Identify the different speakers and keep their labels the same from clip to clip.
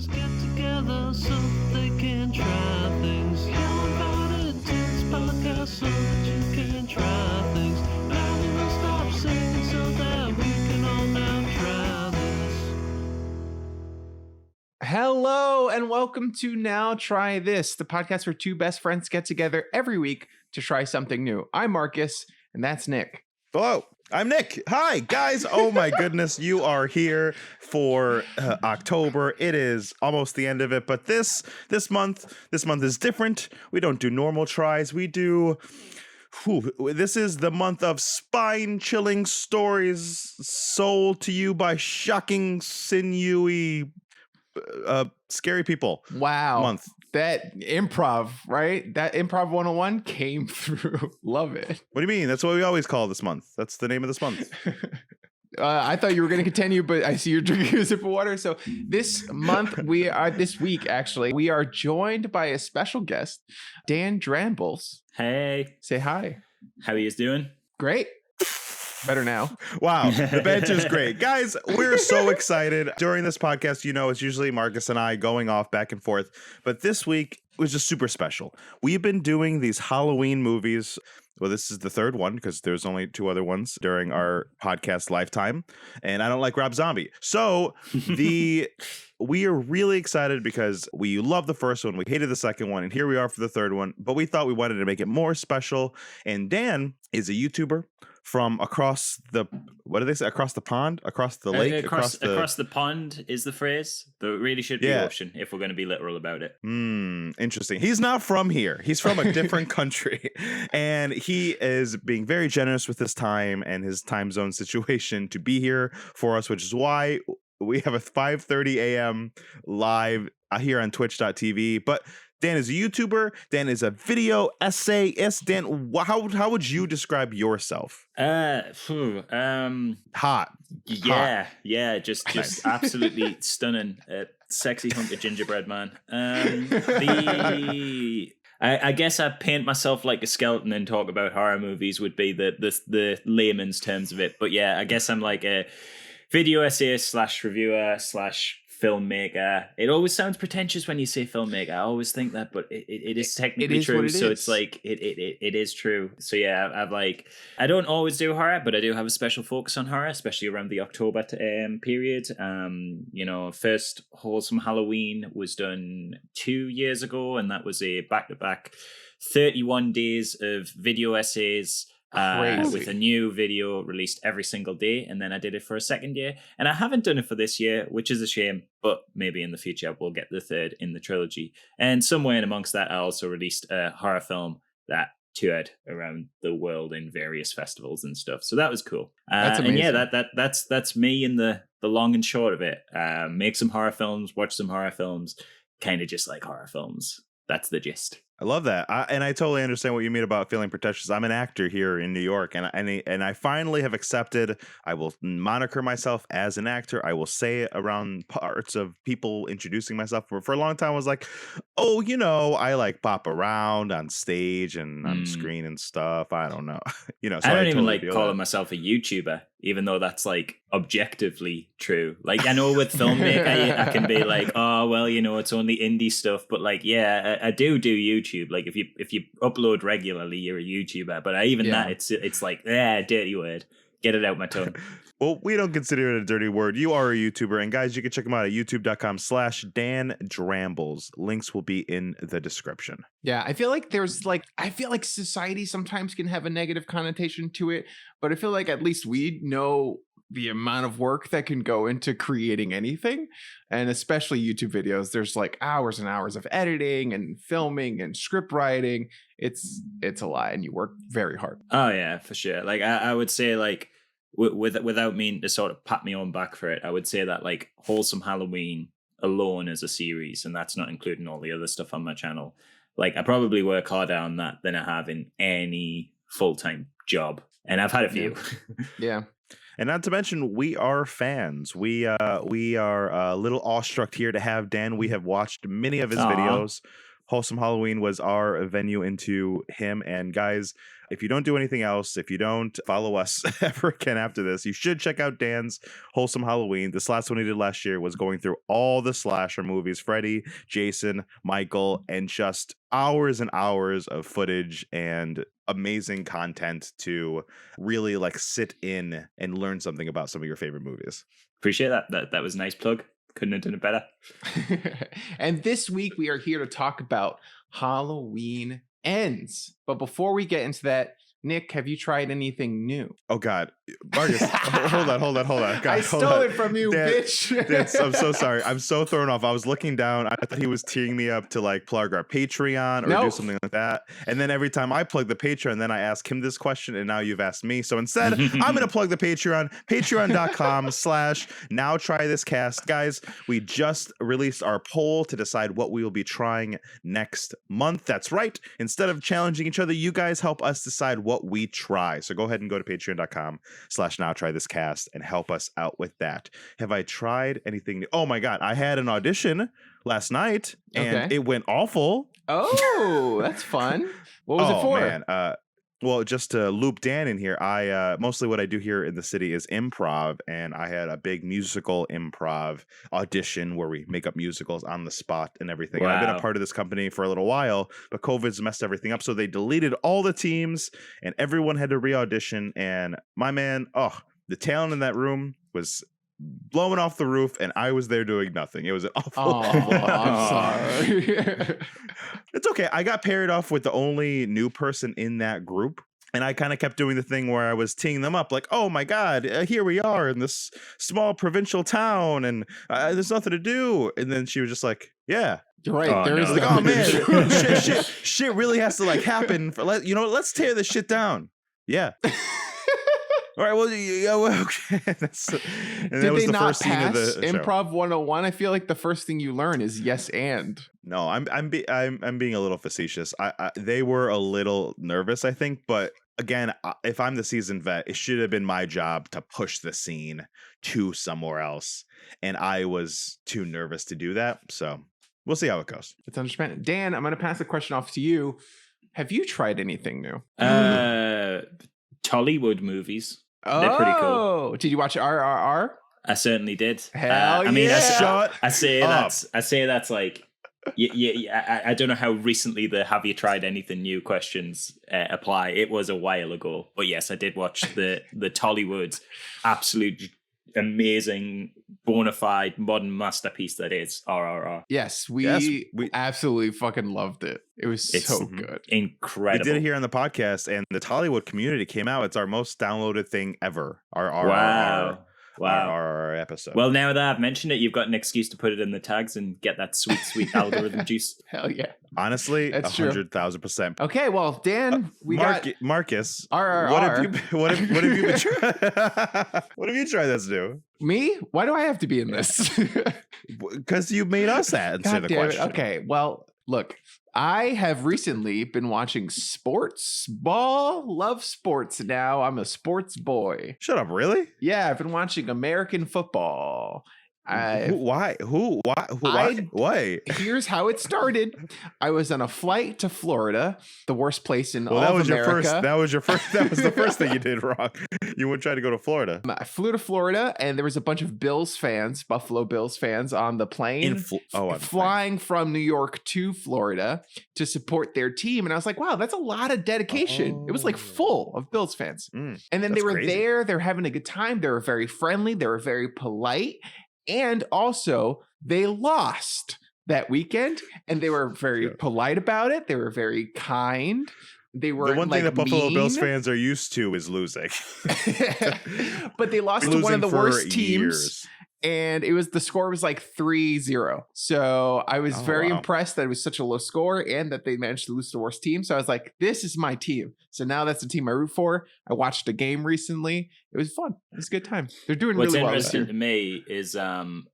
Speaker 1: friends get together so they can try things. You're invited to this podcast so that you can try things. Now we will stop singing so that we can all now try this.
Speaker 2: Hello and welcome to Now Try This, the podcast where two best friends get together every week to try something new. I'm Marcus, and that's Nick.
Speaker 3: Hello, I'm Nick. Hi, guys. Oh my goodness, you are here for October. It is almost the end of it, but this month is different. We don't do normal tries. We do. This is the month of spine-chilling stories sold to you by shocking, sinewy, scary people.
Speaker 2: Wow.
Speaker 3: Month.
Speaker 2: That improv, right? That improv 101 came through. Love it.
Speaker 3: What do you mean? That's what we always call this month. That's the name of this month.
Speaker 2: I thought you were going to continue, but I see you're drinking a sip of water. So this week, we are joined by a special guest, Dan Drambles.
Speaker 4: Hey.
Speaker 2: Say hi.
Speaker 4: How are you doing?
Speaker 2: Great. Better now.
Speaker 3: Wow, the bench is great. Guys, we're so excited. During this podcast, you know, it's usually Marcus and I going off back and forth. But this week was just super special. We've been doing these Halloween movies. Well, this is the third one because there's only two other ones during our podcast lifetime. And I don't like Rob Zombie. So we are really excited because we love the first one. We hated the second one. And here we are for the third one. But we thought we wanted to make it more special. And Dan is a YouTuber from across the, what do they say? Across the pond? Across the lake?
Speaker 4: Across the pond is the phrase. Though it really should be ocean if we're going to be literal about it.
Speaker 3: Interesting. He's not from here. He's from a different country. And he is being very generous with his time and his time zone situation to be here for us, which is why we have a 5:30 a.m. live here on twitch.tv. But Dan is a YouTuber. Dan is a video essayist. Dan, how would you describe yourself?
Speaker 4: Hot. Yeah, just
Speaker 3: Nice.
Speaker 4: Absolutely stunning. Sexy hunk of gingerbread man. I guess I paint myself like a skeleton and talk about horror movies would be the layman's terms of it. But yeah, I guess I'm like a video essayist / reviewer / filmmaker. It always sounds pretentious when you say filmmaker. I always think that, but it is technically true. So it's like it is true. So yeah, I don't always do horror, but I do have a special focus on horror, especially around the October period. First Wholesome Halloween was done 2 years ago, and that was a back-to-back 31 days of video essays. With a new video released every single day, and then I did it for a second year, and I haven't done it for this year, which is a shame, but maybe in the future we'll get the third in the trilogy. And somewhere in amongst that I also released a horror film that toured around the world in various festivals and stuff, so that was cool.
Speaker 2: That's amazing.
Speaker 4: And yeah, that's me in the long and short of it. Make some horror films, watch some horror films, kind of just like horror films. That's the gist.
Speaker 3: I love that. And I totally understand what you mean about feeling pretentious. I'm an actor here in New York, and I finally have accepted I will moniker myself as an actor. I will say it around parts of people introducing myself. For a long time, I was like, oh, I like pop around on stage and on screen and stuff. I don't know. So
Speaker 4: I don't even like calling myself a YouTuber, even though that's like objectively true. Like I know with filmmaker, I can be like, oh, well, it's only indie stuff. But like, yeah, I do YouTube. Like if you upload regularly, you're a YouTuber. But it's like, dirty word. Get it out my tongue.
Speaker 3: Well, we don't consider it a dirty word. You are a YouTuber. And guys, you can check him out at youtube.com/Dan Drambles. Links will be in the description.
Speaker 2: Yeah, I feel like society sometimes can have a negative connotation to it, but I feel like at least we know the amount of work that can go into creating anything, and especially YouTube videos. There's like hours and hours of editing and filming and script writing. It's a lot, and you work very hard.
Speaker 4: Oh yeah, for sure. Like I would say, like without meaning to sort of pat me on back for it, I would say that like Wholesome Halloween alone as a series, and that's not including all the other stuff on my channel, like I probably work harder on that than I have in any full-time job, and I've had a few.
Speaker 2: Yeah.
Speaker 3: And not to mention, we are fans. We are a little awestruck here to have Dan. We have watched many of his videos. Wholesome Halloween was our venue into him. And guys, if you don't do anything else, if you don't follow us ever again after this, you should check out Dan's Wholesome Halloween. This last one he did last year was going through all the slasher movies, Freddy, Jason, Michael, and just hours and hours of footage and amazing content to really like sit in and learn something about some of your favorite movies.
Speaker 4: Appreciate that. That was a nice plug. Couldn't have done it better.
Speaker 2: And this week we are here to talk about Halloween Ends. But before we get into that, Nick, have you tried anything new?
Speaker 3: Oh God, Marcus, hold on. God,
Speaker 2: I stole it from you,
Speaker 3: Dan,
Speaker 2: bitch.
Speaker 3: I'm so sorry. I'm so thrown off. I was looking down. I thought he was teeing me up to like plug our Patreon or do something like that. And then every time I plug the Patreon, then I ask him this question, and now you've asked me. So instead, I'm going to plug the Patreon, patreon.com/now try this cast. Guys, we just released our poll to decide what we will be trying next month. That's right. Instead of challenging each other, you guys help us decide what we try. So go ahead and go to patreon.com/now try this cast and help us out with that. Have I tried anything new? Oh my God, I had an audition last night and it went awful.
Speaker 2: Oh, that's fun. What was it for?
Speaker 3: Man, well, just to loop Dan in here, I mostly what I do here in the city is improv, and I had a big musical improv audition where we make up musicals on the spot and everything.
Speaker 4: Wow.
Speaker 3: And I've been a part of this company for a little while, but COVID's messed everything up, so they deleted all the teams, and everyone had to re-audition. And my man, the talent in that room was blowing off the roof, and I was there doing nothing. It was an awful.
Speaker 2: I'm sorry.
Speaker 3: It's okay. I got paired off with the only new person in that group, and I kind of kept doing the thing where I was teeing them up, like, "Oh my God, here we are in this small provincial town, and there's nothing to do." And then she was just like, "Yeah."
Speaker 2: You're right.
Speaker 4: Oh,
Speaker 2: There
Speaker 4: no.
Speaker 2: is
Speaker 3: Like, "Oh man, shit really has to like happen for let's tear this shit down." Yeah. All right, well, okay.
Speaker 2: Did
Speaker 3: That was
Speaker 2: they
Speaker 3: the
Speaker 2: not
Speaker 3: first scene of
Speaker 2: pass
Speaker 3: the show.
Speaker 2: Improv 101? I feel like the first thing you learn is yes and.
Speaker 3: No, I'm being a little facetious. They were a little nervous, I think, but again, if I'm the seasoned vet, it should have been my job to push the scene to somewhere else, and I was too nervous to do that. So we'll see how it goes.
Speaker 2: It's understandable. Dan, I'm going to pass the question off to you. Have you tried anything new?
Speaker 4: Tollywood movies. They're pretty cool.
Speaker 2: Oh, did you watch RRR?
Speaker 4: I certainly did.
Speaker 2: Hell
Speaker 4: I mean,
Speaker 2: yeah.
Speaker 4: I say that's like, I don't know how recently the "Have you tried anything new" questions apply. It was a while ago, but yes, I did watch the Tollywood, absolute amazing, bona fide modern masterpiece that is RRR.
Speaker 2: Yes, we absolutely fucking loved it. It was so good.
Speaker 4: Incredible.
Speaker 3: We did it here on the podcast, and the Tollywood community came out. It's our most downloaded thing ever. Our episode.
Speaker 4: Well, now that I've mentioned it, you've got an excuse to put it in the tags and get that sweet algorithm juice.
Speaker 2: Hell yeah.
Speaker 3: Honestly,
Speaker 2: That's true.
Speaker 3: 100,000%.
Speaker 2: Okay, well, Dan,
Speaker 3: Marcus,
Speaker 2: RRR.
Speaker 3: what have you been what have you tried that's new?
Speaker 2: Me? Why do I have to be in this?
Speaker 3: Because you made us answer the question.
Speaker 2: Okay, well, look, I have recently been watching sports ball. Love sports now. I'm a sports boy.
Speaker 3: Shut up, really?
Speaker 2: Yeah, I've been watching American football.
Speaker 3: Why?
Speaker 2: Here's how it started. I was on a flight to Florida, the worst place in all
Speaker 3: that
Speaker 2: of
Speaker 3: was
Speaker 2: America.
Speaker 3: That was the first thing you did wrong. You would try to go to Florida.
Speaker 2: I flew to Florida, and there was a bunch of Bills fans, Buffalo Bills fans, on the plane flying from New York to Florida to support their team. And I was like, wow, that's a lot of dedication. It was like full of Bills fans. And then they were there. They're having a good time. They were very friendly. They were very polite. And also, they lost that weekend, and they were very polite about it. They were very kind. They were
Speaker 3: the one thing that Buffalo
Speaker 2: mean.
Speaker 3: Bills fans are used to is losing.
Speaker 2: But they lost to one of the worst teams.
Speaker 3: Years.
Speaker 2: And the score was like 3-0. So I was very impressed that it was such a low score and that they managed to lose to the worst team. So I was like, this is my team. So now that's the team I root for. I watched a game recently. It was fun. It was a good time. They're doing
Speaker 4: What's
Speaker 2: really well this
Speaker 4: interesting
Speaker 2: year.
Speaker 4: to me is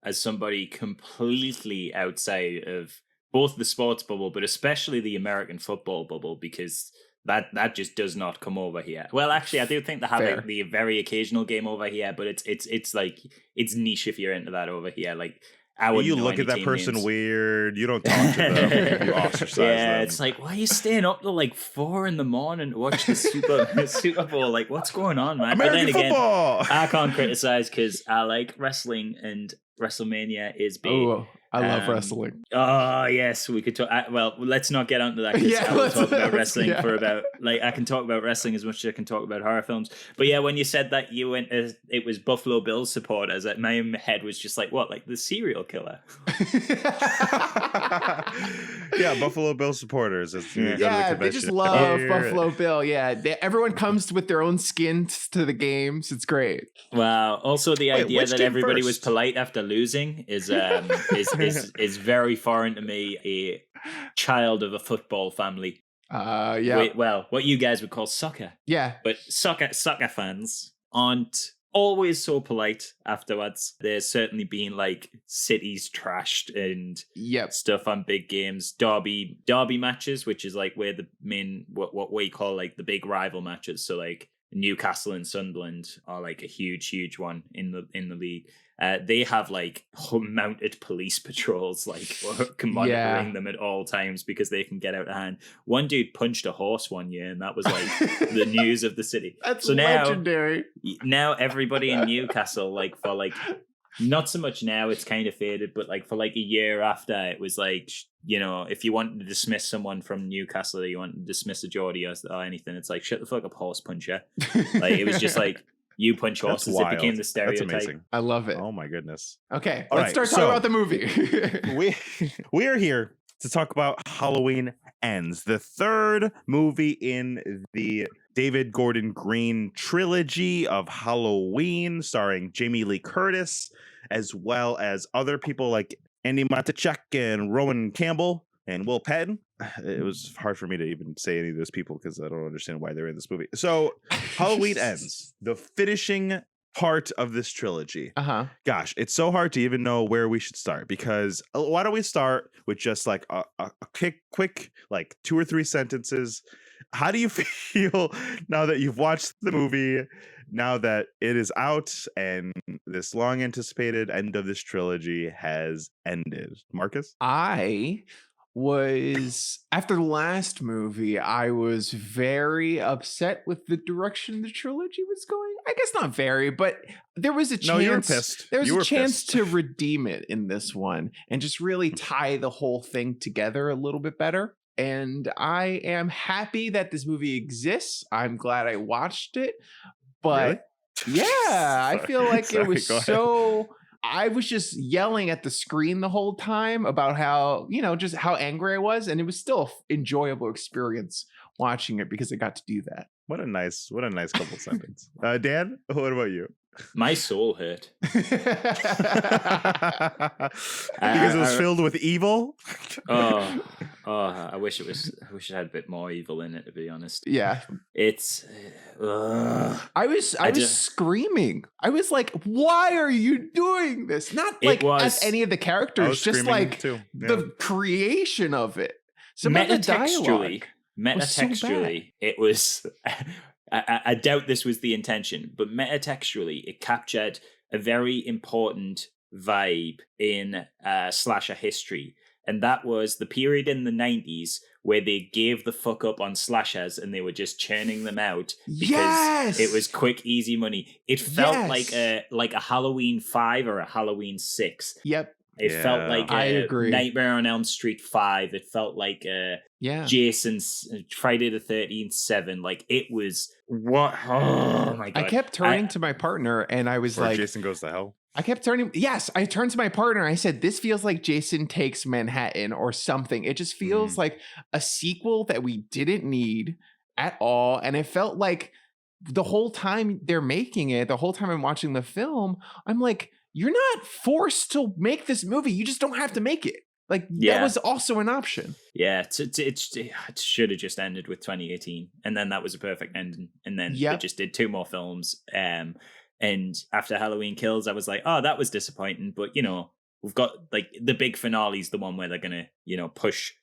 Speaker 4: as somebody completely outside of both the sports bubble, but especially the American football bubble, because that just does not come over here. Well, actually, I do think they have the very occasional game over here, but it's like it's niche if you're into that over here. Like I wouldn't
Speaker 3: You
Speaker 4: know
Speaker 3: look
Speaker 4: any
Speaker 3: at that
Speaker 4: team
Speaker 3: person
Speaker 4: names.
Speaker 3: weird. You don't talk to them. You ostracize
Speaker 4: Yeah,
Speaker 3: them.
Speaker 4: it's like, why are you staying up till like 4 a.m. to watch the Super Bowl? Like, what's going on, man?
Speaker 3: American
Speaker 4: but then
Speaker 3: football.
Speaker 4: again, I can't criticize because I like wrestling and WrestleMania is big.
Speaker 2: Oh, I love wrestling.
Speaker 4: Oh yes, we could talk. Well, let's not get onto that because
Speaker 2: Yeah,
Speaker 4: I will
Speaker 2: let's-
Speaker 4: talk about wrestling
Speaker 2: yeah.
Speaker 4: for about I can talk about wrestling as much as I can talk about horror films. But yeah, when you said that you went as it was Buffalo Bills supporters, my head was just like, what, like the serial killer?
Speaker 3: Yeah, Buffalo Bill supporters. It's, you go to the
Speaker 2: Yeah, they
Speaker 3: convention
Speaker 2: just
Speaker 3: every
Speaker 2: love
Speaker 3: year.
Speaker 2: Buffalo Bill. Yeah, everyone comes with their own skins to the games. It's great.
Speaker 4: Wow. Also, the
Speaker 3: Wait,
Speaker 4: idea
Speaker 3: which
Speaker 4: that
Speaker 3: came
Speaker 4: everybody was
Speaker 3: first?
Speaker 4: polite after losing is very foreign to me. A child of a football family.
Speaker 2: Yeah,
Speaker 4: What you guys would call soccer.
Speaker 2: yeah.
Speaker 4: But soccer fans aren't always so polite afterwards. There's certainly been like cities trashed and
Speaker 2: Yep.
Speaker 4: stuff on big games, derby matches, which is like where the main what we call like the big rival matches. So like Newcastle and Sunderland are like a huge one in the league. They have like mounted police patrols like monitoring them at all times because they can get out of hand. One dude punched a horse one year, and that was like the news of the city.
Speaker 2: That's
Speaker 4: so
Speaker 2: legendary.
Speaker 4: Now everybody in Newcastle, like for like not so much now, it's kind of faded, but like for like a year after, it was like, you know, if you wanted to dismiss someone from Newcastle, or you wanted to dismiss a Geordie or anything, it's like, shut the fuck up, horse puncher. Like it was just like, you punch
Speaker 3: That's
Speaker 4: horses.
Speaker 3: wild.
Speaker 4: It became the
Speaker 3: That's
Speaker 4: stereotype.
Speaker 3: amazing.
Speaker 2: I love it.
Speaker 3: Oh my goodness.
Speaker 2: Okay,
Speaker 3: All
Speaker 2: let's
Speaker 3: right,
Speaker 2: start talking
Speaker 3: so-
Speaker 2: about the movie.
Speaker 3: We are here to talk about Halloween Ends, the third movie in the David Gordon Green trilogy of Halloween, starring Jamie Lee Curtis, as well as other people like Andy Matichak and Rowan Campbell and Will Patton. It was hard for me to even say any of those people because I don't understand why they're in this movie. So Halloween Ends, the finishing part of this trilogy. Gosh, it's so hard to even know where we should start, because why don't we start with just like a quick like 2 or 3 sentences. How do you feel now that you've watched the movie, now that it is out and this long anticipated end of this trilogy has ended? Marcus?
Speaker 2: I was, after the last movie, I was very upset with the direction the trilogy was going. I guess not very, but there was a chance.
Speaker 3: No, you were pissed.
Speaker 2: There was
Speaker 3: You
Speaker 2: a
Speaker 3: were
Speaker 2: chance
Speaker 3: pissed.
Speaker 2: to redeem it in this one and just really tie the whole thing together a little bit better. And I am happy that this movie exists. I'm glad I watched it. But
Speaker 3: Really?
Speaker 2: yeah, I feel like
Speaker 3: Sorry,
Speaker 2: it was
Speaker 3: go ahead.
Speaker 2: so. I was just yelling at the screen the whole time about how, you know, just how angry I was. And it was still an enjoyable experience watching it because I got to do that.
Speaker 3: What a nice couple sentences. Dan, what about you?
Speaker 4: My soul hurt.
Speaker 3: Because it was filled with evil.
Speaker 4: Oh, I wish it had a bit more evil in it, to be honest.
Speaker 2: Yeah.
Speaker 4: It's
Speaker 2: I was screaming. I was like, why are you doing this? Not like as any of the
Speaker 3: I
Speaker 2: characters,
Speaker 3: was
Speaker 2: just
Speaker 3: screaming
Speaker 2: like
Speaker 3: too. Yeah.
Speaker 2: the creation of it. Some of the dialogue.
Speaker 4: Metatextually, it was. I doubt this was the intention, but metatextually, it captured a very important vibe in slasher history, and that was the period in the 90s where they gave the fuck up on slashers and they were just churning them out because it was quick, easy money. It felt like a Halloween 5 or a Halloween 6.
Speaker 2: Yep.
Speaker 4: It felt like
Speaker 2: I agree.
Speaker 4: Nightmare on Elm Street 5. It felt like Jason's Friday the 13th 7. Like it was what? Oh my god!
Speaker 2: I kept turning to my partner and I was like,
Speaker 3: Jason Goes to Hell.
Speaker 2: I kept turning. Yes, I turned to my partner. And I said, "This feels like Jason Takes Manhattan or something. It just feels like a sequel that we didn't need at all." And it felt like the whole time they're making it, the whole time I'm watching the film, I'm like, you're not forced to make this movie. You just don't have to make it. Like that was also an option.
Speaker 4: Yeah, it should have just ended with 2018, and then that was a perfect ending. And then they just did 2 more films. And after Halloween Kills, I was like, oh, that was disappointing. But you know, we've got like the big finale's the one where they're gonna, you know, push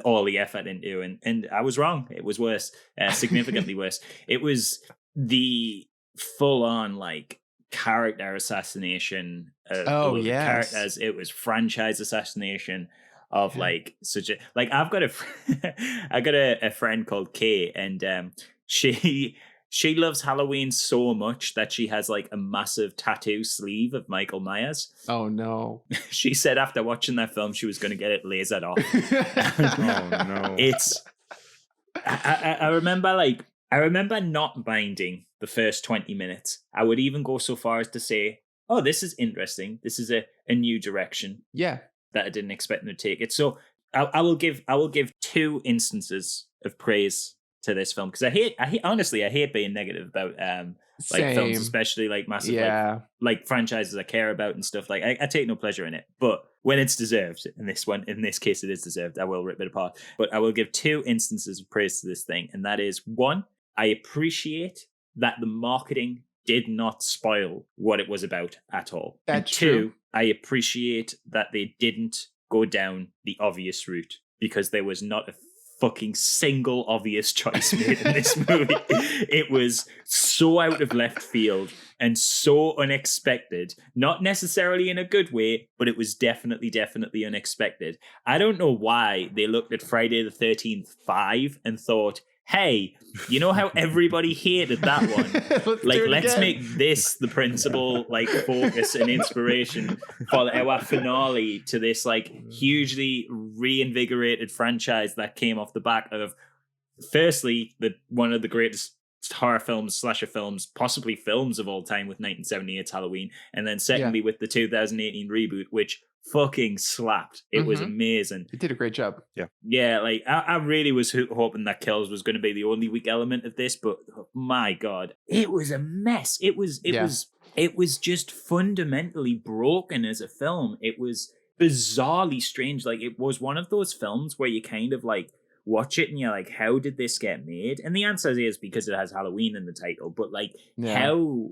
Speaker 4: all the effort into, and I was wrong. It was worse, significantly worse. It was the full on like character assassination
Speaker 2: Oh,
Speaker 4: the
Speaker 2: yes.
Speaker 4: characters. It was franchise assassination of like such a like I've got a friend called Kay, and she loves Halloween so much that she has like a massive tattoo sleeve of Michael Myers.
Speaker 2: Oh no.
Speaker 4: She said after watching that film she was going to get it lasered off.
Speaker 3: Oh no.
Speaker 4: It's I remember not minding the first 20 minutes. I would even go so far as to say, oh, this is interesting. This is a new direction
Speaker 2: Yeah.
Speaker 4: that I didn't expect them to take it. So I will give 2 instances of praise to this film, because I hate honestly I hate being negative about like films,
Speaker 2: Same.
Speaker 4: especially like massive
Speaker 2: Yeah.
Speaker 4: like franchises I care about and stuff. Like I take no pleasure in it, but when it's deserved, in this case it is deserved, I will rip it apart. But I will give 2 instances of praise to this thing, and that is, 1, I appreciate that the marketing did not spoil what it was about at all.
Speaker 2: That's
Speaker 4: and 2,
Speaker 2: true.
Speaker 4: I appreciate that they didn't go down the obvious route, because there was not a fucking single obvious choice made in this movie. It was so out of left field and so unexpected, not necessarily in a good way, but it was definitely unexpected. I don't know why they looked at Friday the 13th 5 and thought, hey, you know how everybody hated that one? Let's make this the principal like focus and inspiration for our finale to this like hugely reinvigorated franchise that came off the back of, firstly, one of the greatest horror films, slasher films, possibly films of all time, with 1978's Halloween, and then secondly with the 2018 reboot, which fucking slapped. It was amazing.
Speaker 2: It did a great job.
Speaker 4: Yeah, like I really was hoping that Kills was going to be the only weak element of this, but my god, it was a mess. It was just fundamentally broken as a film. It was bizarrely strange. Like, it was one of those films where you kind of like watch it and you're like, how did this get made? And the answer is because it has Halloween in the title. But like, how,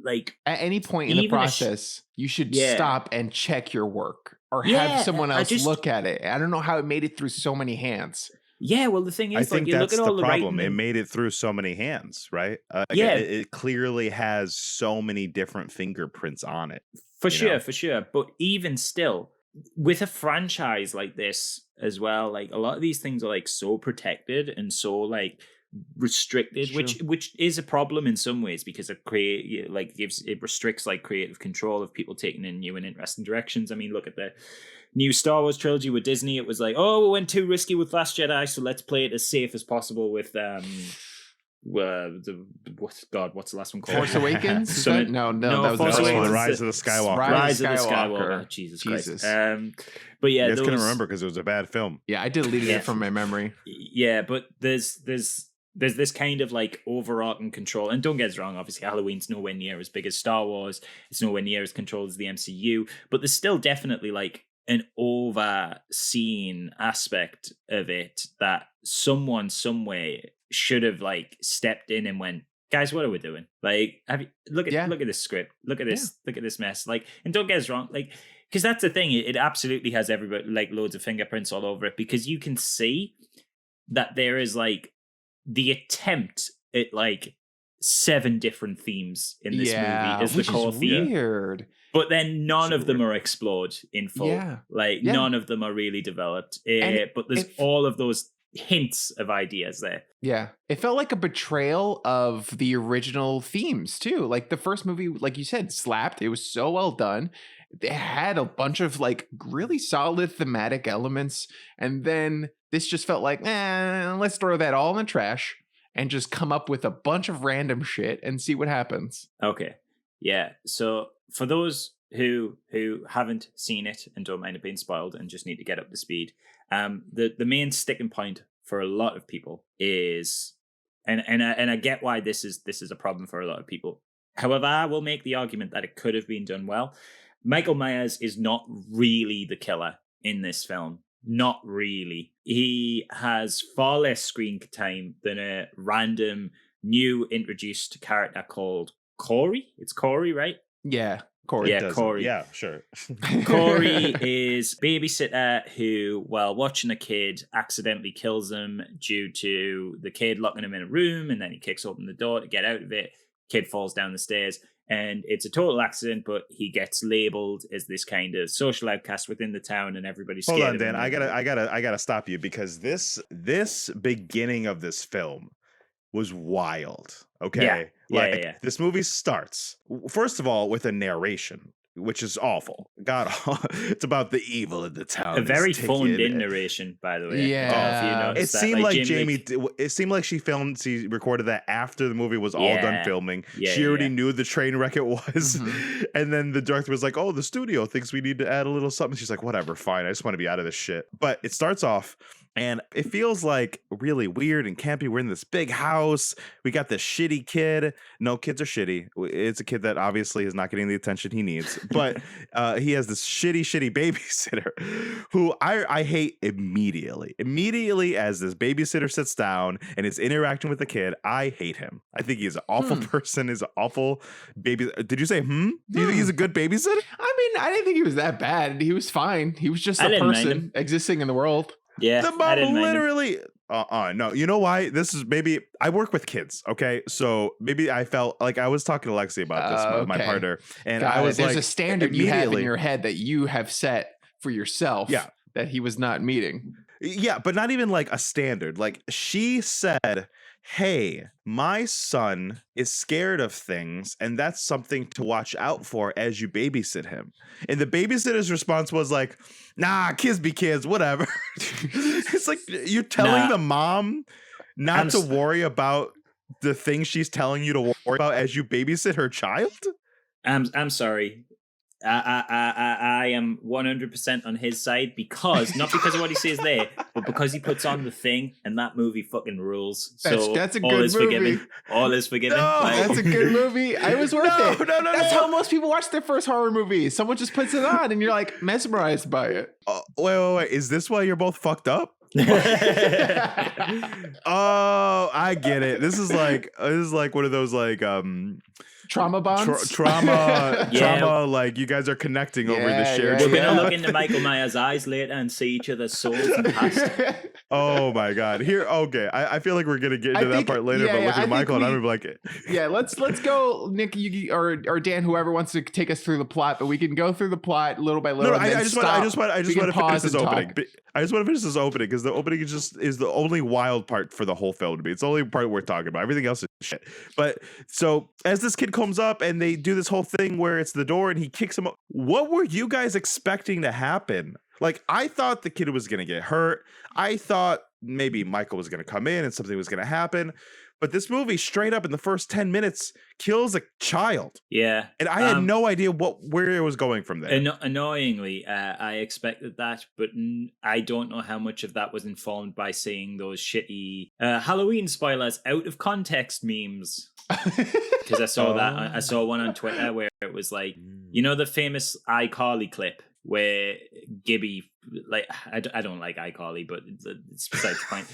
Speaker 4: like,
Speaker 2: at any point in the process, you should stop and check your work, or have someone else look at it. I don't know how it made it through so many hands.
Speaker 4: Yeah, well, the thing is,
Speaker 3: I think
Speaker 4: like, you
Speaker 3: that's
Speaker 4: look at all
Speaker 3: the problem. It
Speaker 4: writing.
Speaker 3: made it through so many hands, right? It clearly has so many different fingerprints on it.
Speaker 4: For sure. But even still, with a franchise like this as well, like, a lot of these things are like so protected and so like restricted, which is a problem in some ways, because it restricts like creative control of people taking in new and interesting directions. I mean, look at the new Star Wars trilogy with Disney. It was like, oh, we went too risky with Last Jedi, so let's play it as safe as possible with what's the last one called?
Speaker 2: Force Awakens? No, that was
Speaker 4: Force Awakens.
Speaker 3: The Rise of the Skywalker.
Speaker 4: Rise of the Skywalker. Jesus Christ. But yeah,
Speaker 3: you guys couldn't remember because it was a bad film.
Speaker 2: Yeah, I deleted it from my memory.
Speaker 4: Yeah, but there's this kind of like overarching control, and don't get us wrong, obviously Halloween's nowhere near as big as Star Wars, it's nowhere near as controlled as the MCU, but there's still definitely like an overseen aspect of it that someone somewhere should have like stepped in and went, guys, what are we doing? Like, look at this script, look at this mess. Like, and don't get us wrong, like, because that's the thing, it absolutely has everybody like loads of fingerprints all over it, because you can see that there is like the attempt at like 7 different themes in this movie is the core theme.
Speaker 2: Weird.
Speaker 4: But then none of them are explored in full.
Speaker 2: Yeah.
Speaker 4: None of them are really developed. But there's all of those hints of ideas there.
Speaker 2: Yeah. It felt like a betrayal of the original themes too. Like, the first movie, like you said, slapped. It was so well done. It had a bunch of like really solid thematic elements. And then this just felt like, let's throw that all in the trash and just come up with a bunch of random shit and see what happens.
Speaker 4: Okay. Yeah. So for those who haven't seen it and don't mind it being spoiled and just need to get up to speed, the main sticking point for a lot of people is, and I get why this is a problem for a lot of people. However, I will make the argument that it could have been done well. Michael Myers is not really the killer in this film. Not really. He has far less screen time than a random new introduced character called Corey. It's Corey, right?
Speaker 2: Yeah, Corey.
Speaker 4: Yeah, Corey.
Speaker 3: Yeah, sure.
Speaker 4: Corey is babysitter who, while watching a kid, accidentally kills him due to the kid locking him in a room, and then he kicks open the door to get out of it. Kid falls down the stairs. and it's a total accident, but he gets labeled as this kind of social outcast within the town, and everybody's scared.
Speaker 3: Hold on,
Speaker 4: of
Speaker 3: Dan.
Speaker 4: him.
Speaker 3: I gotta stop you because this beginning of this film was wild. Okay,
Speaker 4: Yeah.
Speaker 3: This movie starts first of all with a narration, which is awful. God, it's about the evil in the town.
Speaker 4: A very
Speaker 3: is
Speaker 4: phoned
Speaker 3: taken.
Speaker 4: in narration, by the way.
Speaker 2: Yeah.
Speaker 4: I don't know if you noticed
Speaker 3: It
Speaker 4: that.
Speaker 3: seemed like
Speaker 4: Jamie
Speaker 3: Jamie. It seemed like she recorded that after the movie was all done filming. She already knew the train wreck it was, and then the director was like, "Oh, the studio thinks we need to add a little something." She's like, "Whatever, fine. I just want to be out of this shit." But it starts off. And it feels like really weird and campy. We're in this big house. We got this shitty kid. No, kids are shitty. It's a kid that obviously is not getting the attention he needs. But he has this shitty babysitter who I hate immediately. Immediately as this babysitter sits down and is interacting with the kid, I hate him. I think he's an awful person. He's an awful baby. Did you say, Do you think he's a good babysitter?
Speaker 2: I mean, I didn't think he was that bad. He was fine. He was just a person existing in the world.
Speaker 4: Yeah,
Speaker 3: the mom literally. No, you know why? This is maybe I work with kids. Okay, so maybe I felt like I was talking to Lexi about this, my partner, and I was
Speaker 2: there's
Speaker 3: like,
Speaker 2: a standard you have in your head that you have set for yourself.
Speaker 3: Yeah.
Speaker 2: That he was not meeting.
Speaker 3: Yeah, but not even like a standard. Like she said, "Hey, my son is scared of things, and that's something to watch out for as you babysit him." And the babysitter's response was like, "Nah, kids be kids, whatever." It's like you're telling the mom not to worry about the things she's telling you to worry about as you babysit her child.
Speaker 4: I'm sorry. I am 100% on his side because not because of what he says there, but because he puts on The Thing, and that movie fucking rules. So
Speaker 2: that's a
Speaker 4: all
Speaker 2: good
Speaker 4: is
Speaker 2: movie.
Speaker 4: forgiven. All is forgiven.
Speaker 2: No, that's a good movie. I was worth it.
Speaker 3: No.
Speaker 2: That's how most people watch their first horror movie. Someone just puts it on, and you're like mesmerized by it.
Speaker 3: Wait. Is this why you're both fucked up? Oh, I get it. This is like one of those like
Speaker 2: trauma bonds.
Speaker 3: Trauma. Like you guys are connecting over the shared.
Speaker 4: We're gonna look into Michael Myers' eyes later and see each other's souls and past.
Speaker 3: Oh my god! Here, okay. I feel like we're gonna get into that part later, but look at Michael, and I'm like,
Speaker 2: yeah. Let's go, Nick, or Dan, whoever wants to take us through the plot. But we can go through the plot little by little.
Speaker 3: I just want to finish this opening. I just want to finish this opening because the opening is the only wild part for the whole film to me. It's the only part we're talking about. Everything else is shit. But so as this kid comes up and they do this whole thing where it's the door and he kicks him up. What were you guys expecting to happen? Like, I thought the kid was going to get hurt. I thought maybe Michael was going to come in and something was going to happen. But this movie, straight up in the first 10 minutes, kills a child.
Speaker 4: Yeah.
Speaker 3: And I had no idea where it was going from there.
Speaker 4: Annoyingly, I expected that, but I don't know how much of that was informed by seeing those shitty Halloween spoilers out of context memes. Because I saw that. I saw one on Twitter where it was like, you know, the famous iCarly clip where Gibby, like, I don't like iCarly, but it's besides the point.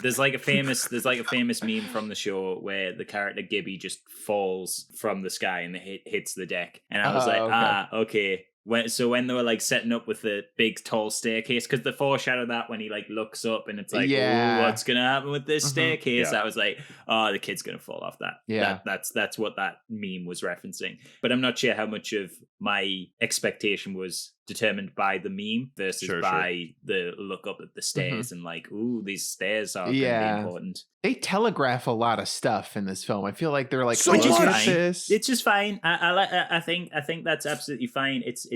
Speaker 4: There's like a famous meme from the show where the character Gibby just falls from the sky and it hits the deck, and I was okay. When they were like setting up with the big tall staircase, because they foreshadow that when he like looks up and it's like, oh, what's gonna happen with this staircase? I was like, oh, the kid's gonna fall off that. That's what that meme was referencing. But I'm not sure how much of my expectation was determined by the meme versus by the look up at the stairs and like, ooh, these stairs are gonna be important.
Speaker 2: They telegraph a lot of stuff in this film. I feel like they're like,
Speaker 3: so
Speaker 4: which is fine. It's just fine. I think that's absolutely fine. It's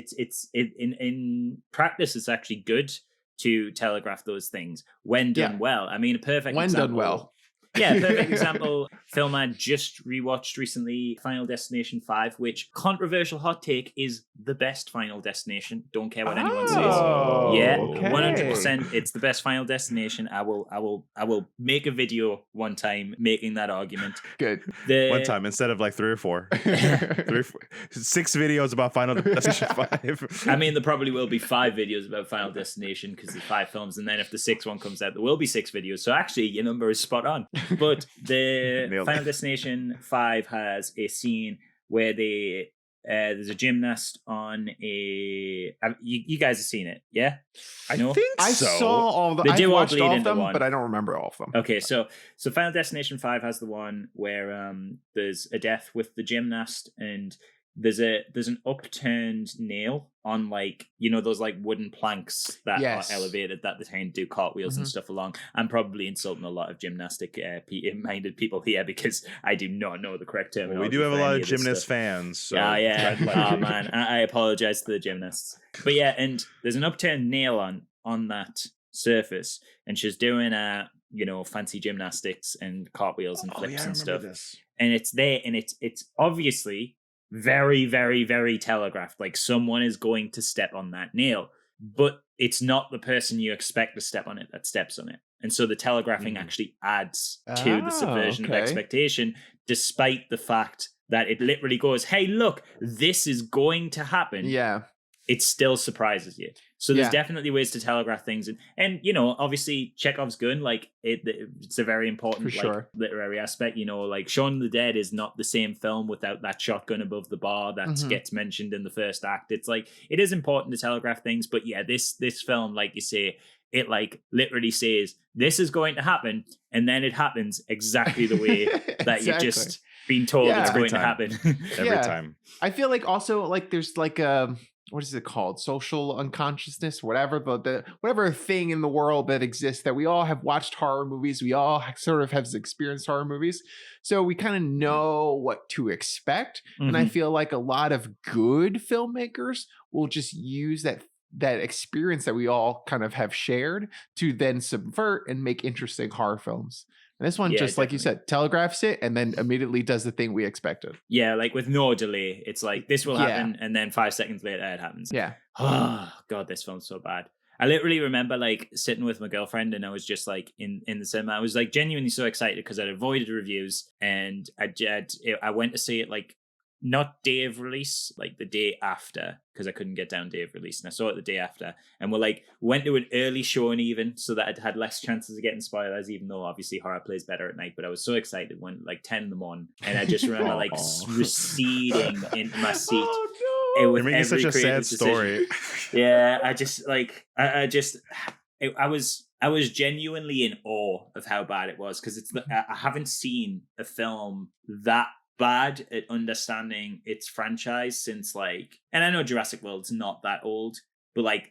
Speaker 4: in practice, it's actually good to telegraph those things when done well. I mean, a perfect example.
Speaker 2: Done well.
Speaker 4: Yeah, perfect example. Film I just rewatched recently, Final Destination 5, which, controversial hot take, is the best Final Destination. Don't care what anyone says. Yeah, 100%. It's the best Final Destination. I will make a video one time making that argument.
Speaker 2: Good.
Speaker 3: One time instead of like 3 or 4. 6 videos about Final Destination 5.
Speaker 4: I mean, there probably will be 5 videos about Final Destination because there's 5 films, and then if the 6th one comes out, there will be 6 videos. So actually, your number is spot on. But the Final Destination 5 has a scene where they There's a gymnast on a. You guys have seen it, yeah?
Speaker 3: I
Speaker 4: No?
Speaker 3: think
Speaker 2: I
Speaker 3: so.
Speaker 2: saw all the.
Speaker 4: They
Speaker 2: I've
Speaker 4: do all
Speaker 2: watched
Speaker 4: bleed
Speaker 2: all of
Speaker 4: into
Speaker 2: them,
Speaker 4: one.
Speaker 2: but I don't remember all of them.
Speaker 4: Okay, so Final Destination 5 has the one where there's a death with the gymnast, and there's an upturned nail on, like, you know, those like wooden planks that
Speaker 2: Yes.
Speaker 4: are elevated that they can do cartwheels and stuff along. I'm probably insulting a lot of gymnastic minded people here because I do not know the correct term.
Speaker 3: Well, we do have a lot of gymnast fans. So
Speaker 4: yeah. Oh man, I apologize to the gymnasts. But yeah, and there's an upturned nail on that surface, and she's doing fancy gymnastics and cartwheels and flips and stuff.
Speaker 3: This.
Speaker 4: And it's there, and it's obviously very, very, very telegraphed. Like, someone is going to step on that nail, but it's not the person you expect to step on it that steps on it. And so the telegraphing actually adds to the subversion of expectation, despite the fact that it literally goes, hey, look, this is going to happen.
Speaker 2: Yeah.
Speaker 4: It still surprises you. So there's definitely ways to telegraph things. And obviously Chekhov's gun, like it's a very important literary aspect. Like Shaun of the Dead is not the same film without that shotgun above the bar that gets mentioned in the first act. It's like, it is important to telegraph things. But yeah, this film, like you say, it like literally says, this is going to happen. And then it happens exactly the way that you just been told it's going to happen.
Speaker 3: Every time.
Speaker 2: I feel like also like there's like what is it called? Social unconsciousness, whatever whatever thing in the world that exists, that we all have watched horror movies. We all sort of have experienced horror movies. So we kind of know what to expect. And I feel like a lot of good filmmakers will just use that experience that we all kind of have shared to then subvert and make interesting horror films. And this one, just like you said, telegraphs it and then immediately does the thing we expected.
Speaker 4: Yeah, like with no delay. It's like, this will happen, and then 5 seconds later it happens.
Speaker 2: Yeah.
Speaker 4: Oh, God, this film's so bad. I literally remember like sitting with my girlfriend, and I was just like in the cinema. I was like genuinely so excited because I'd avoided reviews, and I went to see it like not day of release, like the day after, because I couldn't get down day of release, and I saw it the day after, and went to an early showing even, so that I'd had less chances of getting spoilers, even though obviously horror plays better at night. But I was so excited when like 10 in the morning, and I just remember like receding into my seat.
Speaker 2: Oh, no.
Speaker 4: It was
Speaker 3: You're making such a sad story.
Speaker 4: Yeah, I was genuinely in awe of how bad it was, because I haven't seen a film that bad at understanding its franchise since and I know Jurassic World's not that old, but at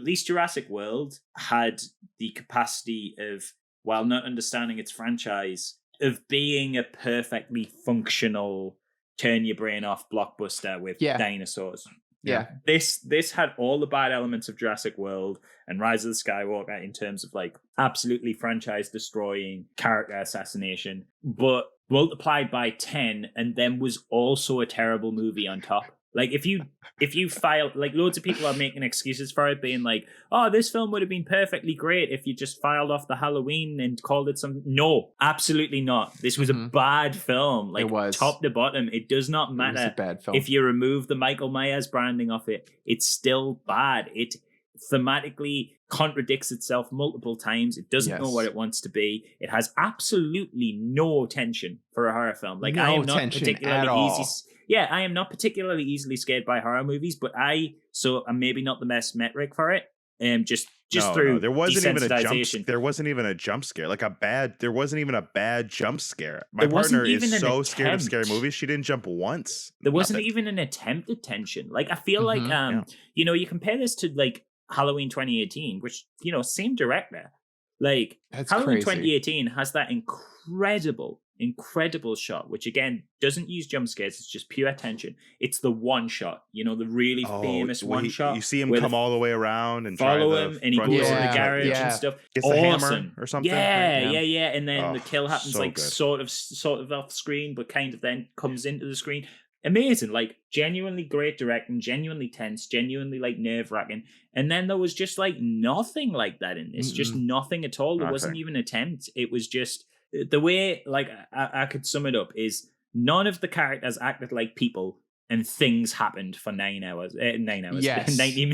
Speaker 4: least Jurassic World had the capacity of, while not understanding its franchise, of being a perfectly functional turn your brain off blockbuster with dinosaurs.
Speaker 2: Yeah.
Speaker 4: This had all the bad elements of Jurassic World and Rise of the Skywalker in terms of like absolutely franchise destroying character assassination, but multiplied by 10, and then was also a terrible movie on top. Like if you file, like, loads of people are making excuses for it, being like, oh, this film would have been perfectly great if you just filed off the Halloween and called it something. No, absolutely not. This was a bad film, like,
Speaker 2: it was.
Speaker 4: Top to bottom. It does not matter.
Speaker 2: It was a bad film.
Speaker 4: If you remove the Michael Myers branding off it, it's still bad. It thematically contradicts itself multiple times. It doesn't know what it wants to be. It has absolutely no tension for a horror film. Like, I am not particularly easy. Yeah, I am not particularly easily scared by horror movies, but I'm maybe not the best metric for it. Just through
Speaker 3: there wasn't even
Speaker 4: desensitization.
Speaker 3: There wasn't even a jump scare. There wasn't even a bad jump scare. My partner is so scared of scary movies. She didn't jump once.
Speaker 4: There wasn't even an attempt at tension. Like, I feel like you compare this to like Halloween 2018, which, same director. Like,
Speaker 2: that's
Speaker 4: Halloween
Speaker 2: crazy.
Speaker 4: 2018 has that incredible shot, which again doesn't use jump scares. It's just pure tension. It's the one shot, the really famous one shot.
Speaker 3: You see him come all the way around and
Speaker 4: follow him, and he goes in the garage and stuff.
Speaker 3: It's a hammer or something.
Speaker 4: Yeah. And then the kill happens
Speaker 3: so
Speaker 4: sort of off screen, but kind of then comes into the screen. Amazing, like genuinely great directing, genuinely tense, genuinely like nerve-wracking. And then there was just like nothing like that in this, just nothing at all. There wasn't even an attempt. It was just the way, like, I could sum it up is none of the characters acted like people, and things happened for 9 hours.
Speaker 2: Yes.
Speaker 4: 90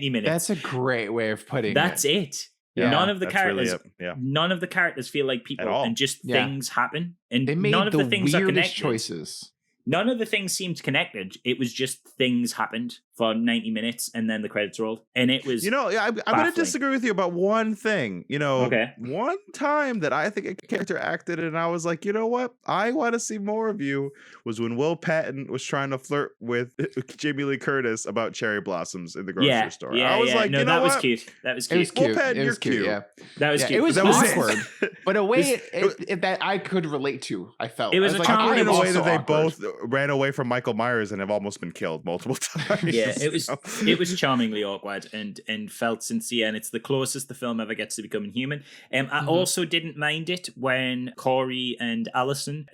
Speaker 4: minutes.
Speaker 2: That's a great way of putting
Speaker 4: That's it.
Speaker 2: Yeah,
Speaker 4: none of the
Speaker 3: that's
Speaker 4: characters,
Speaker 3: really
Speaker 4: none of the characters feel like people,
Speaker 3: At all.
Speaker 4: and just things happen, and
Speaker 2: They made
Speaker 4: none of the things are
Speaker 2: weirdest
Speaker 4: connected.
Speaker 2: choices.
Speaker 4: none of the things seemed connected. It was just things happened for 90 minutes and then the credits rolled. And it was
Speaker 3: I'm going to
Speaker 4: baffling.
Speaker 3: disagree with you about one thing.
Speaker 4: Okay.
Speaker 3: One time that I think a character acted and I was like, you know what? I want to see more of you was when Will Patton was trying to flirt with Jamie Lee Curtis about cherry blossoms in the grocery store.
Speaker 4: Yeah,
Speaker 3: I was like,
Speaker 4: no,
Speaker 3: you know
Speaker 4: that was
Speaker 3: what?
Speaker 4: cute. That was
Speaker 2: It was
Speaker 4: cute.
Speaker 2: cute.
Speaker 3: Patton,
Speaker 2: It
Speaker 3: you're
Speaker 2: was cute. Yeah.
Speaker 4: That was cute.
Speaker 2: It was
Speaker 3: That was
Speaker 2: awkward,
Speaker 3: it.
Speaker 2: but a way that I could relate to. I felt
Speaker 4: It was
Speaker 2: I
Speaker 4: a
Speaker 2: like,
Speaker 4: charming
Speaker 2: I
Speaker 3: In
Speaker 2: am
Speaker 3: a way
Speaker 2: also
Speaker 3: that they
Speaker 2: awkward.
Speaker 3: both ran away from Michael Myers and have almost been killed multiple times.
Speaker 4: Yeah, it was charmingly awkward and felt sincere, and it's the closest the film ever gets to becoming human. I also didn't mind it when Corey and Allison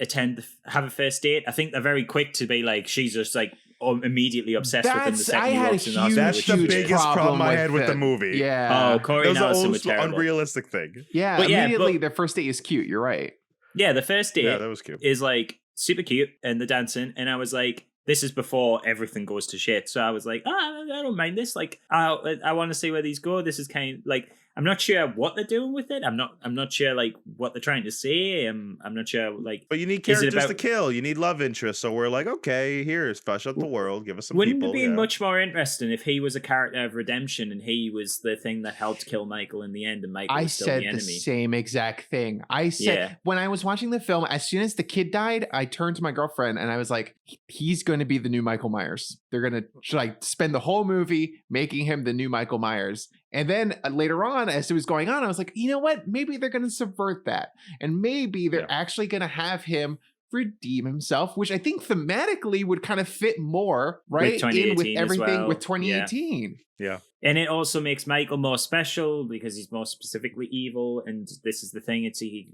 Speaker 4: have a first date. I think they're very quick to be like, she's just like immediately obsessed with him the second
Speaker 2: I
Speaker 4: he
Speaker 2: had a
Speaker 4: walks in the hospital.
Speaker 3: That's the
Speaker 2: huge
Speaker 3: biggest problem I
Speaker 2: with
Speaker 3: had with the
Speaker 2: it.
Speaker 3: movie.
Speaker 2: Yeah.
Speaker 4: Oh, Corey
Speaker 3: That
Speaker 4: and
Speaker 3: was
Speaker 4: Allison were
Speaker 3: the
Speaker 4: terrible.
Speaker 3: unrealistic thing.
Speaker 2: Yeah.
Speaker 4: But yeah,
Speaker 2: Immediately, their first date is cute. You're right.
Speaker 4: Yeah, the first date
Speaker 3: Yeah, that was cute.
Speaker 4: is like super cute and the dancing, and I was like, this is before everything goes to shit. So I was like, I don't mind this. Like, I want to see where these go. This is kind of like, I'm not sure what they're doing with it. I'm not sure like what they're trying to say. I'm not sure like.
Speaker 3: But you need
Speaker 4: is it
Speaker 3: characters to
Speaker 4: about-
Speaker 3: kill. You need love interest. So we're like, okay, here's flesh out the world. Give us some
Speaker 4: Wouldn't
Speaker 3: people.
Speaker 4: it be
Speaker 3: yeah.
Speaker 4: much more interesting if he was a character of redemption and he was the thing that helped kill Michael in the end, and Michael
Speaker 2: I
Speaker 4: was still
Speaker 2: said
Speaker 4: the
Speaker 2: the
Speaker 4: enemy?
Speaker 2: same exact thing. I said
Speaker 4: Yeah.
Speaker 2: when I was watching the film, as soon as the kid died, I turned to my girlfriend and I was like, he's going to be the new Michael Myers. They're going to like spend the whole movie making him the new Michael Myers. And then later on, as it was going on, I was like, you know what? Maybe they're going to subvert that. And maybe they're actually going to have him redeem himself, which I think thematically would kind of fit more, right? In
Speaker 4: 2018
Speaker 2: with
Speaker 4: as
Speaker 2: everything
Speaker 4: well.
Speaker 2: with 2018.
Speaker 3: Yeah.
Speaker 4: And it also makes Michael more special because he's more specifically evil. And this is the thing.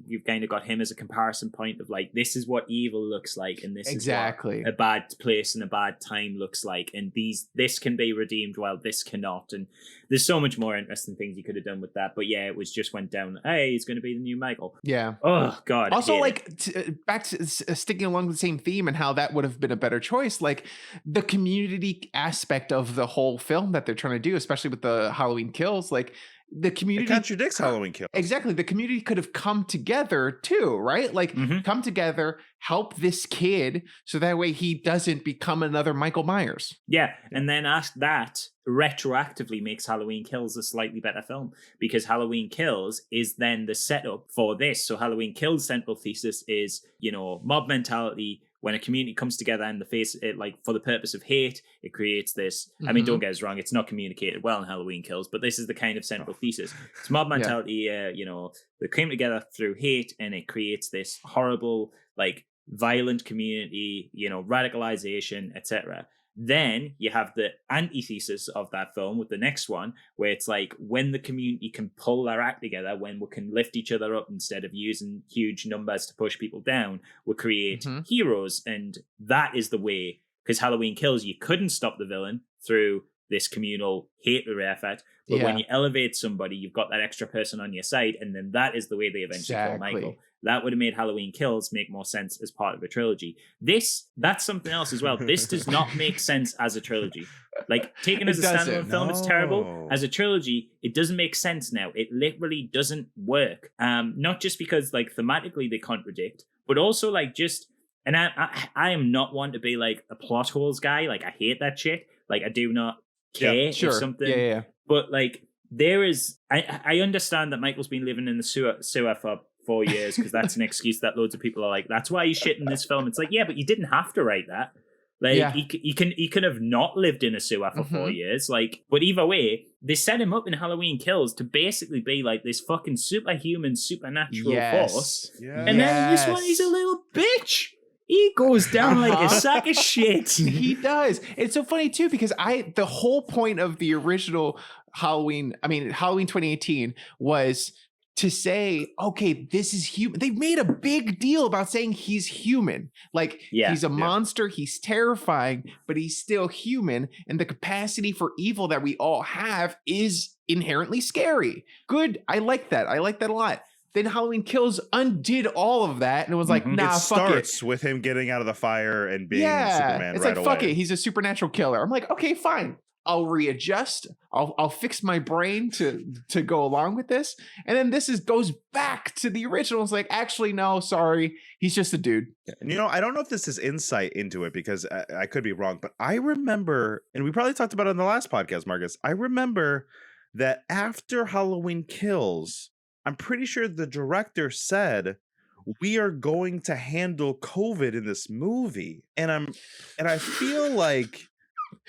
Speaker 4: You've kind of got him as a comparison point of like, this is what evil looks like. And this
Speaker 2: Exactly.
Speaker 4: is what a bad place and a bad time looks like. And this can be redeemed while this cannot. And there's so much more interesting things you could have done with that. But yeah, it was just went down. Hey, he's going to be the new Michael.
Speaker 2: Yeah.
Speaker 4: Oh, God. I
Speaker 2: Also,
Speaker 4: hate
Speaker 2: like
Speaker 4: it.
Speaker 2: back to sticking along the same theme and how that would have been a better choice, like the community aspect of the whole film that they're trying to do, especially with the Halloween Kills, like the
Speaker 3: It
Speaker 2: community
Speaker 3: contradicts Halloween Kills.
Speaker 2: Exactly. The community could have come together too, right? Like
Speaker 4: Mhm.
Speaker 2: come together, help this kid so that way he doesn't become another Michael Myers.
Speaker 4: Yeah, and then that retroactively makes Halloween Kills a slightly better film because Halloween Kills is then the setup for this. So Halloween Kills' central thesis is, mob mentality. When a community comes together and for the purpose of hate, it creates this. I mean, don't get us wrong, it's not communicated well in Halloween Kills, but this is the kind of central thesis. It's mob mentality, they came together through hate and it creates this horrible, like, violent community, radicalization, etc. Then you have the antithesis of that film with the next one, where it's like when the community can pull their act together, when we can lift each other up instead of using huge numbers to push people down, we create heroes. And that is the way, because Halloween Kills, you couldn't stop the villain through this communal hate effort. But when you elevate somebody, you've got that extra person on your side, and then that is the way they eventually kill Michael. That would have made Halloween Kills make more sense as part of a trilogy. That's something else as well. This does not make sense as a trilogy. Like, taken as a standalone film, it's terrible. As a trilogy, it doesn't make sense now. It literally doesn't work. Not just because, like, thematically they contradict, but also, like, just... And I am not one to be, like, a plot holes guy. Like, I hate that shit. Like, I do not care if something...
Speaker 2: Yeah.
Speaker 4: But, like, there is... I understand that Michael's been living in the sewer for 4 years because that's an excuse that loads of people are like, that's why he's shit in this film. It's like, yeah, but you didn't have to write that. Like, he can have not lived in a sewer for 4 years. Like, but either way, they set him up in Halloween Kills to basically be like this fucking superhuman, supernatural force.
Speaker 3: Yes.
Speaker 4: And then this one, he's a little bitch. He goes down like a sack of shit.
Speaker 2: He does. It's so funny too, because the whole point of the original Halloween 2018 was to say, okay, this is human. They made a big deal about saying he's human. Like, he's a monster, he's terrifying, but he's still human. And the capacity for evil that we all have is inherently scary. Good. I like that. I like that a lot. Then Halloween Kills undid all of that, and it was like, nah,
Speaker 3: it
Speaker 2: fuck it.
Speaker 3: starts with him getting out of the fire and being Superman
Speaker 2: it's
Speaker 3: right
Speaker 2: like,
Speaker 3: away.
Speaker 2: fuck it. He's a supernatural killer. I'm like, okay, fine. I'll readjust. I'll fix my brain to go along with this. And then this goes back to the original. It's like, actually, no, sorry. He's just a dude.
Speaker 3: And, I don't know if this is insight into it because I could be wrong, but I remember, and we probably talked about it in the last podcast, Marcus, I remember that after Halloween Kills, I'm pretty sure the director said, we are going to handle COVID in this movie. And I feel like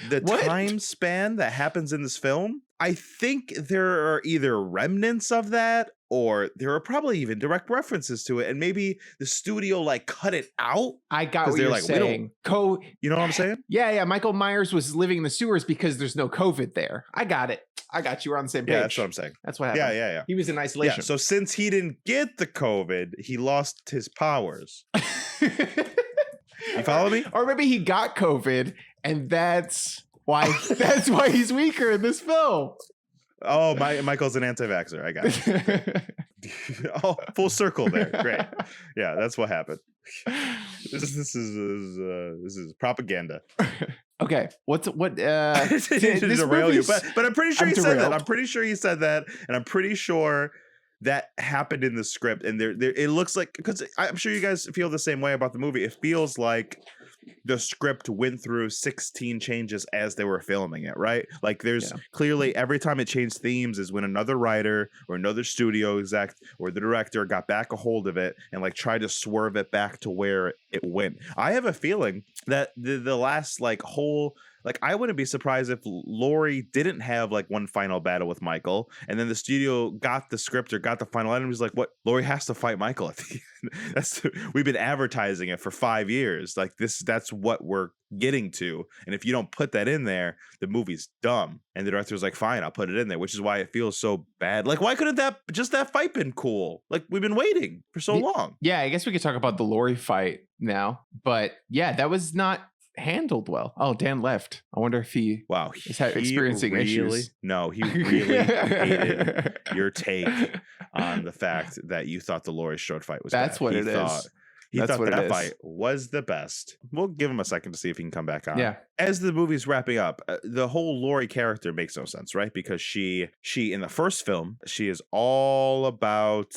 Speaker 3: the time span that happens in this film, I think there are either remnants of that or there are probably even direct references to it. And maybe the studio like cut it out.
Speaker 2: I got what you're like, saying.
Speaker 3: You know what I'm saying?
Speaker 2: Yeah. Michael Myers was living in the sewers because there's no COVID there. I got it. I got you. We're on the same page.
Speaker 3: Yeah, that's what I'm saying.
Speaker 2: That's what happened.
Speaker 3: Yeah.
Speaker 2: He was in isolation.
Speaker 3: Yeah, so since he didn't get the COVID, he lost his powers. You follow me?
Speaker 2: Or maybe he got COVID, and that's why he's weaker in this film.
Speaker 3: Oh, Michael's an anti-vaxxer. I got it. Oh, full circle there. Great. Yeah, that's what happened. This is propaganda.
Speaker 2: Okay, what?
Speaker 3: I didn't derail you, but I'm pretty sure he said that. I'm pretty sure he said that, and I'm pretty sure that happened in the script. And there it looks like, because I'm sure you guys feel the same way about the movie. It feels like the script went through 16 changes as they were filming it, right? Like there's clearly every time it changed themes is when another writer or another studio exec or the director got back a hold of it and like tried to swerve it back to where it went. I have a feeling that the last like whole, like I wouldn't be surprised if Laurie didn't have like one final battle with Michael, and then the studio got the script or got the final item. He's like, "What? Laurie has to fight Michael at the end." We've been advertising it for 5 years. Like that's what we're getting to. And if you don't put that in there, the movie's dumb. And the director's like, "Fine, I'll put it in there," which is why it feels so bad. Like, why couldn't that fight been cool? Like we've been waiting for so long.
Speaker 2: Yeah, I guess we could talk about the Laurie fight now, but yeah, that was not handled well. Oh, Dan left. I wonder if he is experiencing issues.
Speaker 3: No, he really hated your take on the fact that you thought the Laurie Strode fight was
Speaker 2: that's
Speaker 3: bad.
Speaker 2: What it is.
Speaker 3: He thought that fight was the best. We'll give him a second to see if he can come back on.
Speaker 2: Yeah.
Speaker 3: As the movie's wrapping up, the whole Laurie character makes no sense, right? Because she in the first film, she's all about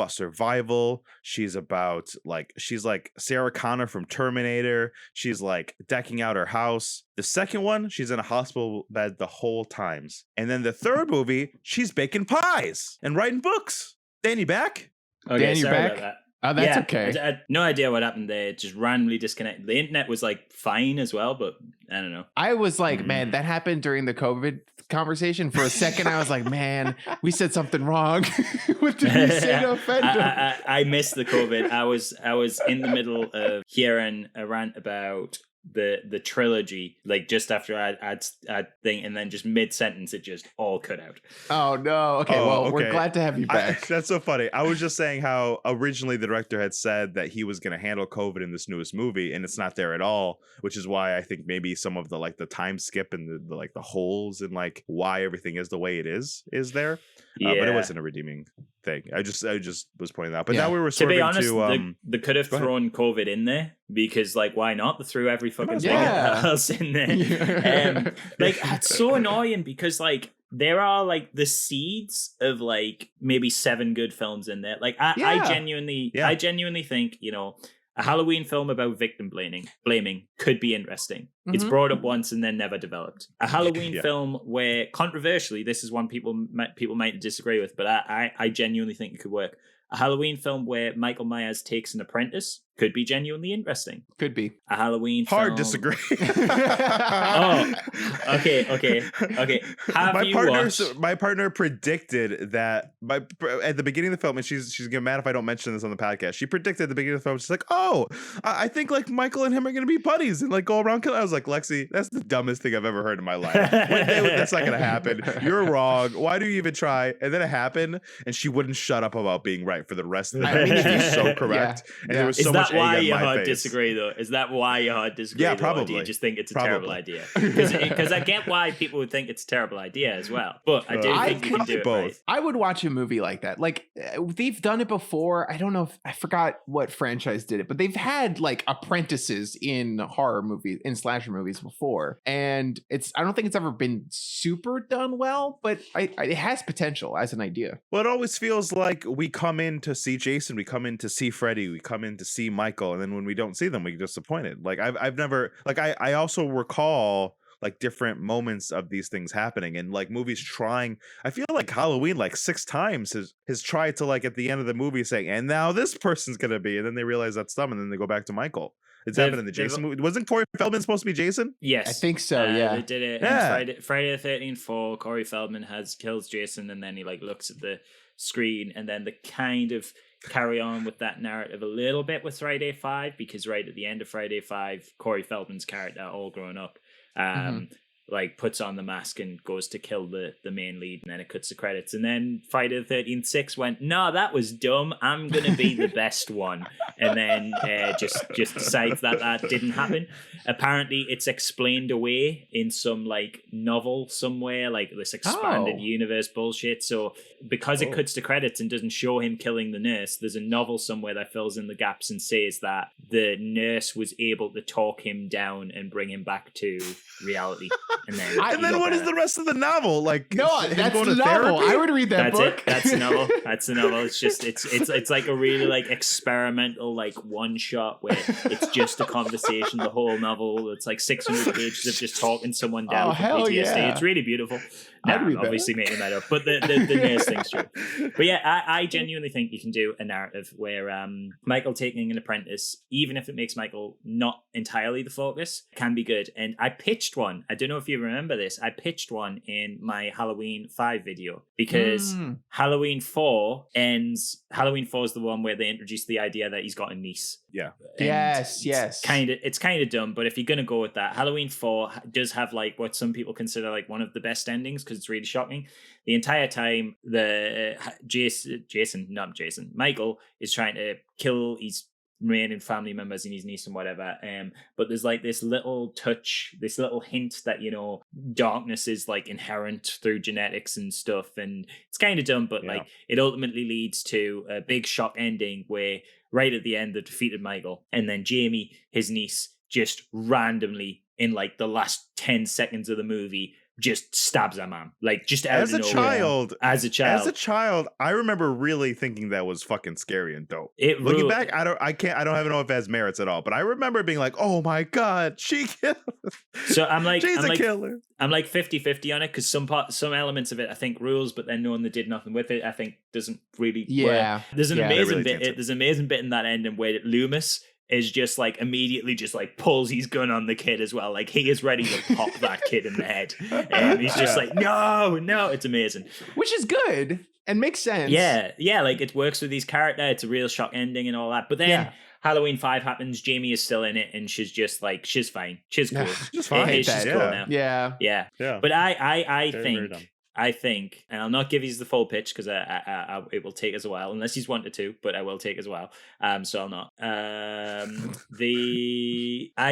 Speaker 3: survival. She's like Sarah Connor from Terminator. She's like decking out her house. The second one, she's in a hospital bed the whole times. And then the third movie, she's baking pies and writing books. Dan, you back?
Speaker 4: Okay,
Speaker 2: Dan,
Speaker 4: sorry
Speaker 2: back?
Speaker 4: about that.
Speaker 2: Oh, that's okay.
Speaker 4: I had no idea what happened there. It just randomly disconnected. The internet was like fine as well, but I don't know.
Speaker 2: I was like, man, that happened during the COVID conversation. For a second, I was like, man, we said something wrong. What did we say to offend him?
Speaker 4: I missed the COVID. I was in the middle of hearing a rant about the trilogy, like just after I'd thing, and then just mid sentence it just all cut out.
Speaker 2: Oh no. Okay, we're glad to have you back.
Speaker 3: That's so funny. I was just saying how originally the director had said that he was going to handle COVID in this newest movie, and it's not there at all, which is why I think maybe some of the like the time skip and the like the holes and like why everything is the way it is there. But it wasn't a redeeming thing. I just was pointing that out. But now we were
Speaker 4: to be honest, they could have thrown COVID in there because like why not? They threw every fucking thing else in there. Like it's so annoying because like there are like the seeds of like maybe 7 good films in there. Like I genuinely think, you know, a Halloween film about victim blaming could be interesting. Mm-hmm. It's brought up once and then never developed. A Halloween film where, controversially, this is one people might disagree with, but I genuinely think it could work. A Halloween film where Michael Myers takes an apprentice could be genuinely interesting.
Speaker 2: Could be.
Speaker 4: A Halloween
Speaker 3: Hard
Speaker 4: film.
Speaker 3: disagree.
Speaker 4: Oh, okay.
Speaker 3: My partner predicted that at the beginning of the film, and she's gonna be mad if I don't mention this on the podcast. She predicted at the beginning of the film, she's like, "Oh, I think like Michael and him are gonna be buddies and like go around killing." I was like, "Lexi, that's the dumbest thing I've ever heard in my life. That's not gonna happen. You're wrong. Why do you even try?" And then it happened, and she wouldn't shut up about being right for the rest of the movie. She's so correct, and there was so much
Speaker 4: that why
Speaker 3: egg
Speaker 4: you
Speaker 3: on my
Speaker 4: hard
Speaker 3: face.
Speaker 4: disagree though? Is that why you hard disagree?
Speaker 3: Yeah,
Speaker 4: though, or do
Speaker 3: probably.
Speaker 4: you just think it's a
Speaker 3: Probably.
Speaker 4: terrible idea? Because I get why people would think it's a terrible idea as well. But I do
Speaker 3: I
Speaker 4: think you can do it
Speaker 3: both.
Speaker 4: right.
Speaker 2: I would watch a movie like that. Like they've done it before. I don't know if I forgot what franchise did it, but they've had like apprentices in horror movies, in slasher movies before, and I don't think it's ever been super done well, but it has potential as an idea.
Speaker 3: Well, it always feels like we come in to see Jason, we come in to see Freddy, we come in to see Michael, and then when we don't see them, we get disappointed. Like I've never, like I also recall like different moments of these things happening, and like movies trying. I feel like Halloween like 6 times has tried to, like, at the end of the movie saying, and now this person's gonna be, and then they realize that's them, and then they go back to Michael. It's happened in the Jason movie. Wasn't Corey Feldman supposed to be Jason?
Speaker 4: Yes,
Speaker 2: I think so. Yeah,
Speaker 4: they did it.
Speaker 3: Yeah.
Speaker 4: Friday the 13th 4. Corey Feldman kills Jason, and then he like looks at the screen, and then they kind of carry on with that narrative a little bit with Friday 5, because right at the end of Friday 5, Corey Feldman's character, all grown up, like puts on the mask and goes to kill the main lead, and then it cuts the credits. And then Friday the 13th 6 went, no, that was dumb, I'm gonna be the best one, and then just decides that didn't happen. Apparently it's explained away in some like novel somewhere, like this expanded universe bullshit. So because it cuts to credits and doesn't show him killing the nurse, there's a novel somewhere that fills in the gaps and says that the nurse was able to talk him down and bring him back to reality. And then
Speaker 3: What is the rest of the novel? Like,
Speaker 2: no,
Speaker 3: him
Speaker 2: that's
Speaker 3: going
Speaker 2: the
Speaker 3: to
Speaker 2: novel.
Speaker 3: therapy?
Speaker 2: I would read that
Speaker 4: That's
Speaker 2: book.
Speaker 4: it. That's the novel. That's the novel. It's just it's like a really like experimental like one shot where it's just a conversation. The whole novel. It's like 600 pages of just talking someone down from
Speaker 2: hell
Speaker 4: PTSD.
Speaker 2: yeah.
Speaker 4: It's really beautiful.
Speaker 2: I'd read that.
Speaker 4: Obviously making that up, but the nurse thing's true. But yeah, I genuinely think you can do a narrative where Michael taking an apprentice, even if it makes Michael not entirely the focus, can be good. And I pitched one. I don't know if you remember this. I pitched one in my Halloween 5 video, because Halloween 4 ends. Halloween 4 is the one where they introduce the idea that he's got a niece.
Speaker 3: Yeah.
Speaker 4: And
Speaker 2: Yes.
Speaker 4: It's kind of dumb, but if you're gonna go with that, Halloween 4 does have like what some people consider like one of the best endings, because it's really shocking. The entire time, Michael is trying to kill his remaining family members and his niece and whatever. But there's like this little touch, this little hint that, you know, darkness is like inherent through genetics and stuff, and it's kind of dumb, but like it ultimately leads to a big shock ending where right at the end they defeated Michael, and then Jamie, his niece, just randomly in like the last 10 seconds of the movie just stabs a man, like just out
Speaker 3: As
Speaker 4: of
Speaker 3: a
Speaker 4: nowhere. As a child,
Speaker 3: I remember really thinking that was fucking scary and dope.
Speaker 4: Looking
Speaker 3: back, I don't even know if it has merits at all, but I remember being like, oh my god, she killed.
Speaker 4: So I'm like,
Speaker 3: she's a killer.
Speaker 4: I'm like 50-50 on it, because some elements of it I think rules, but then knowing they did nothing with it, I think doesn't really work. There's an amazing bit. There's an amazing bit in that ending where Loomis is just like immediately just like pulls his gun on the kid as well. Like he is ready to pop that kid in the head. And he's just like, no, it's amazing.
Speaker 2: Which is good and makes sense.
Speaker 4: Yeah, like it works with his character. It's a real shock ending and all that. But then Halloween 5 happens, Jamie is still in it, and she's just like, she's fine. She's cool.
Speaker 3: She's fine.
Speaker 4: She's cool now.
Speaker 2: Yeah.
Speaker 4: But I
Speaker 3: Very,
Speaker 4: think...
Speaker 3: very dumb.
Speaker 4: I think, and I'll not give you the full pitch because it will take us a while, unless he's wanted to, but I will take as well. So I'll not. I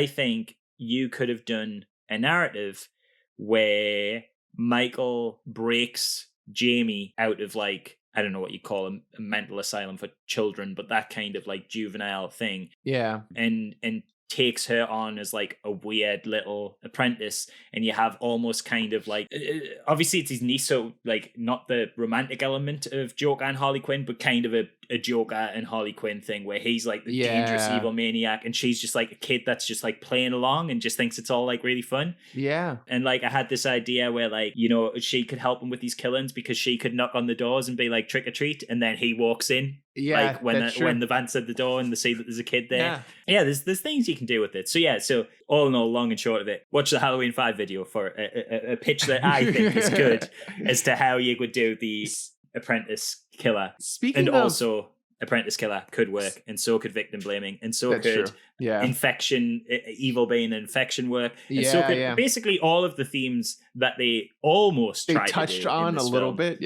Speaker 4: think you could have done a narrative where Michael breaks Jamie out of like, I don't know what you call a mental asylum for children, but that kind of like juvenile thing.
Speaker 2: Yeah.
Speaker 4: And takes her on as like a weird little apprentice, and you have almost kind of like obviously it's his niece, so like not the romantic element of Joker and Harley Quinn, but kind of a Joker and Harley Quinn thing where he's like the dangerous evil maniac and she's just like a kid that's just like playing along and just thinks it's all like really fun. And like I had this idea where like, you know, she could help him with these killings because she could knock on the doors and be like trick or treat, and then he walks in like when the van's at the door and they see that there's a kid there. There's things you can do with it. So all in all, long and short of it, watch the Halloween 5 video for a pitch that I think is good as to how you would do the apprentice killer. Also apprentice killer could work, and so could victim blaming, and so could infection, evil being infection work, and so could basically all of the themes that they almost
Speaker 2: touched on a little bit.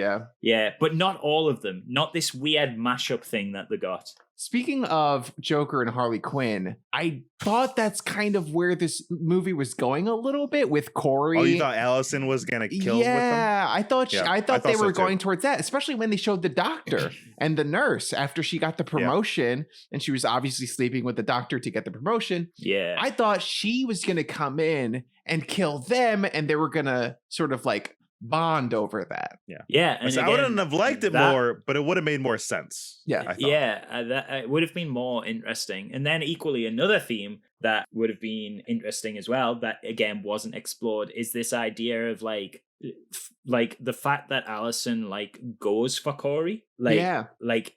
Speaker 4: But not all of them. Not this weird mashup thing that they got.
Speaker 2: Speaking of Joker and Harley Quinn, I thought that's kind of where this movie was going a little bit with Corey.
Speaker 3: Oh, you thought Allison was gonna kill with them?
Speaker 2: Yeah, I thought I thought they
Speaker 3: so
Speaker 2: were
Speaker 3: too.
Speaker 2: going towards that, especially when they showed the doctor and the nurse after she got the promotion, and she was obviously sleeping with the doctor to get the promotion.
Speaker 4: Yeah.
Speaker 2: I thought she was gonna come in and kill them, and they were gonna sort of like bond over that.
Speaker 4: Yeah. And
Speaker 3: So I wouldn't have liked it more, but it would have made more sense.
Speaker 2: Yeah.
Speaker 3: I thought.
Speaker 4: That would have been more interesting. And then equally another theme that would have been interesting as well that again wasn't explored is this idea of like the fact that Allison like goes for Corey, like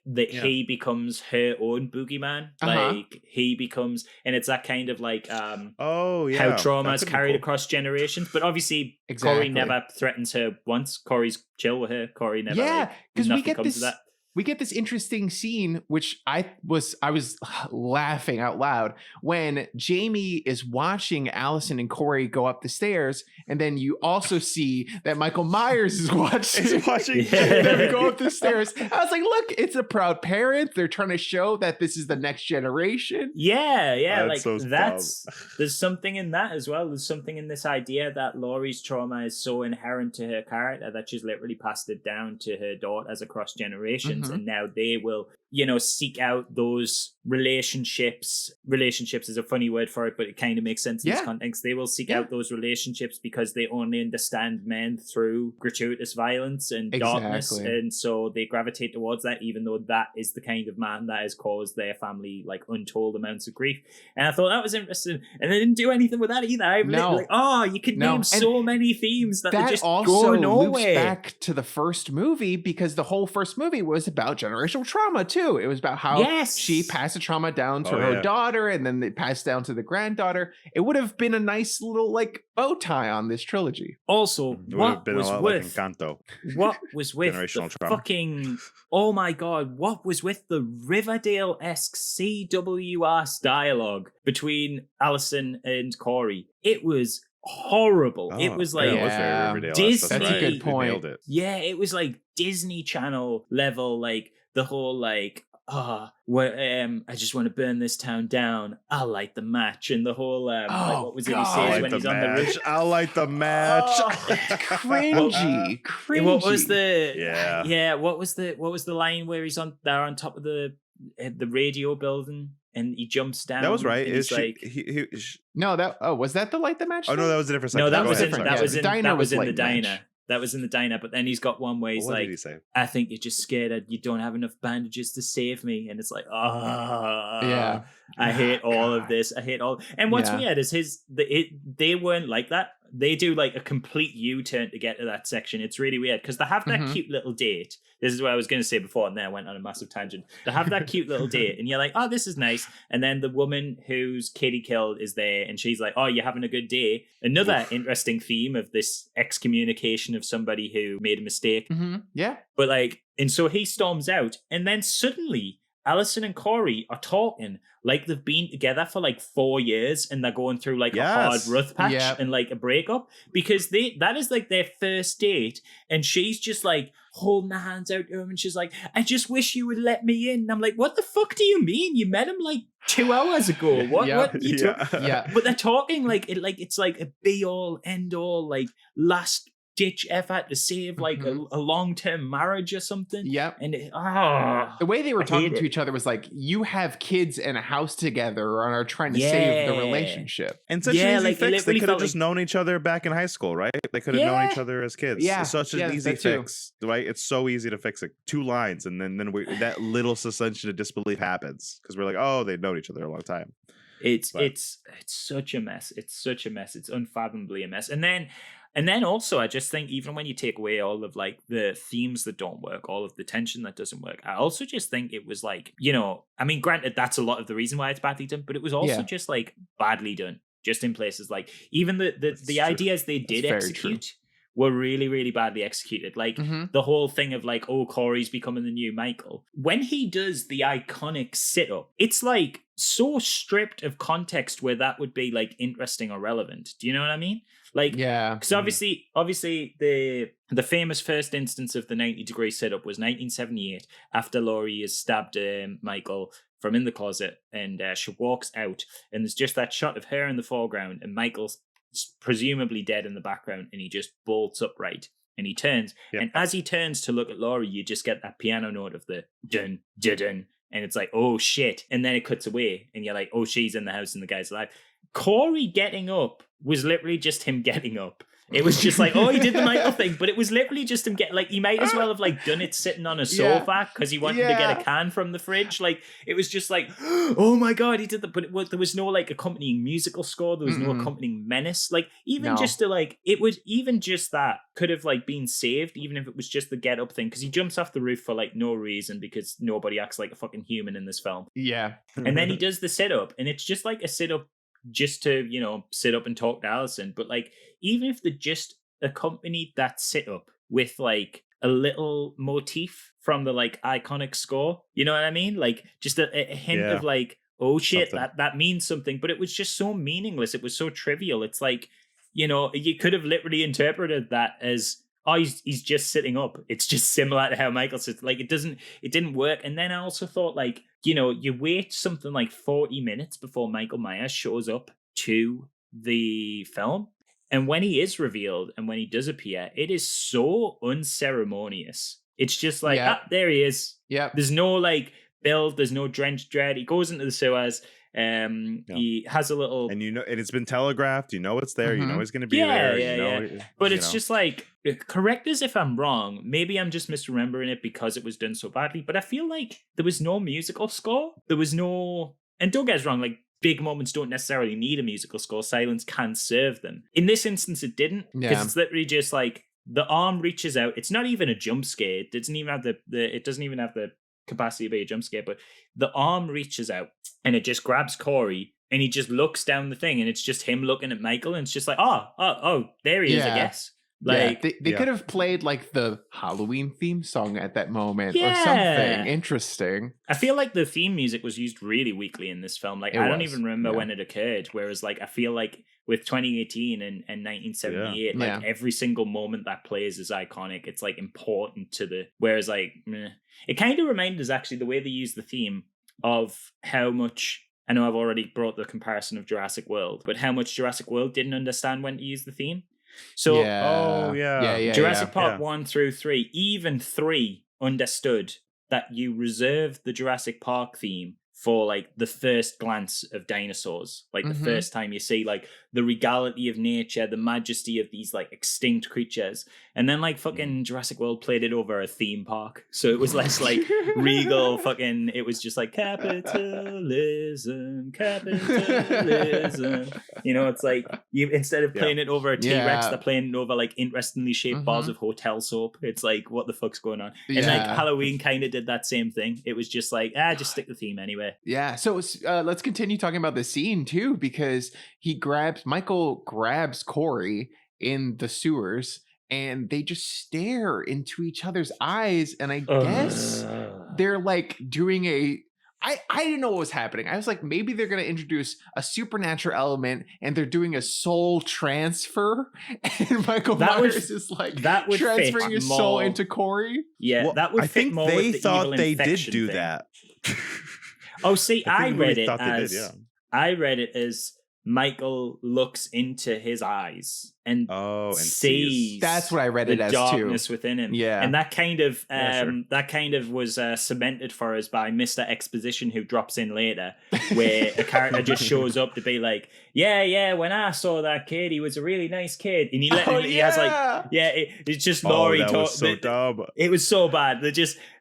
Speaker 4: that he becomes her own boogeyman, like he becomes, and it's that kind of like how trauma is carried across generations. But obviously Corey never threatens her once. Corey's chill with her. Corey never because
Speaker 2: we get this. We get this interesting scene, which I was laughing out loud when Jamie is watching Allison and Corey go up the stairs, and then you also see that Michael Myers is watching them go up the stairs. I was like, look, it's a proud parent. They're trying to show that this is the next generation.
Speaker 4: Yeah,
Speaker 3: that's
Speaker 4: like
Speaker 3: so
Speaker 4: there's something in that as well. There's something in this idea that Laurie's trauma is so inherent to her character that she's literally passed it down to her daughters across generations. And now they will, seek out those relationships. Relationships is a funny word for it, but it kind of makes sense in this context. They will seek out those relationships because they only understand men through gratuitous violence and darkness. And so they gravitate towards that, even though that is the kind of man that has caused their family like untold amounts of grief. And I thought that was interesting. And they didn't do anything with that either. You could name so many themes that just
Speaker 2: also
Speaker 4: go nowhere.
Speaker 2: loops back to the first movie, because the whole first movie was about generational trauma too. It was about how she passed the trauma down to her daughter, and then it passed down to the granddaughter. It would have been a nice little like bow tie on this trilogy.
Speaker 4: Also, what was with
Speaker 3: Encanto.
Speaker 4: What was with
Speaker 3: Generational
Speaker 4: the
Speaker 3: trauma.
Speaker 4: fucking oh my god, what was with the Riverdale-esque CW-ass dialogue between Allison and Corey? It was horrible. It was like
Speaker 3: it was very Riverdale.
Speaker 4: Disney.
Speaker 2: That's a good point.
Speaker 3: Nailed it.
Speaker 4: Yeah, it was like Disney Channel level, like the whole like I just want to burn this town down. I'll light the match, and the whole like, what was it he says when he's on the roof?
Speaker 3: I'll light the match.
Speaker 2: Cringy.
Speaker 4: What was
Speaker 3: the
Speaker 4: what was the line where he's there on top of the radio building and he jumps down?
Speaker 3: That was right.
Speaker 4: Is like
Speaker 2: was that the light the match?
Speaker 3: Oh no, that was a different section.
Speaker 4: No, that was in
Speaker 2: the
Speaker 4: the diner.
Speaker 2: match.
Speaker 4: That was in the diner, but then he's got one where he's
Speaker 3: what
Speaker 4: like,
Speaker 3: did he say?
Speaker 4: I think you're just scared that you don't have enough bandages to save me. And it's like, I hate all of this. I hate all. And what's weird is they weren't like that. They do like a complete U-turn to get to that section. It's really weird because they have that cute little date. This is what I was going to say before, and then I went on a massive tangent. They have that cute little date, and you're like, oh, this is nice. And then the woman whose kid he killed is there, and she's like, oh, you're having a good day. Another interesting theme of this excommunication of somebody who made a mistake.
Speaker 2: Yeah.
Speaker 4: But like, and so he storms out, and then suddenly Allison and Corey are talking like they've been together for like 4 years, and they're going through like a hard rough patch and like a breakup, because that is like their first date, and she's just like holding her hands out to him, and she's like, I just wish you would let me in. And I'm like, what the fuck do you mean? You met him like 2 hours ago. What you But they're talking like it's like a be all end all, like last ditch effort to save like a long-term marriage or something. And
Speaker 2: the way they were talking to each other was like, you have kids and a house together and are trying to save the relationship.
Speaker 3: And such an easy fix. They could have just known each other back in high school, right? They could have known each other as kids. It's such an easy fix, right? It's so easy to fix it. 2 lines, and then that little suspension of disbelief happens because we're like, oh, they've known each other a long time.
Speaker 4: It's such a mess. It's such a mess. It's unfathomably a mess. And then also, I just think even when you take away all of like the themes that don't work, all of the tension that doesn't work, I also just think it was like, I mean, granted, that's a lot of the reason why it's badly done, but it was also just like badly done, just in places like even the ideas they did execute were really, really badly executed. Like the whole thing of like, oh, Corey's becoming the new Michael. When he does the iconic sit-up, it's like so stripped of context where that would be like interesting or relevant. Do you know what I mean? Like,
Speaker 2: Yeah.
Speaker 4: because obviously the famous first instance of the 90-degree sit-up was 1978 after Laurie has stabbed Michael from in the closet, and she walks out, and there's just that shot of her in the foreground and Michael's presumably dead in the background, and he just bolts upright and he turns, and as he turns to look at Laurie, you just get that piano note of the dun dun dun, and it's like, oh shit, and then it cuts away and you're like, oh, she's in the house and the guy's alive. Corey getting up was literally just him getting up. It was just like, oh, he did the Michael thing, but it was literally just him like, he might as well have like done it sitting on a sofa because he wanted to get a can from the fridge. Like, it was just like, oh my God, he did that. But there was no like accompanying musical score. There was no accompanying menace. Like, even just to like, it would, even just that could have like been saved, even if it was just the get up thing. Because he jumps off the roof for like no reason because nobody acts like a fucking human in this film.
Speaker 2: Yeah.
Speaker 4: And then he does the sit up, and it's just like a sit up just to, you know, sit up and talk to Allison. But like, even if they just accompanied that sit up with like a little motif from the like iconic score, you know what I mean? Like just a hint of like, oh shit, that means something. But it was just so meaningless. It was so trivial. It's like, you know, you could have literally interpreted that as, oh, he's just sitting up. It's just similar to how Michael sits. Like, it didn't work. And then I also thought, like, you know, you wait something like 40 minutes before Michael Myers shows up to the film. And when he is revealed and when he does appear, it is so unceremonious. It's just like, there he is. Yeah. There's no like build. There's no drenched dread. He goes into the sewers. He has a little,
Speaker 3: and you know, and it's been telegraphed. You know, it's there. You know, he's going to be there.
Speaker 4: Yeah. But it's just like, correct us if I'm wrong. Maybe I'm just misremembering it because it was done so badly. But I feel like there was no musical score. There was no, and don't get us wrong, like big moments don't necessarily need a musical score. Silence can serve them. In this instance, it didn't, because it's literally just like the arm reaches out. It's not even a jump scare. It doesn't even have the capacity to be a jump scare, but the arm reaches out and it just grabs Corey and he just looks down the thing and it's just him looking at Michael and it's just like, oh, there he is, I guess. Like,
Speaker 2: they could have played like the Halloween theme song at that moment or something interesting.
Speaker 4: I feel like the theme music was used really weakly in this film. Like, I don't even remember when it occurred. Whereas, like, I feel like with 2018 and 1978, like every single moment that plays is iconic. It's like important to the. Whereas, like, it kind of reminded us actually the way they use the theme of how much. I know I've already brought the comparison of Jurassic World, but how much Jurassic World didn't understand when to use the theme. So, Jurassic Park 1 through 3, even 3 understood that you reserve the Jurassic Park theme for like the first glance of dinosaurs, like the first time you see like the regality of nature, the majesty of these like extinct creatures. And then like fucking Jurassic World played it over a theme park. So it was less like regal fucking, it was just like capitalism. You know, it's like you instead of playing it over a T-Rex, they're playing it over like interestingly shaped bars of hotel soap. It's like, what the fuck's going on? And like Halloween kind of did that same thing. It was just like, just stick the theme anyway.
Speaker 2: Yeah. So let's continue talking about the scene too, because Michael grabs Corey in the sewers and they just stare into each other's eyes. And I guess they're like doing I didn't know what was happening. I was like, maybe they're going to introduce a supernatural element and they're doing a soul transfer. And Michael Myers is like transferring his soul into Corey.
Speaker 4: Yeah,
Speaker 3: well,
Speaker 4: that would
Speaker 3: I
Speaker 4: fit
Speaker 3: think
Speaker 4: more
Speaker 3: they
Speaker 4: with the
Speaker 3: thought
Speaker 4: evil
Speaker 3: they did
Speaker 4: infection
Speaker 3: do
Speaker 4: thing.
Speaker 3: that.
Speaker 4: Oh, see, I read it
Speaker 3: as
Speaker 4: I read it as Michael looks into his eyes and sees.
Speaker 2: That's what I read it as too.
Speaker 4: Darkness within him.
Speaker 2: Yeah,
Speaker 4: and that kind of was cemented for us by Mr. Exposition, who drops in later, where a character just shows up to be like, yeah. When I saw that kid, he was a really nice kid, and he has like, it's just Laurie.
Speaker 3: That was so dumb.
Speaker 4: It was so bad.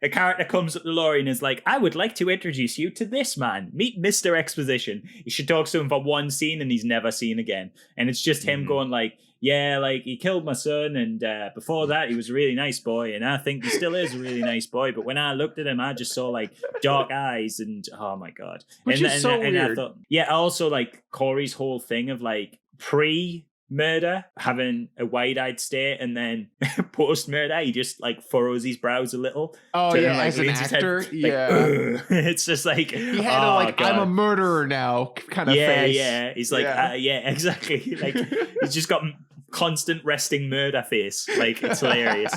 Speaker 4: A character comes up to Laurie and is like, I would like to introduce you to this man. Meet Mr. Exposition. You should talk to him for one scene, and he's never seen again. And it's just him going like, yeah, like he killed my son, and before that he was a really nice boy, and I think he still is a really nice boy. But when I looked at him, I just saw like dark eyes, and oh my god,
Speaker 2: which is so weird.
Speaker 4: I thought, also like Corey's whole thing of like pre murder having a wide-eyed stare, and then post-murder he just like furrows his brows a little.
Speaker 2: Oh
Speaker 4: to
Speaker 2: yeah,
Speaker 4: then, like,
Speaker 2: as an
Speaker 4: leans his head,
Speaker 2: actor,
Speaker 4: like,
Speaker 2: yeah.
Speaker 4: "Ugh." It's just like
Speaker 2: He had a like I'm a murderer now kind of face.
Speaker 4: Yeah. He's like, yeah, exactly. Like he's just got constant resting murder face. Like it's hilarious.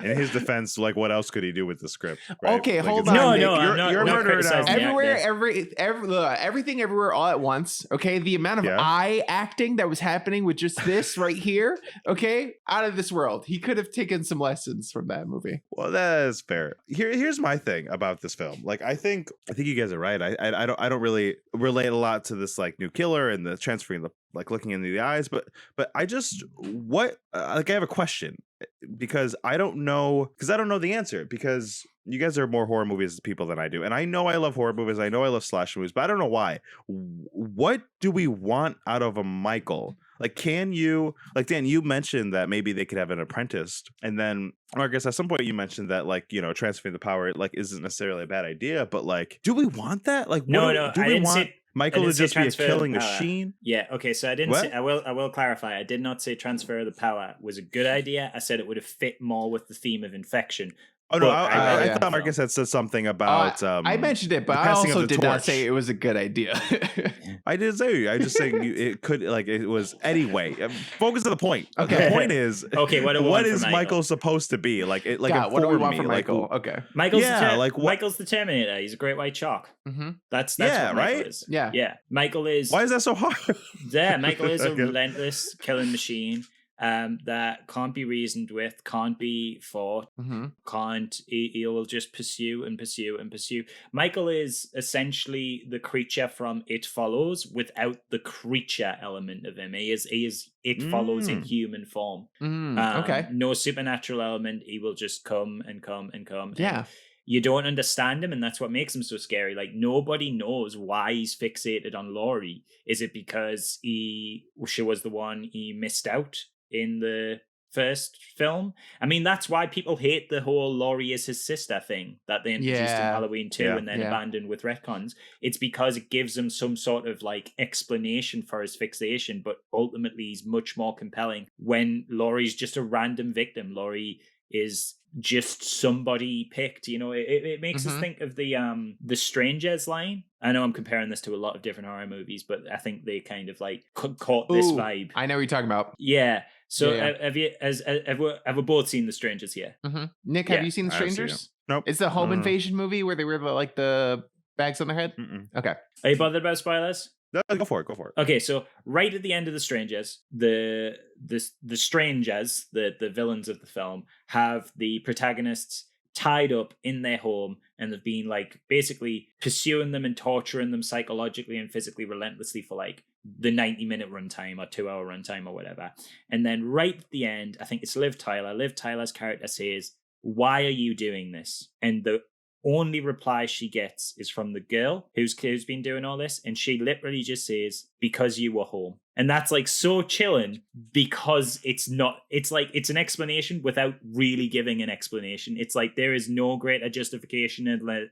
Speaker 3: In his defense, like what else could he do with the script? Right?
Speaker 2: Okay,
Speaker 3: Like,
Speaker 2: hold
Speaker 3: it's-
Speaker 2: on.
Speaker 4: No,
Speaker 2: Nick.
Speaker 4: no, I'm not.
Speaker 3: you're
Speaker 4: not
Speaker 3: murdering
Speaker 4: criticizing the
Speaker 2: Everywhere,
Speaker 4: actor.
Speaker 2: everything, everywhere, all at once. Okay, the amount of
Speaker 3: Yeah.
Speaker 2: eye acting that was happening with just this right here. Okay, out of this world. He could have taken some lessons from that movie.
Speaker 3: Well, that is fair. Here's my thing about this film. Like, I think you guys are right. I don't really relate a lot to this like new killer and the transferring the like looking into the eyes, but I just like I have a question because I don't know the answer because you guys are more horror movies people than I do, and I know I love horror movies. I know I love slasher movies, but I don't know why. What do we want out of a Michael? Like, can you, like, Dan, you mentioned that maybe they could have an apprentice. And then, Marcus, at some point you mentioned that, like, you know, transferring the power, like, isn't necessarily a bad idea. But, like, do we want that? Like,
Speaker 4: No,
Speaker 3: do
Speaker 4: I
Speaker 3: we
Speaker 4: didn't
Speaker 3: want
Speaker 4: say-
Speaker 3: Michael to
Speaker 4: didn't say
Speaker 3: just be a
Speaker 4: transfer the
Speaker 3: killing
Speaker 4: power.
Speaker 3: machine?
Speaker 4: Yeah, okay, so I didn't
Speaker 3: What?
Speaker 4: say, I will clarify. I did not say transfer of the power was a good idea. I said it would have fit more with the theme of infection.
Speaker 3: Oh, no,
Speaker 4: But
Speaker 3: I
Speaker 2: yeah.
Speaker 3: thought Marcus had said something about.
Speaker 2: I mentioned it, but
Speaker 3: the
Speaker 2: I
Speaker 3: passing of
Speaker 2: also
Speaker 3: the
Speaker 2: did not
Speaker 3: torch.
Speaker 2: say it was a good idea.
Speaker 3: I didn't say. I just saying it could, like, it was anyway. Focus on the point.
Speaker 2: Okay.
Speaker 3: The point is,
Speaker 4: Okay, what do we
Speaker 3: what
Speaker 4: want for
Speaker 3: is
Speaker 4: Michael?
Speaker 3: Michael supposed to be? Like, it, like,
Speaker 2: God, what do we
Speaker 3: inform
Speaker 2: want
Speaker 3: me,
Speaker 2: from
Speaker 3: like,
Speaker 2: Michael? Okay.
Speaker 4: Michael's
Speaker 3: Yeah, like, what-
Speaker 4: Michael's the Terminator. He's a great white shark.
Speaker 2: Mm-hmm.
Speaker 4: That's
Speaker 3: Yeah,
Speaker 4: what Michael
Speaker 3: right?
Speaker 4: is.
Speaker 2: Yeah.
Speaker 4: Yeah. Michael is
Speaker 3: Why is that so hard?
Speaker 4: Michael is a
Speaker 3: Okay.
Speaker 4: relentless killing machine that can't be reasoned with, can't be fought,
Speaker 2: Mm-hmm.
Speaker 4: he will just pursue and pursue and pursue. Michael is essentially the creature from It Follows without the creature element of him. He is It Follows in human form.
Speaker 2: Okay.
Speaker 4: No supernatural element. He will just come and come and come. and
Speaker 2: Yeah.
Speaker 4: you don't understand him, and that's what makes him so scary. Like, nobody knows why he's fixated on Laurie. Is it because she was the one he missed out in the first film? I mean, that's why people hate the whole Laurie is his sister thing that they introduced in
Speaker 2: Yeah.
Speaker 4: Halloween 2
Speaker 3: Yeah.
Speaker 4: and then
Speaker 2: Yeah.
Speaker 4: abandoned with retcons. It's because it gives him some sort of like explanation for his fixation, but ultimately he's much more compelling when Laurie's just a random victim. Laurie is just somebody picked, you know. It makes us
Speaker 2: Mhm.
Speaker 4: think of the Strangers line. I know I'm comparing this to a lot of different horror movies, but I think they kind of like caught this
Speaker 2: Ooh,
Speaker 4: vibe.
Speaker 2: I know what you're talking about.
Speaker 4: Yeah. So
Speaker 2: Yeah.
Speaker 4: have we both seen The Strangers here?
Speaker 2: Mm-hmm. Nick,
Speaker 4: Yeah,
Speaker 2: have you seen The
Speaker 3: I have seen
Speaker 2: Strangers?
Speaker 3: Nope.
Speaker 2: It's the home
Speaker 3: No.
Speaker 2: invasion movie where they wear like the bags on their head.
Speaker 3: Mm-mm.
Speaker 2: Okay.
Speaker 4: Are you bothered about spoilers?
Speaker 3: No, go for it.
Speaker 4: Okay, so right at the end of The Strangers, the strangers, the villains of the film, have the protagonists tied up in their home, and they've been like basically pursuing them and torturing them psychologically and physically relentlessly for like the 90-minute runtime or 2-hour runtime or whatever. And then right at the end, I think it's Liv Tyler's character says, "Why are you doing this?" And the only reply she gets is from the girl who's been doing all this, and she literally just says, "Because you were home." And that's like so chilling, because it's like an explanation without really giving an explanation. It's like there is no greater justification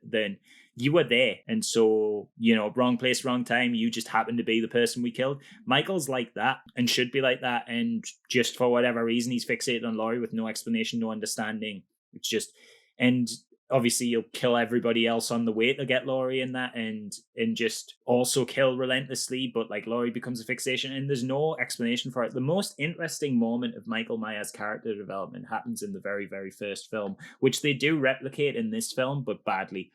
Speaker 4: than you were there, and so, you know, wrong place, wrong time, you just happened to be the person we killed. Michael's like that and should be like that, and just for whatever reason he's fixated on Laurie with no explanation, no understanding. It's just, and obviously you'll kill everybody else on the way to get Laurie in that, and just also kill relentlessly, but like Laurie becomes a fixation and there's no explanation for it. The most interesting moment of Michael Myers' character development happens in the very, very first film, which they do replicate in this film, but badly.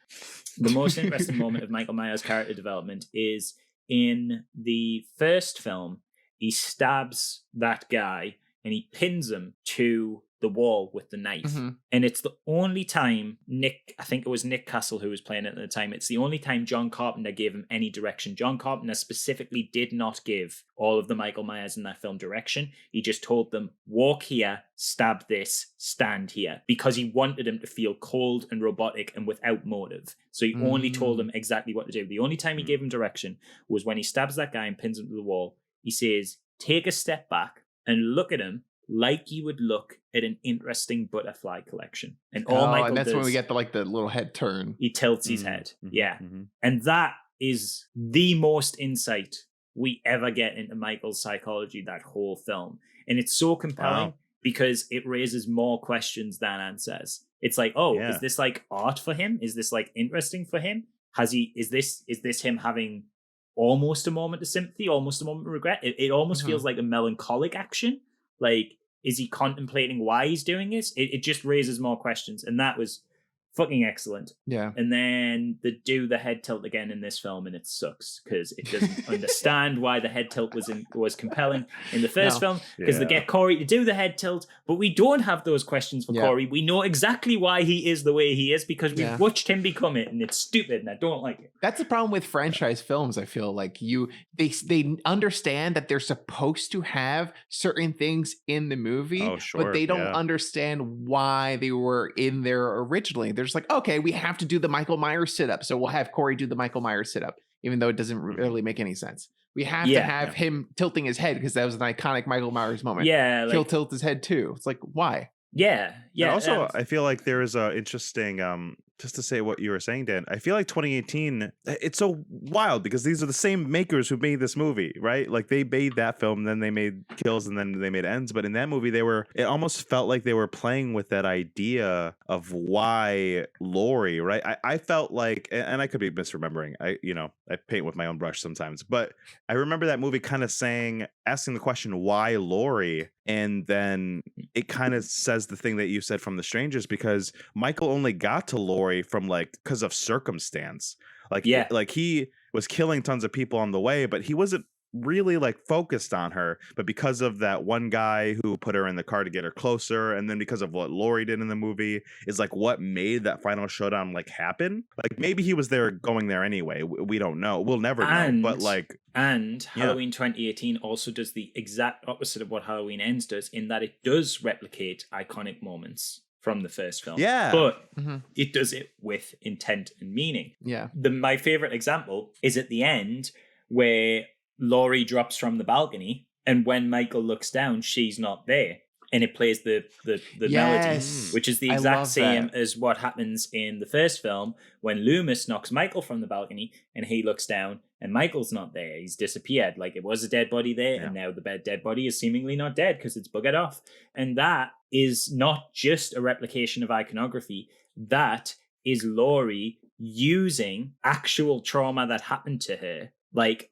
Speaker 4: The most interesting moment of Michael Myers' character development is in the first film. He stabs that guy and he pins him to the wall with the knife.
Speaker 2: Mm-hmm.
Speaker 4: And it's the only time I think it was Nick Castle who was playing it at the time, it's the only time John Carpenter gave him any direction. John Carpenter specifically did not give all of the Michael Myers in that film direction. He just told them, walk here, stab this, stand here, because he wanted him to feel cold and robotic and without motive. So he only told him exactly what to do. The only time he gave him direction was when he stabs that guy and pins him to the wall. He says, take a step back and look at him like you would look at an interesting butterfly collection. And all Michael
Speaker 2: and that's
Speaker 4: does,
Speaker 2: when we get the little head turn.
Speaker 4: he tilts his head.
Speaker 3: Mhm,
Speaker 4: Yeah.
Speaker 3: mhm.
Speaker 4: And that is the most insight we ever get into Michael's psychology that whole film. And it's so compelling because it raises more questions than answers. It's like, is this like art for him? Is this like interesting for him? Is this him having almost a moment of sympathy, almost a moment of regret? It almost feels like a melancholic action. Like, is he contemplating why he's doing this? It just raises more questions. And that was fucking excellent.
Speaker 2: Yeah.
Speaker 4: And then they do the head tilt again in this film, and it sucks because it doesn't understand why the head tilt was compelling in the first film, because they get Corey to do the head tilt, but we don't have those questions for Corey. We know exactly why he is the way he is because we've watched him become it, and it's stupid, and I don't like it.
Speaker 2: That's the problem with franchise films. I feel like they understand that they're supposed to have certain things in the movie, but they don't understand why they were in there originally. They're just like, okay, we have to do the Michael Myers sit-up, so we'll have Corey do the Michael Myers sit-up, even though it doesn't really make any sense. We have to have him tilting his head because that was an iconic Michael Myers moment.
Speaker 4: Yeah,
Speaker 2: he'll tilt his head too. It's like, why?
Speaker 4: Yeah.
Speaker 3: And also, I feel like there is a interesting, just to say what you were saying, Dan, I feel like 2018, it's so wild because these are the same makers who made this movie, right? Like they made that film, then they made Kills, and then they made Ends. But in that movie, it almost felt like they were playing with that idea of why Laurie, right? I felt like, and I could be misremembering, I paint with my own brush sometimes, but I remember that movie kind of asking the question, why Laurie? And then it kind of says the thing that you said from The Strangers, because Michael only got to Laurie from because of circumstance. Like he was killing tons of people on the way, but he wasn't really focused on her. But because of that one guy who put her in the car to get her closer, and then because of what Laurie did in the movie is what made that final showdown happen. Maybe he was going there anyway. We don't know. We'll never know. But
Speaker 4: Halloween 2018 also does the exact opposite of what Halloween Ends does, in that it does replicate iconic moments from the first film.
Speaker 3: Yeah.
Speaker 4: But it does it with intent and meaning.
Speaker 2: Yeah.
Speaker 4: My favorite example is at the end where Laurie drops from the balcony, and when Michael looks down, she's not there. And it plays the melody, which is the exact same as what happens in the first film when Loomis knocks Michael from the balcony and he looks down and Michael's not there. He's disappeared. It was a dead body there, and now the dead body is seemingly not dead because it's buggered off. And that is not just a replication of iconography. That is Laurie using actual trauma that happened to her,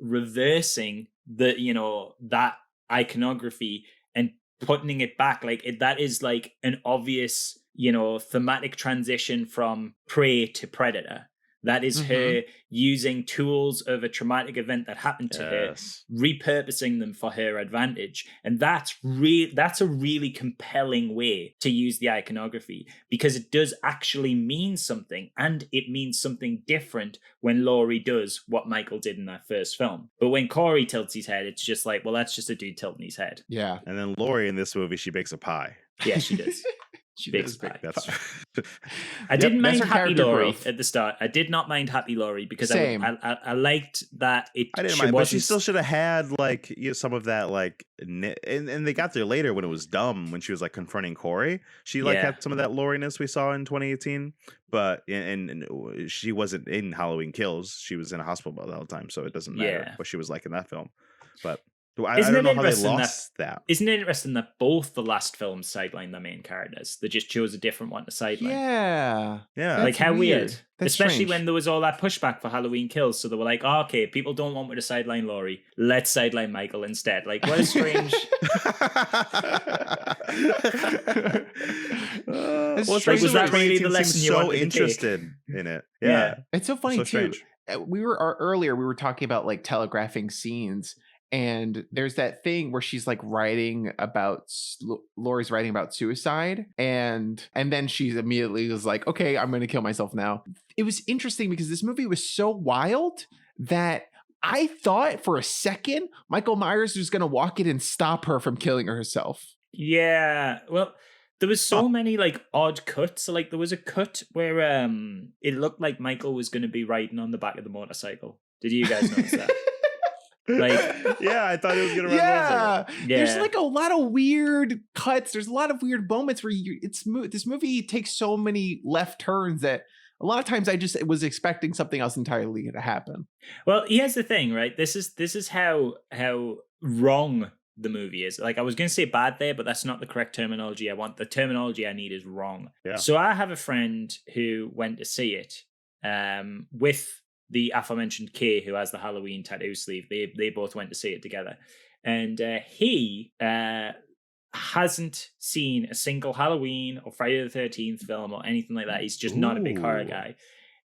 Speaker 4: reversing that iconography and putting it back. That is an obvious thematic transition from prey to predator. That is her using tools of a traumatic event that happened to her, repurposing them for her advantage. And that's a really compelling way to use the iconography, because it does actually mean something, and it means something different when Laurie does what Michael did in that first film. But when Corey tilts his head, it's just well, that's just a dude tilting his head.
Speaker 2: Yeah.
Speaker 3: And then Laurie in this movie, she bakes a pie.
Speaker 4: Yeah, she does.
Speaker 2: She
Speaker 4: bakes
Speaker 2: does
Speaker 4: pie.
Speaker 3: That's
Speaker 4: I didn't mind
Speaker 2: her
Speaker 4: Happy
Speaker 2: character
Speaker 4: Laurie
Speaker 2: growth.
Speaker 4: at the start. I did not mind Happy Laurie because I liked that it.
Speaker 3: I didn't mind, but she still should have had some of that and they got there later when it was dumb, when she was confronting Corey. She had some of that Laurie-ness we saw in 2018, but and she wasn't in Halloween Kills. She was in a hospital the whole time, so it doesn't matter what she was like in that film. But I don't know how they lost that.
Speaker 4: Isn't it interesting that both the last films sidelined their main characters? They just chose a different one to sideline.
Speaker 2: Yeah.
Speaker 3: Yeah.
Speaker 4: How weird.
Speaker 2: That's
Speaker 4: Especially
Speaker 2: strange.
Speaker 4: when there was all that pushback for Halloween Kills. So they were okay, people don't want me to sideline Laurie. Let's sideline Michael instead. What a strange...
Speaker 2: Was
Speaker 4: that really the lesson you wanted to take?
Speaker 3: interested in it.
Speaker 2: Yeah. It's so funny
Speaker 3: So
Speaker 2: too.
Speaker 3: strange.
Speaker 2: We were talking about telegraphing scenes, and there's that thing where she's writing about Laurie's writing about suicide, and then she's immediately was okay, I'm going to kill myself now. It was interesting because this movie was so wild that I thought for a second Michael Myers was going to walk in and stop her from killing herself.
Speaker 4: Yeah, well, there was so many odd cuts. So there was a cut where it looked like Michael was going to be riding on the back of the motorcycle. Did you guys notice that?
Speaker 3: Yeah, I thought it was gonna run.
Speaker 2: There's a lot of weird cuts. There's a lot of weird moments where this movie takes so many left turns that a lot of times I just was expecting something else entirely to happen.
Speaker 4: Well, here's the thing, right? This is how wrong the movie is. Like, I was going to say bad there, but that's not the correct terminology I want. The terminology I need is wrong.
Speaker 3: Yeah.
Speaker 4: So I have a friend who went to see it with the aforementioned Kay, who has the Halloween tattoo sleeve. They both went to see it together. And he hasn't seen a single Halloween or Friday the 13th film or anything like that. He's just not a big horror guy.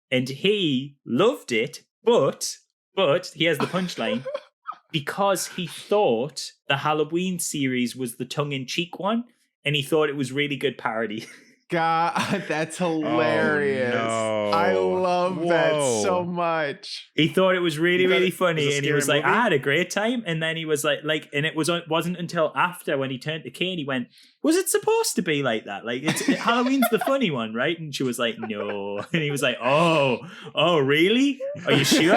Speaker 4: And he loved it, but he has the punchline. Because he thought the Halloween series was the tongue-in-cheek one, and he thought it was really good parody.
Speaker 2: God, that's hilarious.
Speaker 3: Oh, no.
Speaker 2: I love that
Speaker 3: Whoa.
Speaker 2: so much.
Speaker 4: He thought it was really, really
Speaker 3: Was
Speaker 4: funny,
Speaker 3: it a
Speaker 4: and he
Speaker 3: scary
Speaker 4: was like,
Speaker 3: movie?
Speaker 4: "I had a great time." And then he was like, and it wasn't until after when he turned to Kay and he went, "Was it supposed to be like that? Like, Halloween's the funny one, right?" And she was like, "No," and he was like, "Oh, really? Are you sure?"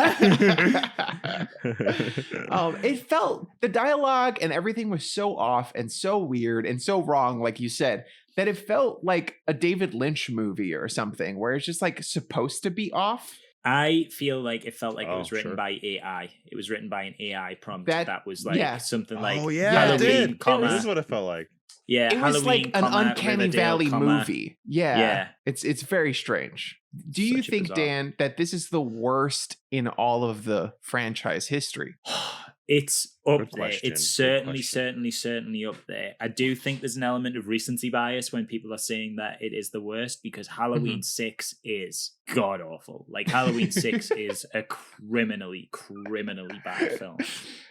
Speaker 2: It felt, the dialogue and everything was so off and so weird and so wrong, like you said, that it felt like a David Lynch movie or something, where it's just like supposed to be off.
Speaker 4: I feel like it felt like it was written
Speaker 3: sure.
Speaker 4: by AI. It was written by an AI prompt
Speaker 2: That-
Speaker 4: that was like
Speaker 2: yeah.
Speaker 4: something like
Speaker 3: Oh yeah,
Speaker 2: Yeah,
Speaker 3: it
Speaker 4: Halloween,
Speaker 3: did.
Speaker 4: comma,
Speaker 3: This is what it felt like.
Speaker 4: yeah,
Speaker 2: It was
Speaker 4: Halloween,
Speaker 2: like an
Speaker 4: comma,
Speaker 2: Uncanny
Speaker 4: Riverdale,
Speaker 2: Valley
Speaker 4: comma.
Speaker 2: movie. Yeah.
Speaker 4: Yeah.
Speaker 2: It's very strange. Do you
Speaker 3: Such a
Speaker 2: think,
Speaker 3: bizarre-
Speaker 2: Dan, that this is the worst in all of the franchise history?
Speaker 4: It's up
Speaker 3: Good
Speaker 4: there.
Speaker 3: question,
Speaker 4: It's
Speaker 3: good
Speaker 4: certainly up there. I do think there's an element of recency bias when people are saying that it is the worst, because Halloween 6 is god awful. Like, Halloween 6 is a criminally bad film.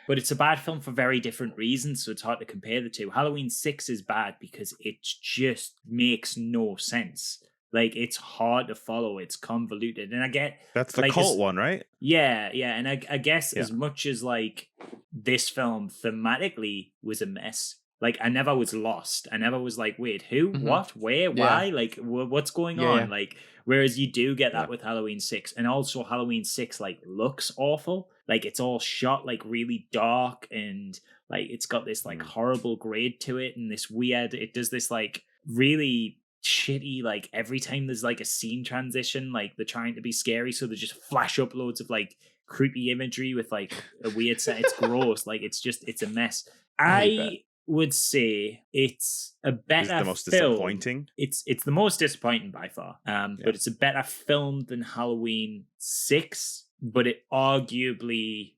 Speaker 4: But it's a bad film for very different reasons, so it's hard to compare the two. Halloween 6 is bad because it just makes no sense. Like, it's hard to follow. It's convoluted. And I get...
Speaker 3: That's the
Speaker 4: like,
Speaker 3: cult
Speaker 4: as-
Speaker 3: one, right?
Speaker 4: Yeah. And I guess
Speaker 3: Yeah.
Speaker 4: as much as, like, this film thematically was a mess, like, I never was lost. I never was like, wait, who?
Speaker 2: Mhm.
Speaker 4: What? Where?
Speaker 2: Yeah.
Speaker 4: Why? Like, what's going
Speaker 2: Yeah.
Speaker 4: on? Like, whereas you do get that
Speaker 3: Yeah.
Speaker 4: with Halloween 6. And also Halloween 6, like, looks awful. Like, it's all shot, like, really dark, and, like, it's got this, like, horrible grade to it, and this weird... It does this, like, really... shitty, like, every time there's like a scene transition, like, they're trying to be scary, so they just flash up loads of like creepy imagery with like a weird set. It's gross. Like, it's a mess.
Speaker 2: I hate that.
Speaker 4: I would say it's a better
Speaker 3: Is it the most
Speaker 4: film.
Speaker 3: disappointing?
Speaker 4: It's the most disappointing by far. But it's a better film than Halloween 6, but it arguably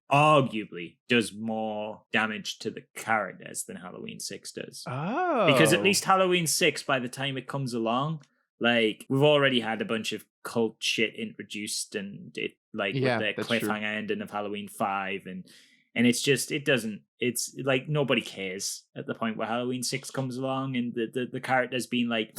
Speaker 4: does more damage to the characters than Halloween 6 does.
Speaker 2: Oh.
Speaker 4: Because at least Halloween 6, by the time it comes along, like, we've already had a bunch of cult shit introduced, and it, like,
Speaker 2: Yeah,
Speaker 4: with the
Speaker 2: that's true.
Speaker 4: cliffhanger ending of Halloween 5, and it's just, it's like, nobody cares at the point where Halloween 6 comes along, and the characters being like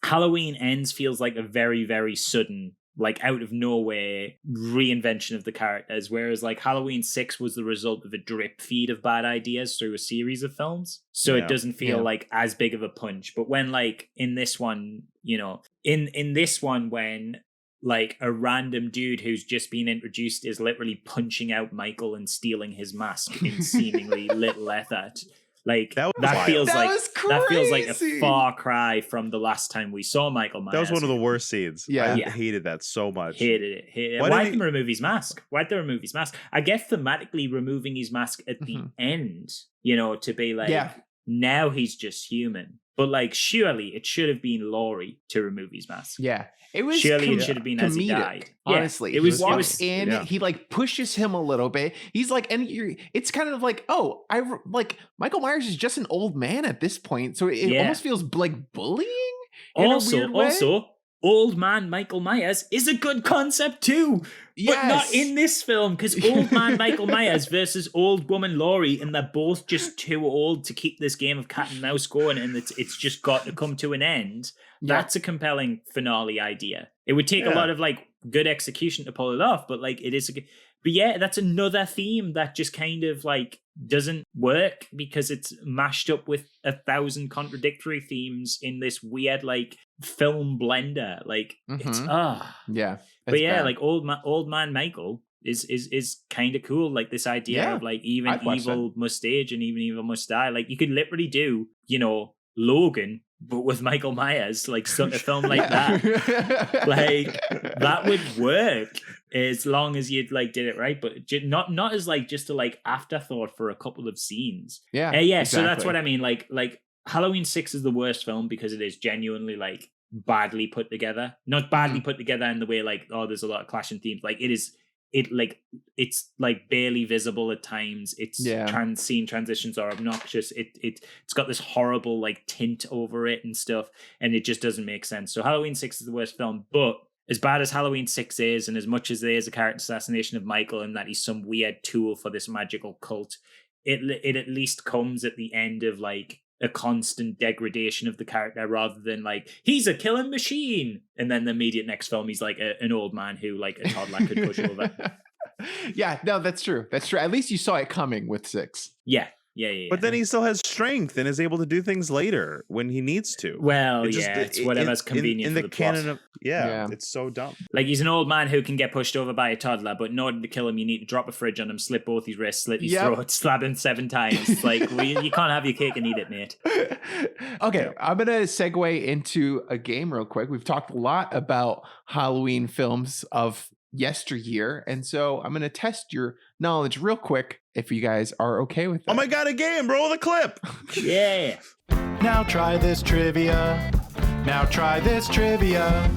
Speaker 4: Halloween Ends feels like a very, very sudden, like, out of nowhere reinvention of the characters, whereas like Halloween 6 was the result of a drip feed of bad ideas through a series of films, so
Speaker 3: Yeah.
Speaker 4: it doesn't feel
Speaker 2: Yeah.
Speaker 4: like as big of a punch. But when, like, in this one, you know, in this one, when like a random dude who's just been introduced is literally punching out Michael and stealing his mask in seemingly little effort, like,
Speaker 3: That was
Speaker 4: that
Speaker 3: wild.
Speaker 4: feels
Speaker 2: That
Speaker 4: like
Speaker 2: was
Speaker 4: that feels like a
Speaker 2: crazy.
Speaker 4: far cry from the last time we saw Michael Myers.
Speaker 3: That was one of the worst scenes.
Speaker 2: Yeah.
Speaker 3: I
Speaker 4: Yeah.
Speaker 3: hated that so much.
Speaker 4: Hated it.
Speaker 3: Why
Speaker 4: Why'd
Speaker 3: did
Speaker 4: them
Speaker 3: he-
Speaker 4: remove his mask? I guess thematically removing his mask at the
Speaker 2: Mhm.
Speaker 4: end, you know, to be like,
Speaker 2: Yeah.
Speaker 4: now he's just human. But, like, surely it should have been Laurie to remove his mask.
Speaker 2: Yeah. It was
Speaker 4: Surely it should have been as he
Speaker 2: comedic,
Speaker 4: died. Yeah,
Speaker 2: honestly.
Speaker 4: it was.
Speaker 2: He
Speaker 4: It
Speaker 2: walks
Speaker 4: was.
Speaker 2: in,
Speaker 3: yeah.
Speaker 2: he like pushes him a little bit. He's like, and it's kind of like, oh, like Michael Myers is just an old man at this point, so it
Speaker 4: Yeah.
Speaker 2: almost feels like bullying. In a weird way.
Speaker 4: Also, old man Michael Myers is a good concept too. But not
Speaker 2: Yes.
Speaker 4: in this film, because old man Michael Myers versus old woman Laurie, and they're both just too old to keep this game of cat and mouse going, and it's just got to come to an end.
Speaker 2: Yeah.
Speaker 4: That's a compelling finale idea. It would take a
Speaker 3: Yeah.
Speaker 4: lot of like good execution to pull it off, but like it is. But yeah, that's another theme that just kind of like doesn't work because it's mashed up with 1,000 contradictory themes in this weird like film blender. Like it's
Speaker 2: Mhm. Yeah.
Speaker 4: but
Speaker 2: it's
Speaker 4: yeah,
Speaker 2: bad.
Speaker 4: like old man Michael is kind of cool. Like this idea
Speaker 2: Yeah,
Speaker 4: of like even
Speaker 2: I'd watch
Speaker 4: evil must stage and even evil must die. Like you could literally do, you know, Logan but with Michael Myers, like a film like that, like that would work as long as you'd like did it right, but not as like just a like afterthought for a couple of scenes.
Speaker 2: Yeah,
Speaker 4: yeah.
Speaker 2: exactly.
Speaker 4: So that's what I mean. Like Halloween 6 is the worst film because it is genuinely like badly put together. Not badly put together in the way like, oh, there's a lot of clashing themes. Like it's like barely visible at times. It's scene transitions are obnoxious. It's got this horrible like tint over it and stuff, and it just doesn't make sense. So Halloween 6 is the worst film, but as bad as Halloween 6 is, and as much as there is a character assassination of Michael and that he's some weird tool for this magical cult, it at least comes at the end of like a constant degradation of the character rather than like he's a killing machine and then the immediate next film he's like an old man who like a toddler could push over.
Speaker 2: Yeah, no, that's true. At least you saw it coming with 6.
Speaker 4: Yeah.
Speaker 3: But then he still has strength and is able to do things later when he needs to.
Speaker 4: Well, it's whatever's convenient
Speaker 3: in
Speaker 4: for
Speaker 3: the
Speaker 4: the
Speaker 3: canon
Speaker 4: plot.
Speaker 3: of it's so dumb.
Speaker 4: Like he's an old man who can get pushed over by a toddler, but in order to kill him, you need to drop a fridge on him, slip both his wrists, slit his throat, stab him 7 times. It's like you can't have your cake and eat it, mate.
Speaker 2: Okay, I'm gonna segue into a game real quick. We've talked a lot about Halloween films of yesteryear, and so I'm gonna test your knowledge real quick if you guys are okay with that.
Speaker 3: Oh my god, a game! Roll the clip!
Speaker 4: Yeah.
Speaker 5: Now try this trivia. Now try this trivia.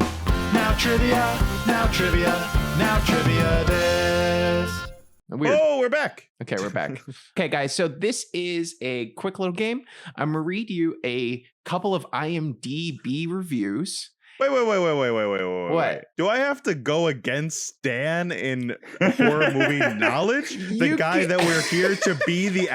Speaker 5: Now trivia. Now trivia. Now trivia this.
Speaker 2: Weird.
Speaker 3: Oh, we're back.
Speaker 2: Okay, we're back. Okay, guys, so this is a quick little game. I'm gonna read you a couple of IMDb reviews.
Speaker 3: Wait.
Speaker 2: What?
Speaker 3: Do I have to go against Dan in horror movie knowledge? The guy that we're here to be the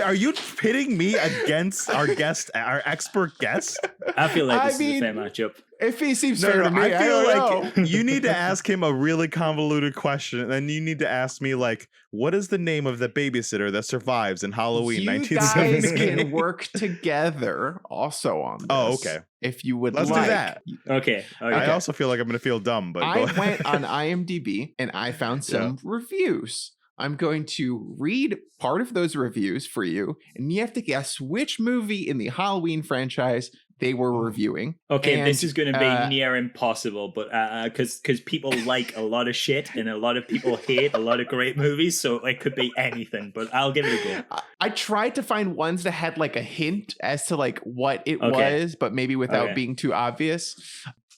Speaker 3: Are you pitting me against our guest, our expert guest?
Speaker 4: I feel like this is a fair matchup.
Speaker 2: If he seems fair to me,
Speaker 3: I feel like
Speaker 2: know.
Speaker 3: You need to ask him a really convoluted question, and then you need to ask me like, what is the name of the babysitter that survives in Halloween
Speaker 2: you
Speaker 3: 1978?
Speaker 2: guys can work together also on this.
Speaker 3: Oh, okay.
Speaker 2: If you would
Speaker 3: Let's
Speaker 2: like.
Speaker 3: do that.
Speaker 4: Okay.
Speaker 3: I also feel like I'm going to feel dumb, but
Speaker 2: I went on IMDb and I found some reviews. I'm going to read part of those reviews for you, and you have to guess which movie in the Halloween franchise they were reviewing.
Speaker 4: Okay,
Speaker 2: and,
Speaker 4: this is going to be near impossible, but because people like a lot of shit and a lot of people hate a lot of great movies, so it could be anything. But I'll give it a go.
Speaker 2: I tried to find ones that had like a hint as to like what it was, but maybe without being too obvious.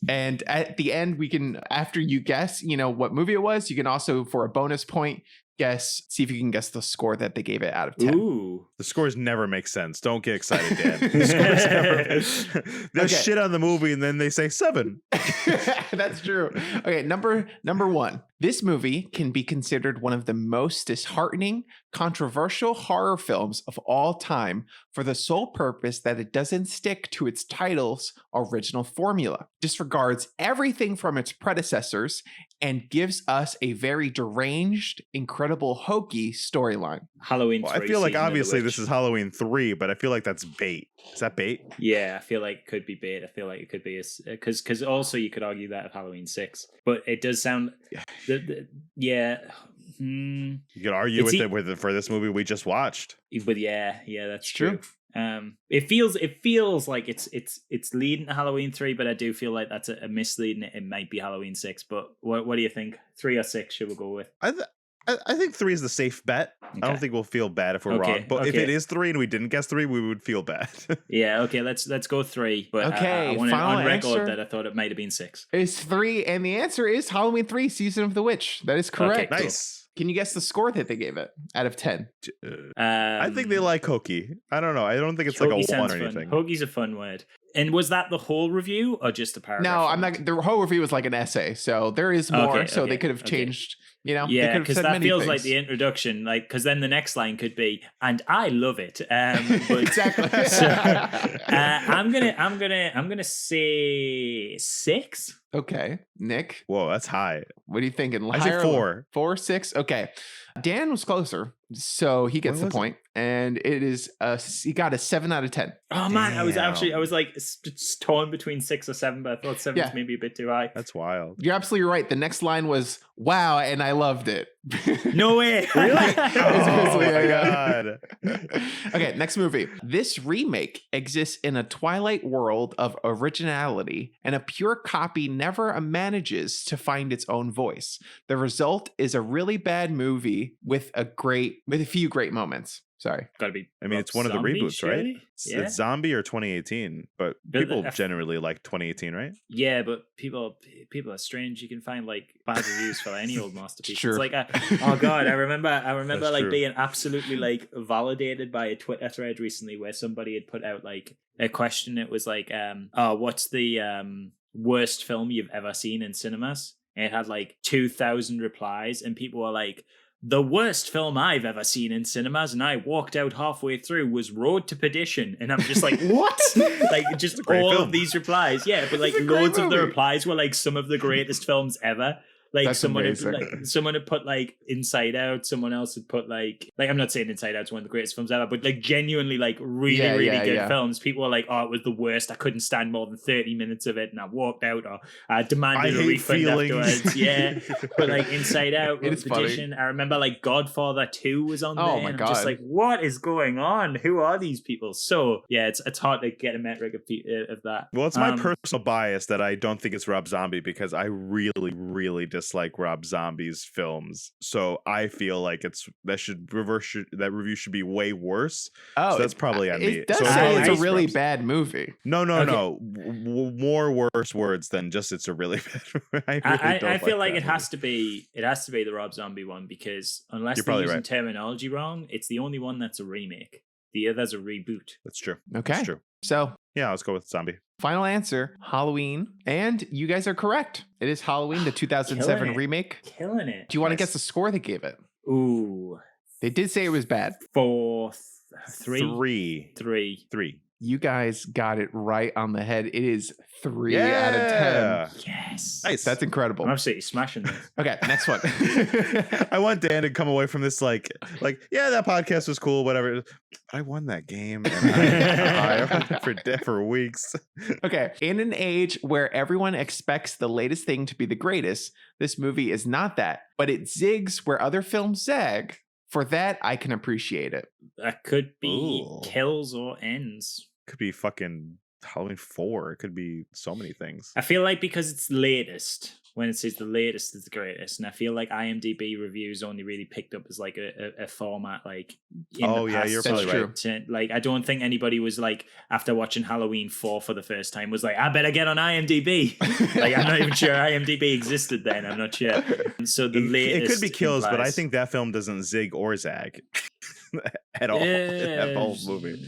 Speaker 2: And at the end, we can, after you guess, what movie it was, you can also, for a bonus point, see if you can guess the score that they gave it out of 10.
Speaker 4: Ooh.
Speaker 3: The scores never make sense. Don't get excited, Dan. The scores never. There's shit on the movie, and then they say 7.
Speaker 2: That's true. Okay, number 1. This movie can be considered one of the most disheartening, controversial horror films of all time for the sole purpose that it doesn't stick to its title's original formula, disregards everything from its predecessors, and gives us a very deranged, incredible, hokey storyline.
Speaker 4: Halloween 3.
Speaker 3: I feel like obviously this is Halloween 3, but I feel like that's bait. Is that bait?
Speaker 4: Yeah, I feel like it could be bait. I feel like it could be because also you could argue that of Halloween 6, but it does sound
Speaker 3: You could argue with it for this movie we just watched.
Speaker 4: But yeah, that's true. It feels like it's leading to Halloween 3, but I do feel like that's a misleading. It might be Halloween 6, but what do you think? 3 or 6 should we go with?
Speaker 3: I think 3 is the safe bet. Okay. I don't think we'll feel bad if we're wrong. But if it is 3 and we didn't guess 3, we would feel bad.
Speaker 4: Yeah, okay, let's go 3. But I want it on record that I thought it might have been 6.
Speaker 2: It's 3, and the answer is Halloween 3, Season of the Witch. That is correct.
Speaker 3: Okay, nice.
Speaker 2: Can you guess the score that they gave it out of 10?
Speaker 3: I think they like hokey. I don't know. I don't think it's like a 1 or anything.
Speaker 4: Hokey's a fun word. And was that the whole review or just a paragraph?
Speaker 2: No, I'm not. The whole review was like an essay, so there is more. So they could have changed.
Speaker 4: Yeah, because that feels like the introduction. Like, because then the next line could be, "And I love it." But,
Speaker 2: exactly.
Speaker 4: So, I'm gonna say 6.
Speaker 2: Okay, Nick.
Speaker 3: Whoa, that's high.
Speaker 2: What are you thinking?
Speaker 3: I say 4.
Speaker 2: 4, 6. Okay, Dan was closer, so he gets the point, and it is he got a 7 out of 10.
Speaker 4: Oh man, I was like torn between 6 or 7, but I thought 7 was maybe a bit too high.
Speaker 3: That's wild.
Speaker 2: You're absolutely right. The next line was, "Wow," and I loved it.
Speaker 4: No way.
Speaker 3: Really?
Speaker 2: Oh
Speaker 3: my god.
Speaker 2: Okay, next movie. This remake exists in a twilight world of originality, and a pure copy never manages to find its own voice. The result is a really bad movie with a few great moments. Sorry.
Speaker 4: Gotta be.
Speaker 3: I mean, it's one of the
Speaker 4: zombie,
Speaker 3: reboots, right?
Speaker 4: surely? Yeah.
Speaker 3: It's Zombie or 2018, but
Speaker 4: But
Speaker 3: people
Speaker 4: the-
Speaker 3: generally like 2018, right?
Speaker 4: Yeah, but people are strange. You can find like bad reviews for any old masterpiece.
Speaker 2: Sure.
Speaker 4: It's like, oh god, I remember
Speaker 3: That's
Speaker 4: like
Speaker 3: true.
Speaker 4: being absolutely like validated by a Twitter thread recently where somebody had put out like a question. It was like, what's the worst film you've ever seen in cinemas? And it had like 2,000 replies, and people were like, the worst film I've ever seen in cinemas, and I walked out halfway through, was Road to Perdition. And I'm just like, what? Like, just
Speaker 3: great
Speaker 4: all
Speaker 3: film.
Speaker 4: of these replies. Yeah, but like
Speaker 2: It's a great
Speaker 4: loads of the
Speaker 2: movie.
Speaker 4: replies were like some of the greatest films ever. Like
Speaker 2: That's
Speaker 4: someone had,
Speaker 2: amazing.
Speaker 4: someone had put like Inside Out. Someone else had put like I'm not saying Inside Out's one of the greatest films ever, but like genuinely like really good films. People were like, oh, it was the worst. I couldn't stand more than 30 minutes of it, and I walked out, or I demanded
Speaker 3: I
Speaker 4: a
Speaker 3: hate
Speaker 4: refund
Speaker 3: feelings.
Speaker 4: afterwards. Yeah, but like Inside Out,
Speaker 2: It is funny.
Speaker 4: Petition. I remember like Godfather 2 was on
Speaker 2: Oh
Speaker 4: there.
Speaker 2: my
Speaker 4: and I'm just
Speaker 2: God.
Speaker 4: like, what is going on? Who are these people? So yeah, it's hard to get a metric of that.
Speaker 3: Well, it's my
Speaker 4: Um,
Speaker 3: personal bias that I don't think it's Rob Zombie because I really, really dislike Rob Zombie's films. So I feel like that review should be way worse.
Speaker 2: Oh,
Speaker 3: So that's probably on me.
Speaker 2: It does
Speaker 3: So
Speaker 2: say
Speaker 3: probably
Speaker 2: it's a
Speaker 3: just
Speaker 2: really
Speaker 3: Rob-
Speaker 2: bad movie.
Speaker 3: No,
Speaker 4: Okay.
Speaker 3: more worse words than just it's a really bad. I, really don't
Speaker 4: I feel like
Speaker 3: that
Speaker 4: it
Speaker 3: movie.
Speaker 4: has to be the Rob Zombie one, because unless
Speaker 3: You're
Speaker 4: they're
Speaker 3: probably
Speaker 4: using
Speaker 3: right.
Speaker 4: terminology wrong, it's the only one that's a remake. The other's a reboot.
Speaker 3: That's true.
Speaker 2: Okay.
Speaker 3: That's true.
Speaker 2: So,
Speaker 3: Yeah, let's go with Zombie.
Speaker 2: final answer, Halloween. And you guys are correct. It is Halloween, the 2007
Speaker 4: Killing it.
Speaker 2: remake.
Speaker 4: Killing it.
Speaker 2: Do you want to
Speaker 3: Nice.
Speaker 2: guess the score they gave it?
Speaker 4: Ooh,
Speaker 2: They did say it was bad.
Speaker 4: 4, 3,
Speaker 3: Three.
Speaker 4: 3.
Speaker 3: Three.
Speaker 2: You guys got it right on the head. It is 3 out
Speaker 3: Yeah.
Speaker 2: of 10.
Speaker 4: Yes,
Speaker 3: Nice.
Speaker 2: That's incredible.
Speaker 4: I'm absolutely smashing this.
Speaker 2: Okay, next one.
Speaker 3: I want Dan to come away from this like, yeah, that podcast was cool, whatever. I won that game, and I for weeks.
Speaker 2: Okay, in an age where everyone expects the latest thing to be the greatest, this movie is not that, but it zigs where other films zag. For that, I can appreciate it.
Speaker 4: That could be
Speaker 3: Ooh.
Speaker 4: kills or ends.
Speaker 3: Could be fucking Halloween 4. It could be so many things.
Speaker 4: I feel like because it's latest, when it says the latest is the greatest, and I feel like IMDb reviews only really picked up as like a format like in
Speaker 3: Oh,
Speaker 4: the
Speaker 3: yeah,
Speaker 4: past.
Speaker 3: you're
Speaker 2: probably right.
Speaker 4: Like I don't think anybody was like, after watching Halloween 4 for the first time, was like, I better get on IMDb. Like I'm not even sure IMDb existed then. I'm not sure. And so the latest
Speaker 3: It could be kills, but I
Speaker 4: implies-
Speaker 3: think that film doesn't zig or zag at all. That whole movie.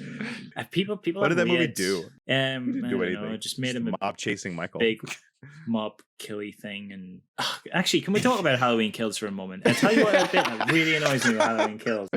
Speaker 4: People.
Speaker 3: What
Speaker 4: have
Speaker 3: did that movie
Speaker 4: weird-
Speaker 3: do?
Speaker 4: I
Speaker 3: do
Speaker 4: don't know,
Speaker 3: anything.
Speaker 4: it just made him a
Speaker 3: mob chasing Michael.
Speaker 4: big mob killy thing. And actually, can we talk about Halloween Kills for a moment? I'll tell you what a bit that really annoys me about Halloween Kills.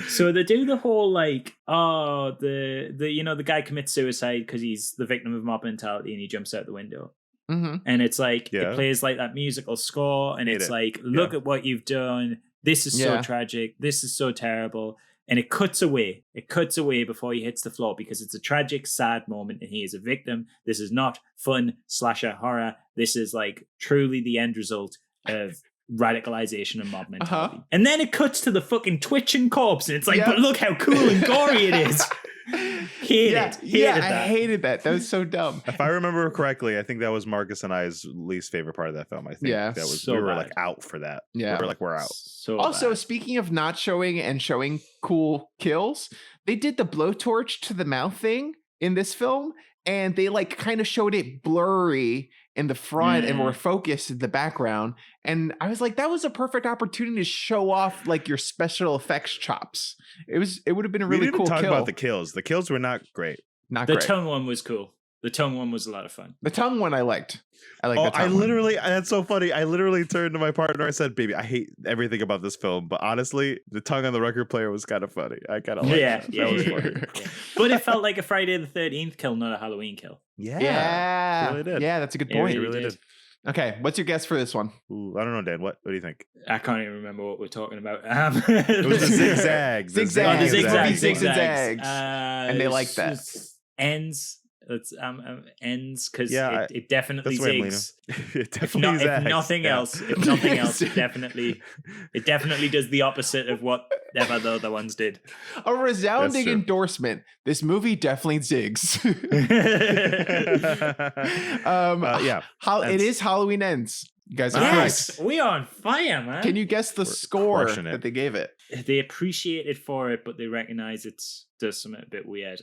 Speaker 4: So they do the whole like, the guy commits suicide because he's the victim of mob mentality and he jumps out the window.
Speaker 2: Mm-hmm.
Speaker 4: And it's like
Speaker 3: Yeah.
Speaker 4: it plays like that musical score, and
Speaker 3: Hate
Speaker 4: it's
Speaker 3: it.
Speaker 4: like, look at what you've done. This is
Speaker 2: Yeah.
Speaker 4: so tragic. This is so terrible. And it cuts away. It cuts away before he hits the floor because it's a tragic, sad moment, and he is a victim. This is not fun slasher horror. This is like truly the end result of radicalization and mob mentality. And then it cuts to the fucking twitching corpse, and it's like,
Speaker 2: Yeah.
Speaker 4: but look how cool and gory it is. Hated that.
Speaker 2: I hated that. That was so dumb.
Speaker 3: If I remember correctly, I think that was Marcus and I's least favorite part of that film. I think
Speaker 2: Yeah.
Speaker 3: that was
Speaker 4: So
Speaker 3: we were
Speaker 4: bad.
Speaker 3: like out for that.
Speaker 2: Yeah.
Speaker 3: We were like, we're out.
Speaker 4: So
Speaker 2: Also,
Speaker 4: bad.
Speaker 2: speaking of not showing and showing cool kills, they did the blowtorch to the mouth thing in this film, and they like kind of showed it blurry in the front and were focused in the background. And I was like, that was a perfect opportunity to show off like your special effects chops. It would have been a
Speaker 3: We
Speaker 2: really
Speaker 3: didn't
Speaker 2: cool
Speaker 3: talk
Speaker 2: kill.
Speaker 3: about the kills. The kills were not great.
Speaker 2: Not
Speaker 4: the
Speaker 2: great.
Speaker 4: tongue one was cool. The tongue one was a lot of fun.
Speaker 2: The tongue one I liked. I like
Speaker 3: Oh,
Speaker 2: the tongue
Speaker 3: I
Speaker 2: one.
Speaker 3: literally, that's so funny. I literally turned to my partner. I said, baby, I hate everything about this film, but honestly, the tongue on the record player was kind of funny. I kind of like that. That was funny.
Speaker 4: Yeah. But it felt like a Friday the 13th kill, not a Halloween kill.
Speaker 3: Yeah.
Speaker 2: Yeah.
Speaker 3: it really did.
Speaker 2: Yeah, that's a good
Speaker 4: It
Speaker 2: point.
Speaker 3: It really did.
Speaker 2: Okay, what's your guess for this one?
Speaker 3: Ooh, I don't know, Dan. What do you think?
Speaker 4: I can't even remember what we're talking about.
Speaker 3: It was the zigzag.
Speaker 2: Zigzag.
Speaker 4: Oh, the
Speaker 2: Zigzag.
Speaker 4: zigzags.
Speaker 2: Zigs and zags. And they like that.
Speaker 4: Ends. Let's ends because
Speaker 3: Yeah,
Speaker 4: it definitely
Speaker 3: that's where I'm
Speaker 4: zigs.
Speaker 3: It
Speaker 4: If
Speaker 3: definitely
Speaker 4: not, if
Speaker 3: zags.
Speaker 4: nothing
Speaker 3: Yeah.
Speaker 4: else, it definitely does the opposite of whatever the other ones did.
Speaker 2: A resounding
Speaker 3: true.
Speaker 2: endorsement. This movie definitely zigs.
Speaker 3: Yeah.
Speaker 2: It is Halloween Ends. You guys are
Speaker 3: Nice.
Speaker 2: correct.
Speaker 4: Yes, we are on fire, man.
Speaker 2: Can you guess the
Speaker 3: We're
Speaker 2: score
Speaker 3: crushing it.
Speaker 2: that they gave it?
Speaker 4: They appreciate it for it, but they recognize does something a bit weird.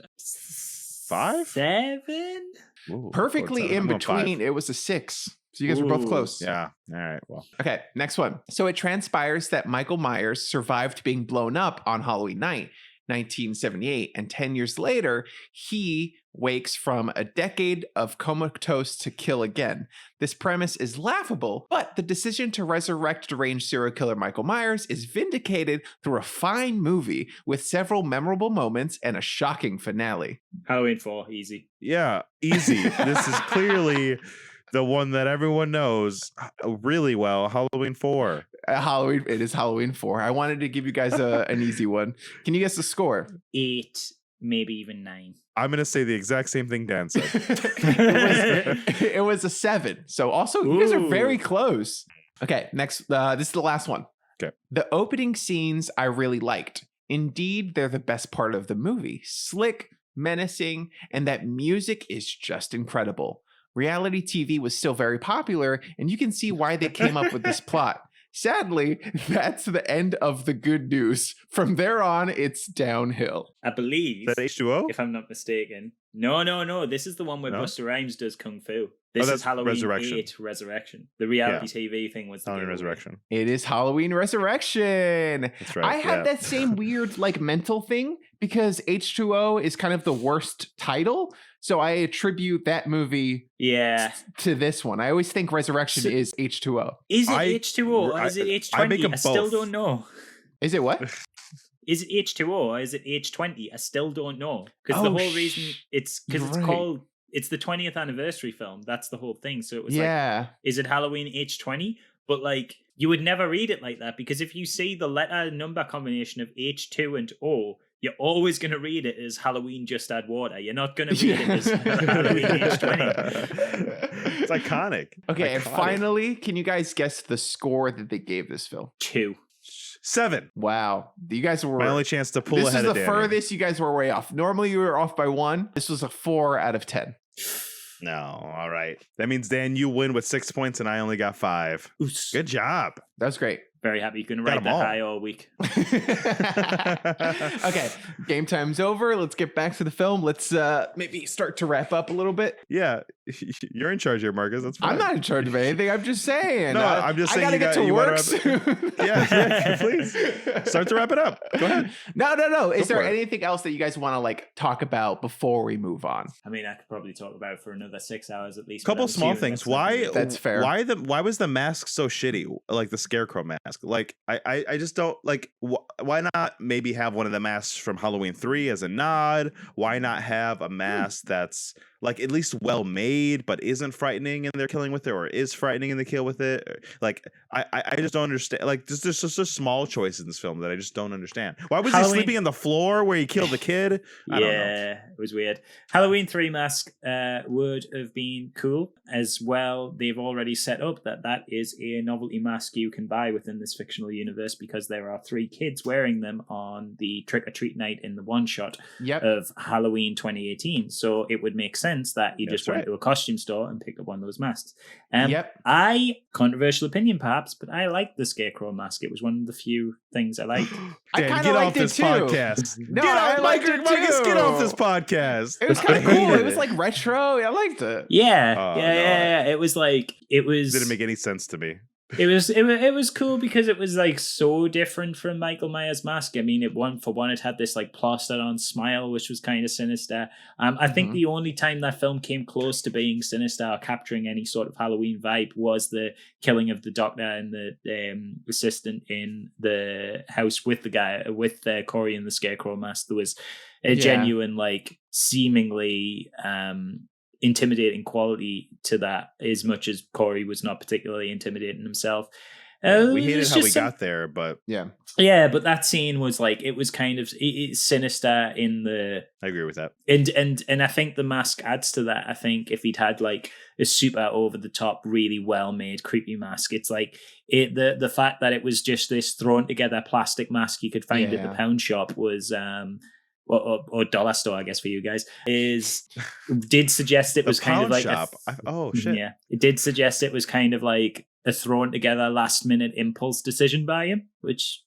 Speaker 3: 5?
Speaker 4: 7?
Speaker 3: Ooh,
Speaker 2: Perfectly
Speaker 3: I'm
Speaker 2: in
Speaker 3: going 5.
Speaker 2: between. It was a 6. So you guys were both
Speaker 4: Ooh,
Speaker 2: close.
Speaker 3: Yeah. All right. Well.
Speaker 2: Okay, next one. So it transpires that Michael Myers survived being blown up on Halloween night, 1978, and 10 years later, he wakes from a decade of comatose to kill again. This premise is laughable, but the decision to resurrect deranged serial killer Michael Myers is vindicated through a fine movie with several memorable moments and a shocking finale.
Speaker 4: Halloween 4, easy.
Speaker 3: Yeah. Easy. This is clearly the one that everyone knows really well. Halloween 4.
Speaker 2: Halloween. It is Halloween 4. I wanted to give you guys an easy one. Can you guess the score?
Speaker 4: 8, maybe even 9.
Speaker 3: I'm going to say the exact same thing Dan said.
Speaker 2: it was a 7. So also, you guys are very
Speaker 4: Ooh.
Speaker 2: close. Okay, next. This is the last one.
Speaker 3: Okay.
Speaker 2: The opening scenes I really liked. Indeed, they're the best part of the movie. Slick, menacing, and that music is just incredible. Reality TV was still very popular, and you can see why they came up with this plot. Sadly, that's the end of the good news. From there on, it's downhill.
Speaker 4: I believe,
Speaker 3: Is that H2O?
Speaker 4: if I'm not mistaken. No. This is the one where
Speaker 3: No?
Speaker 4: Busta Rhymes does Kung Fu. This
Speaker 3: that's
Speaker 4: is Halloween
Speaker 3: Resurrection.
Speaker 4: 8 Resurrection. The reality TV thing was the
Speaker 3: Halloween
Speaker 4: giveaway.
Speaker 3: Resurrection.
Speaker 2: It is Halloween Resurrection.
Speaker 3: That's right.
Speaker 2: I had
Speaker 3: yeah.
Speaker 2: that same weird like mental thing because H2O is kind of the worst title. So I attribute that movie
Speaker 4: Yeah.
Speaker 2: to this one. I always think Resurrection
Speaker 4: So-
Speaker 2: is H2O.
Speaker 4: Is it
Speaker 3: I-
Speaker 4: H2O or is it
Speaker 3: I make
Speaker 4: H20?
Speaker 3: 'em
Speaker 4: I still
Speaker 3: both.
Speaker 4: don't know.
Speaker 2: Is it what?
Speaker 4: Is it H2O or is it H20? I still don't know. Because the
Speaker 2: Oh,
Speaker 4: whole reason it's because
Speaker 2: you're
Speaker 4: it's
Speaker 2: right.
Speaker 4: called it's the 20th anniversary film. That's the whole thing. So it was like,
Speaker 2: Yeah.
Speaker 4: is it Halloween H20? But like you would never read it like that because if you see the letter number combination of H2 and O, you're always going to read it as Halloween Just Add Water. You're not going to read it as Halloween H20.
Speaker 3: It's iconic.
Speaker 2: Okay, and
Speaker 3: Iconic.
Speaker 2: finally, can you guys guess the score that they gave this film?
Speaker 4: 2.
Speaker 3: 7.
Speaker 2: Wow. You guys were
Speaker 3: My only chance to pull
Speaker 2: this is
Speaker 3: ahead
Speaker 2: the
Speaker 3: of Danny.
Speaker 2: furthest you guys were way off. Normally you were off by 1. This was a 4 out of 10.
Speaker 3: No, all right. That means Dan, you win with 6 points, and I only got 5. Good job.
Speaker 2: That was great.
Speaker 4: Very happy. You can
Speaker 3: Got
Speaker 4: ride
Speaker 3: 'em
Speaker 4: that
Speaker 3: all.
Speaker 4: high all week.
Speaker 2: Okay, game time's over. Let's get back to the film. Let's maybe start to wrap up a little bit.
Speaker 3: Yeah, you're in charge here, Marcus. That's fine.
Speaker 2: I'm not in charge of anything. I'm just saying.
Speaker 3: No, I'm just
Speaker 2: I
Speaker 3: saying
Speaker 2: gotta get to
Speaker 3: you wanna
Speaker 2: work
Speaker 3: wrap
Speaker 2: soon.
Speaker 3: Yeah, please. Start to wrap it up. Go ahead.
Speaker 2: No. Is
Speaker 3: Go
Speaker 2: there
Speaker 3: for it.
Speaker 2: anything else that you guys want to like talk about before we move on?
Speaker 4: I mean, I could probably talk about it for another 6 hours at least. but
Speaker 3: Couple
Speaker 4: I'm
Speaker 3: small
Speaker 4: assuming
Speaker 3: things.
Speaker 4: that's not gonna
Speaker 3: Why?
Speaker 4: be-
Speaker 2: That's fair.
Speaker 3: Why was the mask so shitty? Like the scarecrow mask. Like I just don't like. Why not maybe have one of the masks from Halloween 3 as a nod? Why not have a mask that's like at least well made but isn't frightening and they're killing with it, or is frightening and they kill with it? Like I just don't understand. Like there's just a small choice in this film that I just don't understand. Why was
Speaker 4: Halloween-
Speaker 3: he sleeping on the floor where he killed the kid? I don't know.
Speaker 4: Yeah, it was weird. Halloween 3 mask would have been cool as well. They've already set up that is a novelty mask you can buy within this fictional universe because there are 3 kids wearing them on the trick-or-treat night in the one shot
Speaker 2: Yep.
Speaker 4: of Halloween 2018. So it would make sense that you just
Speaker 3: That's
Speaker 4: went
Speaker 3: right.
Speaker 4: to a costume store and picked up one of those masks.
Speaker 2: Yep.
Speaker 4: Controversial opinion perhaps, but I liked the Scarecrow mask. It was one of the few things I liked.
Speaker 2: I
Speaker 3: Dan,
Speaker 2: kinda
Speaker 3: get
Speaker 2: liked
Speaker 3: off
Speaker 2: it
Speaker 3: this
Speaker 2: too.
Speaker 3: podcast.
Speaker 2: No,
Speaker 3: Get
Speaker 2: I
Speaker 3: off,
Speaker 2: liked
Speaker 3: Marcus,
Speaker 2: it
Speaker 3: Marcus, get off
Speaker 2: too.
Speaker 3: this podcast.
Speaker 2: It was
Speaker 3: I
Speaker 2: kind of cool.
Speaker 3: hated
Speaker 2: It was like retro. I liked it.
Speaker 4: Yeah,
Speaker 3: Oh,
Speaker 4: yeah. It was like it was.
Speaker 3: Didn't make any sense to me.
Speaker 4: It was cool because it was like so different from Michael Myers' mask. I mean, it had this like plastered on smile, which was kind of sinister. I think
Speaker 2: Mhm.
Speaker 4: the only time that film came close to being sinister or capturing any sort of Halloween vibe was the killing of the doctor and the assistant in the house with the guy with Corey in the Scarecrow mask. There was a
Speaker 2: Yeah.
Speaker 4: genuine, like, seemingly intimidating quality to that, as much as Corey was not particularly intimidating himself.
Speaker 3: We hated how we got there, but
Speaker 2: Yeah.
Speaker 4: Yeah, but that scene was like, it was kind of sinister in the.
Speaker 3: I agree with that.
Speaker 4: And I think the mask adds to that. I think if he'd had like a super over the top, really well made, creepy mask, it's like the fact that it was just this thrown together plastic mask you could find at the pound shop was or dollar store, I guess, for you guys, did suggest it was kind of like
Speaker 3: shop. Shit.
Speaker 4: Yeah, it did suggest it was kind of like a thrown together last minute impulse decision by him, which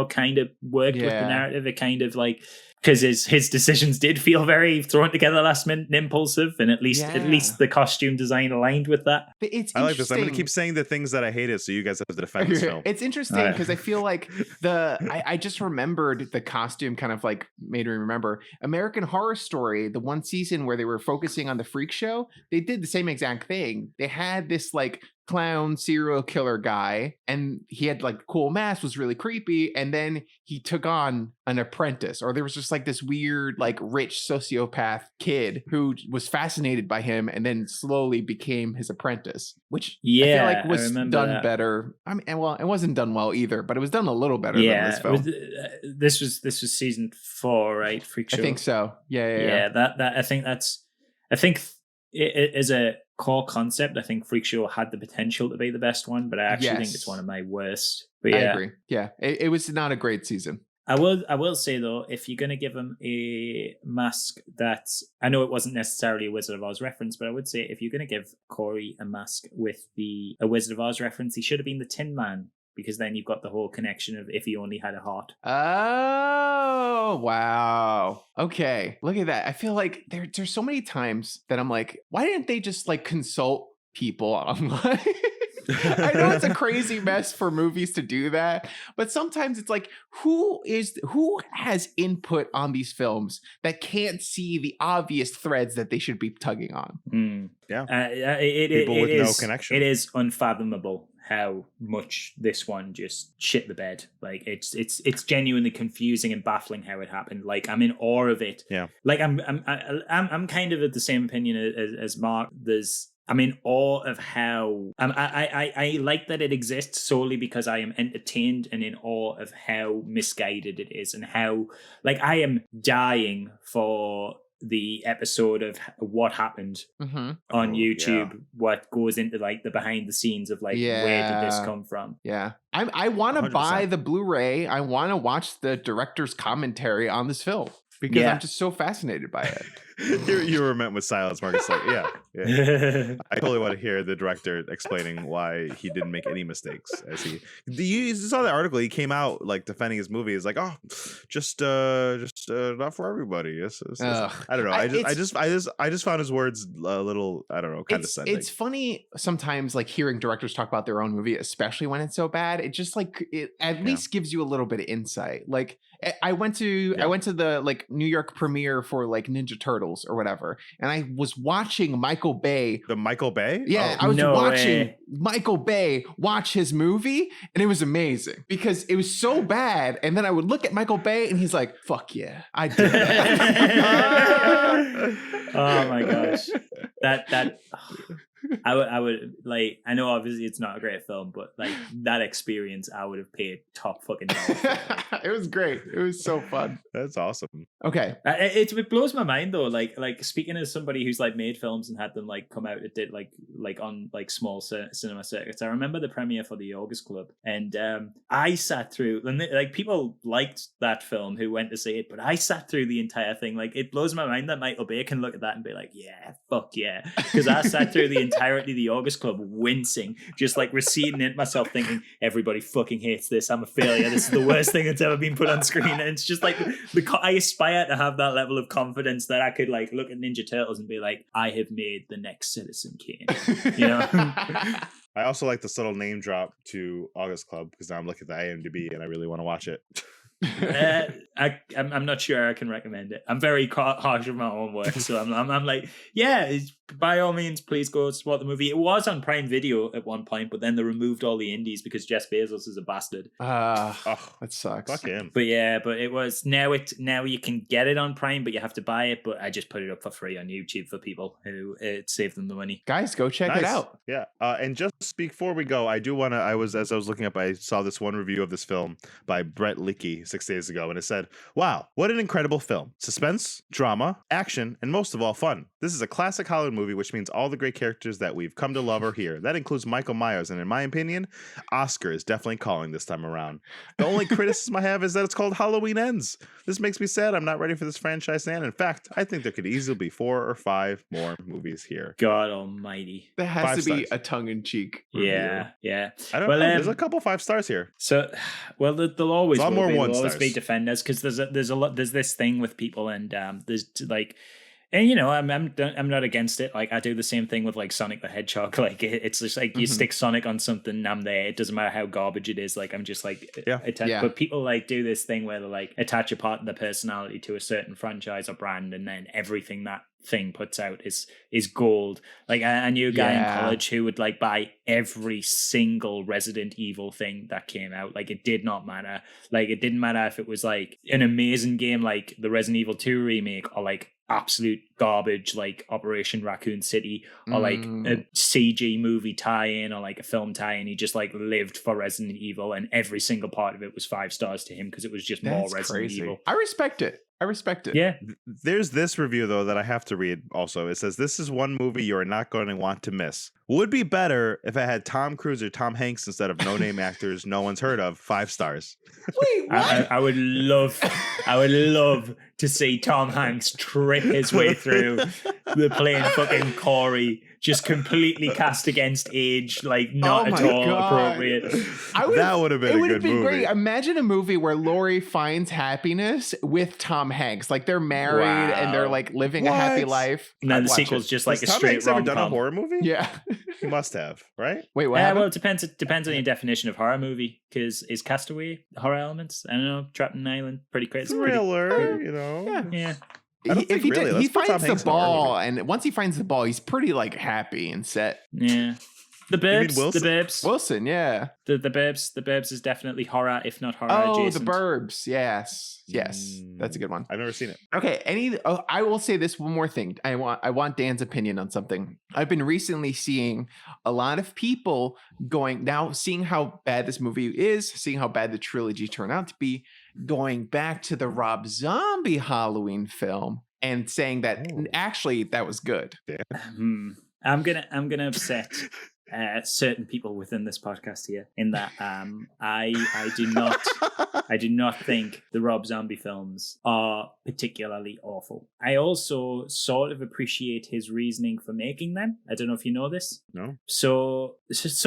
Speaker 4: kind of worked with the narrative. It kind of like, because his decisions did feel very thrown together last minute and impulsive, and at least the costume design aligned with that.
Speaker 3: I like this. I'm going to keep saying the things that I hated, so you guys have to defend this film.
Speaker 2: It's interesting because I feel like I just remembered the costume kind of like made me remember American Horror Story, the one season where they were focusing on the freak show. They did the same exact thing. They had this like clown serial killer guy, and he had like cool mask, was really creepy, and then he took on an apprentice, or there was just like this weird like rich sociopath kid who was fascinated by him and then slowly became his apprentice, which I feel like was done better. I mean, well, it wasn't done well either, but it was done a little better than this film.
Speaker 4: This was season 4, right? Freak show.
Speaker 2: I think so. Yeah.
Speaker 4: I think it as a core concept, I think Freak Show had the potential to be the best one, but I actually think it's one of my worst. But
Speaker 2: I agree. Yeah, it was not a great season.
Speaker 4: I will say though, if you're gonna give him a mask that's, I know it wasn't necessarily a Wizard of Oz reference, but I would say if you're gonna give Corey a mask with a Wizard of Oz reference, he should have been the Tin Man, because then you've got the whole connection of if he only had a heart.
Speaker 2: Oh, wow. Okay. Look at that. I feel like there's so many times that I'm like, why didn't they just like consult people online? I know it's a crazy mess for movies to do that, but sometimes it's like, who has input on these films that can't see the obvious threads that they should be tugging on?
Speaker 3: Yeah.
Speaker 4: People with
Speaker 3: no connection.
Speaker 4: It is unfathomable how much this one just shit the bed. Like it's genuinely confusing and baffling how it happened. Like I'm in awe of it.
Speaker 3: Yeah.
Speaker 4: Like I'm kind of of the same opinion as Mark. I'm in awe of how I like that it exists solely because I am entertained and in awe of how misguided it is, and how like I am dying for the episode of what happened on YouTube, what goes into like the behind the scenes of like where did this come from?
Speaker 2: Yeah. I want to buy the Blu-ray. I want to watch the director's commentary on this film because I'm just so fascinated by it.
Speaker 3: You were meant with silence, Marcus. Like, yeah. I totally want to hear the director explaining why he didn't make any mistakes. You saw that article. He came out like defending his movie. He's like, oh, just not for everybody. I don't know. I just found his words a little, I don't know, condescending.
Speaker 2: It's funny sometimes like hearing directors talk about their own movie, especially when it's so bad. It just like it at least gives you a little bit of insight. Like I went to the like New York premiere for like Ninja Turtles or whatever, and I was watching Michael Bay.
Speaker 3: The Michael Bay?
Speaker 2: Yeah, I was watching Michael Bay watch his movie, and it was amazing because it was so bad. And then I would look at Michael Bay, and he's like, "Fuck yeah, I did that."
Speaker 4: Oh my gosh, that. I would like, I know obviously it's not a great film, but like that experience I would have paid top fucking dollar for.
Speaker 2: It was great. It was so fun.
Speaker 3: That's awesome.
Speaker 2: Okay.
Speaker 4: It blows my mind though. Like speaking as somebody who's like made films and had them like come out, it did like on like small cinema circuits. I remember the premiere for the August Club, and I sat through, and like people liked that film who went to see it, but I sat through the entire thing. Like it blows my mind that Michael Bay can look at that and be like, yeah, fuck yeah, because I sat through the entirety of the August Club wincing, just like receding into myself, thinking everybody fucking hates this. I'm a failure. This is the worst thing that's ever been put on screen. And it's just like I aspire to have that level of confidence that I could like look at Ninja Turtles and be like, I have made the next Citizen Kane. You know.
Speaker 3: I also like the subtle name drop to August Club because now I'm looking at the IMDb and I really want to watch it.
Speaker 4: I'm not sure I can recommend it. I'm very harsh with my own work, so I'm like, yeah, by all means, please go support the movie. It was on Prime Video at one point, but then they removed all the indies because Jeff Bezos is a bastard.
Speaker 2: That sucks.
Speaker 3: Fuck him.
Speaker 4: But yeah, but it was now you can get it on Prime, but you have to buy it. But I just put it up for free on YouTube for people who it saved them the money.
Speaker 2: Guys, go check it out.
Speaker 3: Yeah. And just before we go, I do want to. As I was looking up, I saw this one review of this film by Brett Leakey 6 days ago, and it said, "Wow, what an incredible film! Suspense, drama, action, and most of all, fun. This is a classic Hollywood movie, which means all the great characters that we've come to love are here. That includes Michael Myers, and in my opinion, Oscar is definitely calling this time around. The only criticism I have is that it's called Halloween Ends. This makes me sad. I'm not ready for this franchise to end. In fact, I think there could easily be 4 or 5 more movies here."
Speaker 4: God Almighty!
Speaker 2: That has
Speaker 3: 5
Speaker 2: to be
Speaker 3: stars.
Speaker 2: a tongue-in-cheek
Speaker 4: Yeah.
Speaker 3: I don't know. There's a couple 5 stars here.
Speaker 4: So, well, there'll always
Speaker 3: There's a lot more
Speaker 4: will be,
Speaker 3: 1
Speaker 4: there'll always
Speaker 3: stars.
Speaker 4: be defenders because there's this thing with people, and there's like, and you know, I'm not against it. Like I do the same thing with like Sonic the Hedgehog. Like it's just like you stick Sonic on something, I'm there. It doesn't matter how garbage it is. Like I'm just like But people like do this thing where they like attach a part of their personality to a certain franchise or brand, and then everything that thing puts out is gold. Like I knew a guy in college who would like buy every single Resident Evil thing that came out. Like it did not matter. Like it didn't matter if it was like an amazing game like the Resident Evil 2 remake or like absolute garbage like Operation Raccoon City or like a CG movie tie-in or like a film tie-in. He just like lived for Resident Evil, and every single part of it was 5 stars to him because it was just more Resident Evil.
Speaker 2: I respect it.
Speaker 4: Yeah.
Speaker 3: There's this review though that I have to read also. It says, "This is one movie you are not going to want to miss. Would be better if it had Tom Cruise or Tom Hanks instead of no-name actors no one's heard of. 5 stars."
Speaker 2: Wait, what?
Speaker 4: I would love to see Tom Hanks trip his way through the playing fucking Corey, just completely cast against age, like not at all appropriate.
Speaker 3: That would have been a good movie.
Speaker 2: Great. Imagine a movie where Laurie finds happiness with Tom Hanks. Like they're married and they're like living a happy life.
Speaker 4: And then
Speaker 2: I'd
Speaker 4: the
Speaker 2: watch
Speaker 4: sequel's
Speaker 2: it.
Speaker 4: just like
Speaker 3: Has
Speaker 4: a
Speaker 3: Tom
Speaker 4: straight
Speaker 3: Hanks ever done a
Speaker 4: rom-com.
Speaker 3: horror movie?
Speaker 2: Yeah.
Speaker 3: He must have, right?
Speaker 2: Wait, what
Speaker 4: Well,
Speaker 2: happened?
Speaker 4: it depends on your definition of horror movie. Because is Castaway horror elements? I don't know. Trapped in an Island, pretty crazy.
Speaker 3: Thriller, you know.
Speaker 4: Yeah.
Speaker 3: I don't
Speaker 2: If
Speaker 3: think
Speaker 2: he,
Speaker 3: really.
Speaker 2: he
Speaker 3: Let's put Tom
Speaker 2: finds
Speaker 3: Hanks
Speaker 2: the
Speaker 3: in a horror
Speaker 2: ball,
Speaker 3: movie.
Speaker 2: and once he finds the ball, he's pretty like happy and set.
Speaker 4: Yeah. The
Speaker 3: mean
Speaker 4: Burbs.
Speaker 3: Wilson?
Speaker 4: The Burbs.
Speaker 2: Wilson, yeah.
Speaker 4: The Burbs. The Burbs is definitely horror, if not horror
Speaker 2: Oh,
Speaker 4: adjacent.
Speaker 2: the Burbs. Yes, that's a good one.
Speaker 3: I've never seen it.
Speaker 2: Okay. I will say this one more thing. I want Dan's opinion on something. I've been recently seeing a lot of people seeing how bad this movie is, seeing how bad the trilogy turned out to be, going back to the Rob Zombie Halloween film and saying that actually that was good.
Speaker 4: I'm gonna upset certain people within this podcast here in that I do not think the Rob Zombie films are particularly awful. I also sort of appreciate his reasoning for making them. I don't know if you know this.
Speaker 3: No.
Speaker 4: So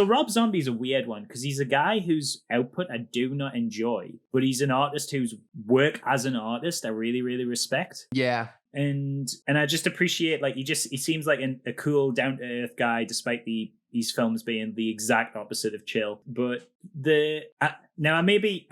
Speaker 4: Rob Zombie's a weird one because he's a guy whose output I do not enjoy, but he's an artist whose work as an artist I really, really respect.
Speaker 2: Yeah.
Speaker 4: And I just appreciate he seems like a cool, down to earth guy, despite these films being the exact opposite of chill. But now I may be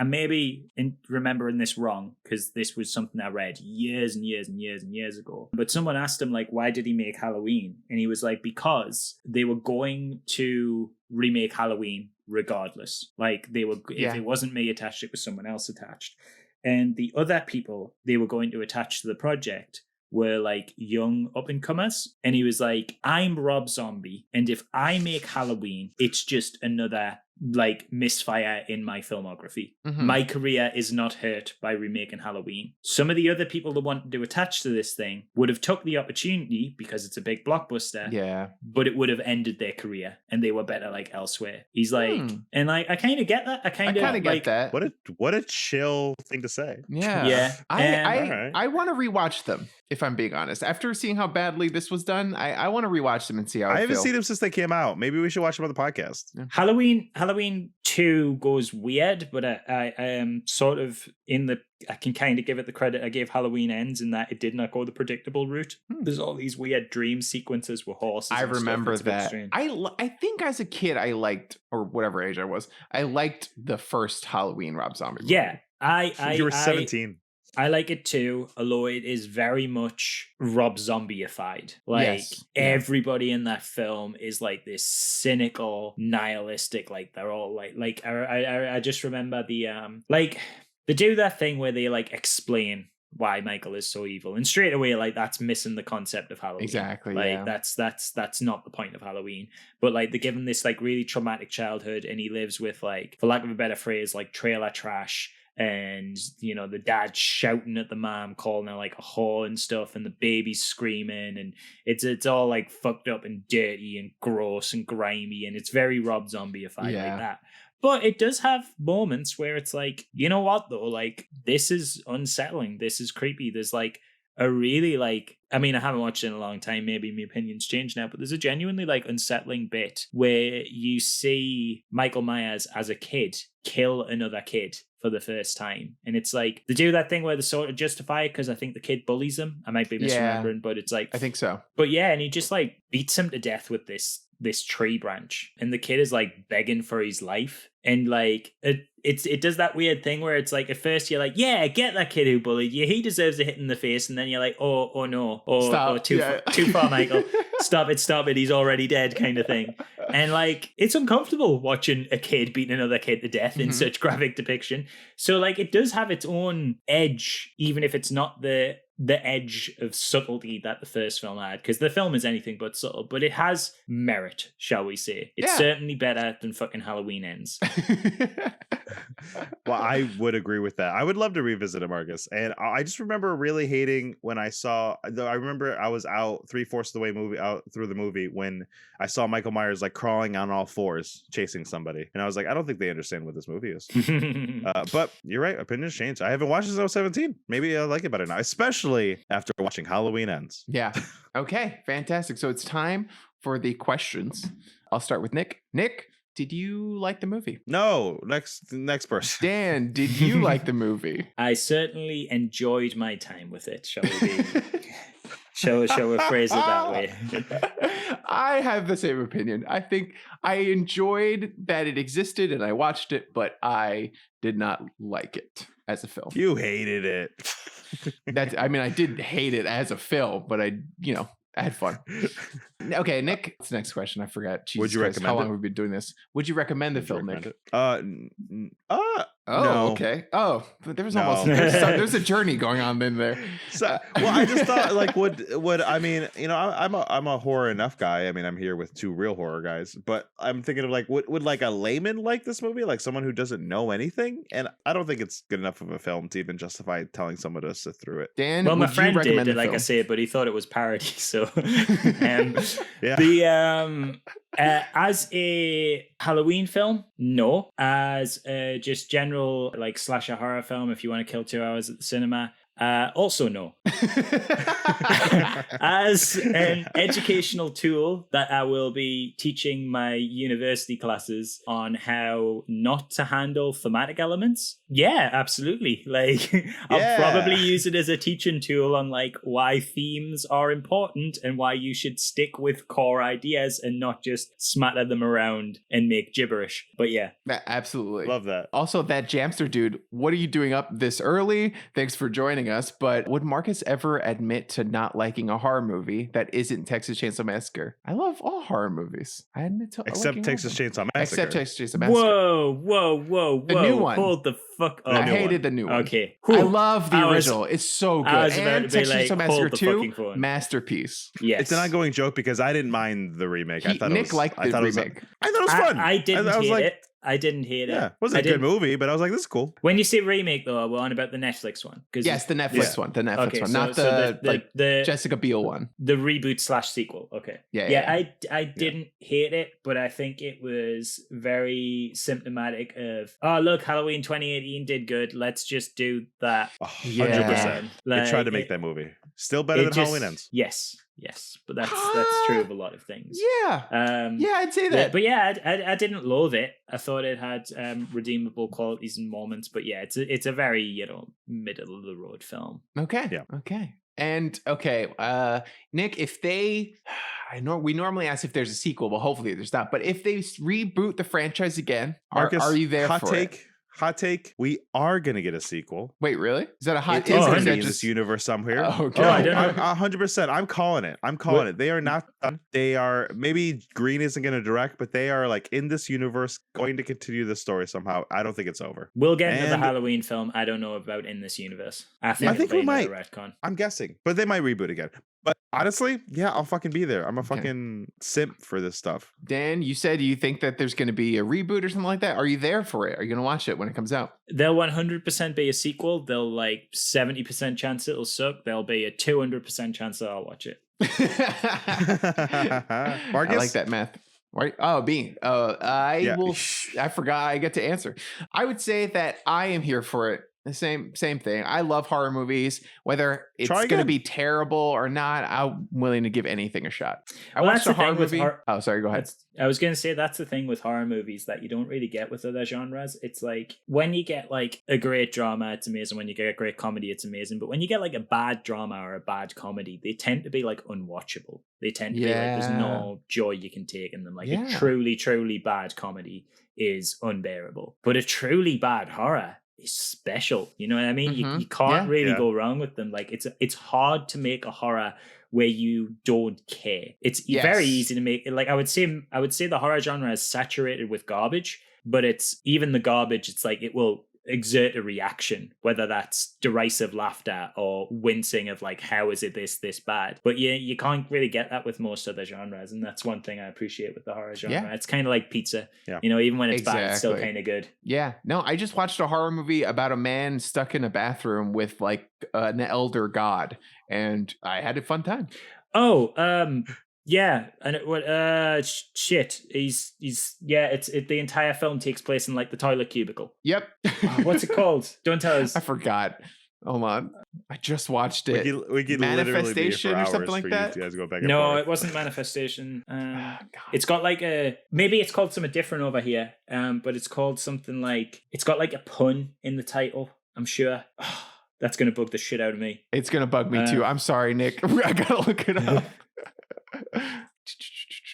Speaker 4: remembering this wrong because this was something I read years and years and years and years ago. But someone asked him why did he make Halloween, and he was like, because they were going to remake Halloween regardless. If it wasn't me attached, it was someone else attached. And the other people they were going to attach to the project were young up and comers. And he was like, I'm Rob Zombie, and if I make Halloween, it's just another misfire in my filmography.
Speaker 2: Mm-hmm.
Speaker 4: My career is not hurt by remaking Halloween. Some of the other people that wanted to attach to this thing would have took the opportunity because it's a big blockbuster.
Speaker 2: Yeah.
Speaker 4: But it would have ended their career and they were better elsewhere. He's and I kind of get that. I kind of
Speaker 2: get that.
Speaker 3: What a chill thing to say.
Speaker 2: Yeah.
Speaker 4: Yeah.
Speaker 2: I want to rewatch them, if I'm being honest. After seeing how badly this was done, I want to rewatch them and see how
Speaker 3: I haven't
Speaker 2: feel.
Speaker 3: seen them since they came out. Maybe we should watch them on the podcast.
Speaker 2: Yeah.
Speaker 4: Halloween 2 goes weird, but I am sort of I can kind of give it the credit I gave Halloween Ends in that it did not go the predictable route. There's all these weird dream sequences with horses.
Speaker 2: I
Speaker 4: and stuff.
Speaker 2: remember
Speaker 4: It's a bit
Speaker 2: that.
Speaker 4: strange.
Speaker 2: I think as a kid I liked, or whatever age I was, I liked the first Halloween Rob Zombie movie.
Speaker 4: Yeah.
Speaker 3: You were 17.
Speaker 4: I like it too, although it is very much Rob Zombie-ified. Like
Speaker 2: Yes. Yeah.
Speaker 4: everybody in that film is like this cynical, nihilistic. Like they're all like I just remember the like they do that thing where they like explain why Michael is so evil, and straight away like that's missing the concept of Halloween.
Speaker 2: Exactly.
Speaker 4: Like
Speaker 2: Yeah.
Speaker 4: that's not the point of Halloween. But like they give him this like really traumatic childhood, and he lives with like, for lack of a better phrase, like trailer trash. And you know the dad shouting at the mom, calling her like a whore and stuff, and the baby's screaming, and it's all like fucked up and dirty and gross and grimy, and it's very Rob Zombie-ified
Speaker 2: Yeah.
Speaker 4: like that. But it does have moments where it's like, you know what though, like this is unsettling, this is creepy. There's like a really like, I mean, I haven't watched it in a long time, maybe my opinion's changed now, but there's a genuinely like unsettling bit where you see Michael Myers as a kid kill another kid for the first time. And it's like, they do that thing where they sort of justify it because I think the kid bullies him. I might be misremembering, but it's like,
Speaker 2: I think so.
Speaker 4: but yeah, and he just like beats him to death with this tree branch, and the kid is like begging for his life, and like it does that weird thing where it's like at first you're like, yeah, get that kid who bullied you, he deserves a hit in the face, and then you're like, oh no, or too far, Michael, stop it, he's already dead, kind of thing. And like it's uncomfortable watching a kid beating another kid to death in such graphic depiction. So like it does have its own edge, even if it's not the edge of subtlety that the first film had, because the film is anything but subtle, but it has merit, shall we say. It's certainly better than fucking Halloween Ends.
Speaker 3: Well, I would agree with that. I would love to revisit it, Marcus. And I just remember really hating when I saw, I remember I was out 3/4 of the way out through the movie when I saw Michael Myers like crawling on all fours chasing somebody, and I was like, I don't think they understand what this movie is. But you're right, opinions change. I haven't watched it since I was 17. Maybe I like it better now, especially after watching Halloween Ends.
Speaker 2: Yeah. Okay, fantastic. So it's time for the questions. I'll start with Nick. Nick, did you like the movie?
Speaker 3: No, next person.
Speaker 2: Dan, did you like the movie?
Speaker 4: I certainly enjoyed my time with it. Shall we shall we phrase it that way?
Speaker 2: I have the same opinion. I think I enjoyed that it existed and I watched it, but I did not like it as a film.
Speaker 3: You hated it.
Speaker 2: I mean, I did hate it as a film, but I had fun. Okay, Nick, what's the next question? I forgot. Jesus
Speaker 3: Would you
Speaker 2: Christ,
Speaker 3: recommend
Speaker 2: how long
Speaker 3: it?
Speaker 2: have we been doing this? Would you recommend the
Speaker 3: Would you
Speaker 2: film,
Speaker 3: recommend
Speaker 2: Nick?
Speaker 3: it?
Speaker 2: Oh,
Speaker 3: No.
Speaker 2: okay. Oh, but there was
Speaker 3: No.
Speaker 2: almost there's a journey going on in there.
Speaker 3: So, well, I just thought like would I mean, I'm a horror enough guy. I mean, I'm here with two real horror guys, but I'm thinking of like would like a layman like this movie, like someone who doesn't know anything? And I don't think it's good enough of a film to even justify telling someone to sit through it.
Speaker 2: Dan,
Speaker 4: Well, my
Speaker 2: would you
Speaker 4: friend
Speaker 2: recommend
Speaker 4: did,
Speaker 2: the
Speaker 4: like
Speaker 2: film?
Speaker 4: I say, but he thought it was parody. So,
Speaker 3: Yeah.
Speaker 4: the as a Halloween film, no. As just general like slasher horror film, if you want to kill 2 hours at the cinema, also no. As an educational tool that I will be teaching my university classes on how not to handle thematic elements, yeah, absolutely. Like I'll
Speaker 3: Yeah.
Speaker 4: probably use it as a teaching tool on like why themes are important and why you should stick with core ideas and not just smatter them around and make gibberish. But yeah.
Speaker 2: Absolutely.
Speaker 3: Love that.
Speaker 2: Also, that Jamster dude, what are you doing up this early? Thanks for joining us. But would Marcus ever admit to not liking a horror movie that isn't Texas Chainsaw Massacre? I love all horror movies. I admit to
Speaker 3: Except
Speaker 2: liking
Speaker 3: Texas
Speaker 2: all of them.
Speaker 3: Chainsaw Massacre.
Speaker 2: Except Texas Chainsaw Massacre.
Speaker 4: Whoa.
Speaker 2: The new one.
Speaker 4: Hold the fuck up.
Speaker 2: I hated the new one.
Speaker 4: Okay.
Speaker 2: I love the
Speaker 4: I was-
Speaker 2: original. It's so good.
Speaker 4: I was about
Speaker 2: And
Speaker 4: to be
Speaker 2: Texas
Speaker 4: like,
Speaker 2: Chainsaw
Speaker 4: hold
Speaker 2: Massacre
Speaker 4: the
Speaker 2: 2,
Speaker 4: fucking phone.
Speaker 2: masterpiece.
Speaker 4: Yes.
Speaker 3: It's an ongoing joke because I didn't mind the remake. I thought
Speaker 2: Nick
Speaker 3: it was,
Speaker 2: liked
Speaker 3: I
Speaker 2: the
Speaker 3: thought it was
Speaker 2: remake.
Speaker 3: I thought it was fun.
Speaker 4: I didn't
Speaker 3: was
Speaker 4: hate
Speaker 3: like,
Speaker 4: it. I didn't hate it.
Speaker 3: Yeah, it wasn't
Speaker 4: I
Speaker 3: a good
Speaker 4: didn't-
Speaker 3: movie, but I was like, this is cool.
Speaker 4: When you say remake, though, we're on about the Netflix one.
Speaker 2: Yes, the Netflix one. The Netflix
Speaker 4: Okay,
Speaker 2: one.
Speaker 4: so-
Speaker 2: Not
Speaker 4: so the
Speaker 2: Jessica Biel one.
Speaker 4: the reboot / sequel. Okay.
Speaker 2: Yeah.
Speaker 4: I didn't hate it, but I think it was very symptomatic of, oh, look, Halloween 2018 did good. Let's just do that.
Speaker 3: 100%.
Speaker 2: Yeah.
Speaker 3: They tried to make that movie. Still better than Halloween Ends.
Speaker 4: Yes, but that's true of a lot of things.
Speaker 2: Yeah. Yeah, I'd say
Speaker 4: Yeah,
Speaker 2: that.
Speaker 4: but yeah, I didn't loathe it. I thought it had redeemable qualities and moments. But yeah, it's a very middle of the road film.
Speaker 2: Okay.
Speaker 3: Yeah.
Speaker 2: Okay. And okay, Nick, if they, we normally ask if there's a sequel, but hopefully there's not. But if they reboot the franchise again,
Speaker 3: Marcus,
Speaker 2: are you there
Speaker 3: hot
Speaker 2: for
Speaker 3: take?
Speaker 2: it?
Speaker 3: hot take, we are going to get a sequel.
Speaker 2: Wait, really? Is that a hot
Speaker 3: It
Speaker 2: take?
Speaker 3: is
Speaker 2: or
Speaker 3: going
Speaker 2: is
Speaker 3: to
Speaker 2: that
Speaker 3: be in this
Speaker 2: just
Speaker 3: universe somewhere.
Speaker 2: Oh, okay.
Speaker 4: I don't know.
Speaker 3: 100%. I'm calling it. I'm calling it. They are not done. They are, maybe Green isn't going to direct, but they are like in this universe going to continue the story somehow. I don't think it's over.
Speaker 4: We'll get into the
Speaker 3: And-
Speaker 4: Halloween film. I don't know about in this universe. I think,
Speaker 3: I think
Speaker 4: it'll
Speaker 3: we
Speaker 4: be another retcon.
Speaker 3: I'm guessing, but they might reboot again. But honestly, yeah, I'll fucking be there. I'm a fucking simp for this stuff.
Speaker 2: Dan, you said you think that there's going to be a reboot or something like that. Are you there for it? Are you going to watch it when it comes out?
Speaker 4: There'll 100% be a sequel. There'll like 70% chance it'll suck. There'll be a 200% chance that I'll watch it.
Speaker 3: Marcus?
Speaker 2: I like that math. Right? Oh, Bean. I will. I forgot. I get to answer. I would say that I am here for it. The same thing. I love horror movies. Whether it's
Speaker 3: Try
Speaker 2: going to
Speaker 3: again.
Speaker 2: be terrible or not, I'm willing to give anything a shot. I
Speaker 4: Well,
Speaker 2: watched
Speaker 4: that's
Speaker 2: a
Speaker 4: the
Speaker 2: horror
Speaker 4: thing with
Speaker 2: movie. Oh, sorry. Go ahead.
Speaker 4: I was going to say that's the thing with horror movies that you don't really get with other genres. It's like when you get like a great drama, it's amazing. When you get a great comedy, it's amazing. But when you get like a bad drama or a bad comedy, they tend to be like unwatchable. They tend to be like there's no joy you can take in them. Like a truly, truly bad comedy is unbearable. But a truly bad horror is special. You know what I mean? You can't really go wrong with them. Like it's hard to make a horror where you don't care. It's very easy to make. Like I would say the horror genre is saturated with garbage, but it's even the garbage. It's like it will exert a reaction, whether that's derisive laughter or wincing of like, how is it this bad? But you can't really get that with most other genres, and that's one thing I appreciate with the horror genre. It's kind of like pizza. You know, even when it's bad, it's still kind of good.
Speaker 2: Yeah. No, I just watched a horror movie about a man stuck in a bathroom with like an elder god, and I had a fun time.
Speaker 4: Yeah, and shit. He's the entire film takes place in like the toilet cubicle.
Speaker 2: Yep.
Speaker 4: What's it called? Don't tell us.
Speaker 2: I forgot. Hold on. I just watched it.
Speaker 3: We could
Speaker 2: Manifestation or something like that.
Speaker 3: You guys go back and
Speaker 4: No,
Speaker 3: forth.
Speaker 4: it wasn't Manifestation. It's got like maybe it's called something different over here. But it's called something like, it's got like a pun in the title, I'm sure. That's gonna bug the shit out of me.
Speaker 2: It's gonna bug me too. I'm sorry, Nick. I gotta look it up.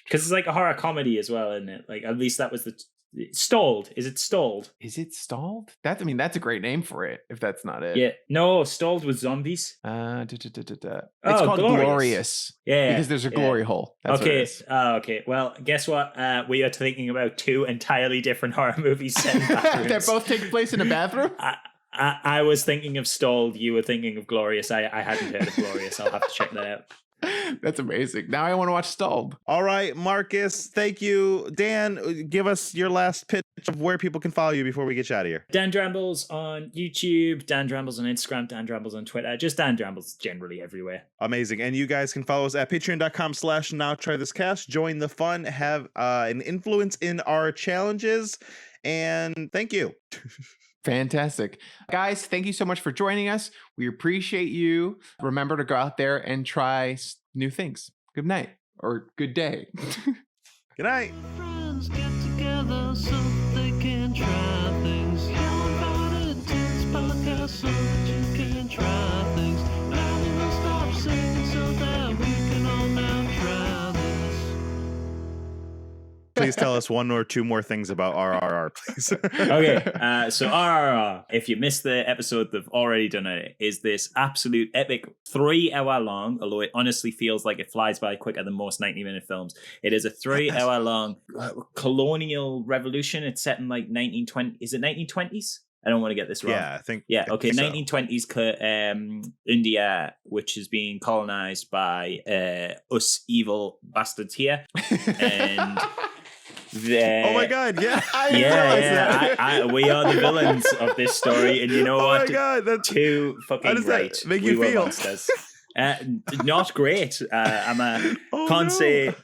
Speaker 4: Because it's like a horror comedy as well, isn't it? Like at least that was the Stalled. Is it Stalled?
Speaker 2: Is it Stalled? That's a great name for it. If that's not it.
Speaker 4: Yeah. No, Stalled with zombies.
Speaker 2: It's called Glorious.
Speaker 4: Yeah.
Speaker 2: Because there's a glory hole. That's what it is.
Speaker 4: Okay. Well, guess what? We are thinking about two entirely different horror movies set in bathrooms.
Speaker 2: That both take place in a bathroom?
Speaker 4: I was thinking of Stalled. You were thinking of Glorious. I hadn't heard of Glorious. I'll have to check that out.
Speaker 2: That's amazing. Now I want to watch Stalled.
Speaker 3: All right, Marcus, thank you. Dan, give us your last pitch of where people can follow you before we get you out of here.
Speaker 4: Dan Drambles on YouTube, Dan Drambles on Instagram, Dan Drambles on Twitter, just Dan Drambles generally everywhere.
Speaker 3: Amazing. And you guys can follow us at patreon.com/nowtrythiscast. Join the fun, have an influence in our challenges, and thank you.
Speaker 2: Fantastic. Guys, thank you so much for joining us. We appreciate you. Remember to go out there and try new things. Good night or good day.
Speaker 3: Good night.
Speaker 1: Friends get together so they can try things. Yell about it, it's podcast so that you can try things. Now we will stop singing so that we can all now try this.
Speaker 3: Please tell us one or two more things about RRR, please.
Speaker 4: Okay, so RRR, if you missed the episode, they've already done it, is this absolute epic 3-hour long, although it honestly feels like it flies by quicker than most 90-minute films. It is a 3-hour long colonial revolution. It's set in like 1920. Is it 1920s? I don't want to get this wrong.
Speaker 3: Yeah, I think.
Speaker 4: Yeah, okay,
Speaker 3: so.
Speaker 4: 1920s India, which is being colonized by us evil bastards here. And
Speaker 3: oh my god, yeah.
Speaker 4: We are the villains of this story, and you know what?
Speaker 3: Oh my god, that's
Speaker 4: too fucking
Speaker 3: how does
Speaker 4: right.
Speaker 3: that make
Speaker 4: We
Speaker 3: you
Speaker 4: were
Speaker 3: feel?
Speaker 4: monsters. Not great. Can't say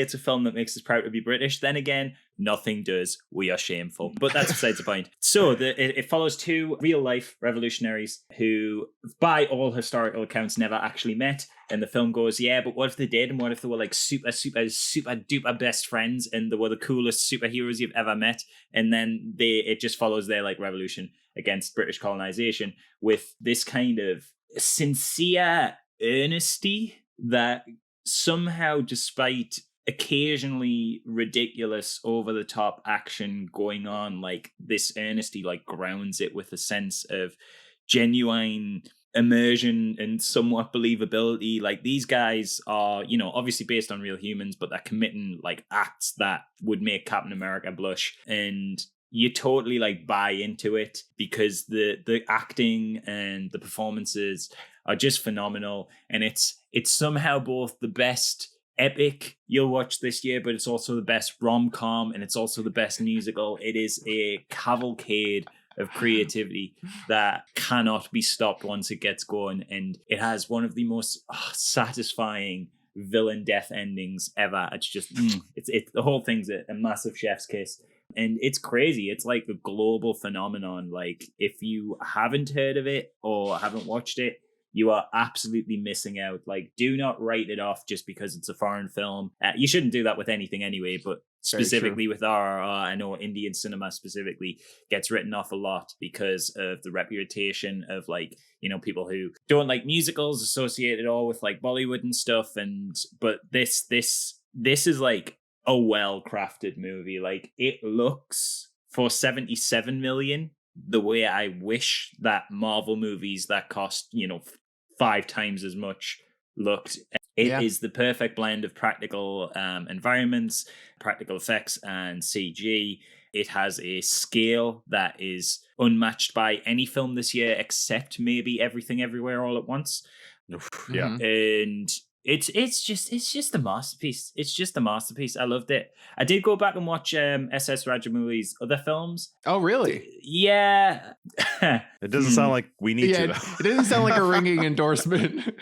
Speaker 4: it's a film that makes us proud to be British. Then again, nothing does. We are shameful. But that's besides the point. So it follows two real life revolutionaries who, by all historical accounts, never actually met. And the film goes, yeah, but what if they did? And what if they were like super duper best friends and they were the coolest superheroes you've ever met? And then it just follows their like revolution against British colonization with this kind of sincere earnesty that somehow, despite occasionally ridiculous, over the top action going on. Like this earnesty like grounds it with a sense of genuine immersion and somewhat believability. Like these guys are, you know, obviously based on real humans, but they're committing like acts that would make Captain America blush, and you totally like buy into it because the acting and the performances are just phenomenal. And it's somehow both the best epic you'll watch this year, but it's also the best rom-com, and it's also the best musical. It is a cavalcade of creativity that cannot be stopped once it gets going, and it has one of the most satisfying villain death endings ever. It's just it's the whole thing's a massive chef's kiss, and it's crazy. It's like a global phenomenon. Like if you haven't heard of it or haven't watched it, you are absolutely missing out. Like, do not write it off just because it's a foreign film. You shouldn't do that with anything anyway, but specifically with RRR, I know Indian cinema specifically gets written off a lot because of the reputation of like, you know, people who don't like musicals associated all with like Bollywood and stuff. But this is like a well-crafted movie. Like it looks for 77 million the way I wish that Marvel movies that cost, you know, 5 times as much looked. It is the perfect blend of practical environments, practical effects, and CG. It has a scale that is unmatched by any film this year, except maybe Everything Everywhere All at Once.
Speaker 3: Yeah.
Speaker 4: And it's just a masterpiece. It's just a masterpiece. I loved it. I did go back and watch SS Rajamouli's other films.
Speaker 2: Oh, really?
Speaker 4: Yeah.
Speaker 3: It doesn't sound like we need to.
Speaker 2: It doesn't sound like a ringing endorsement.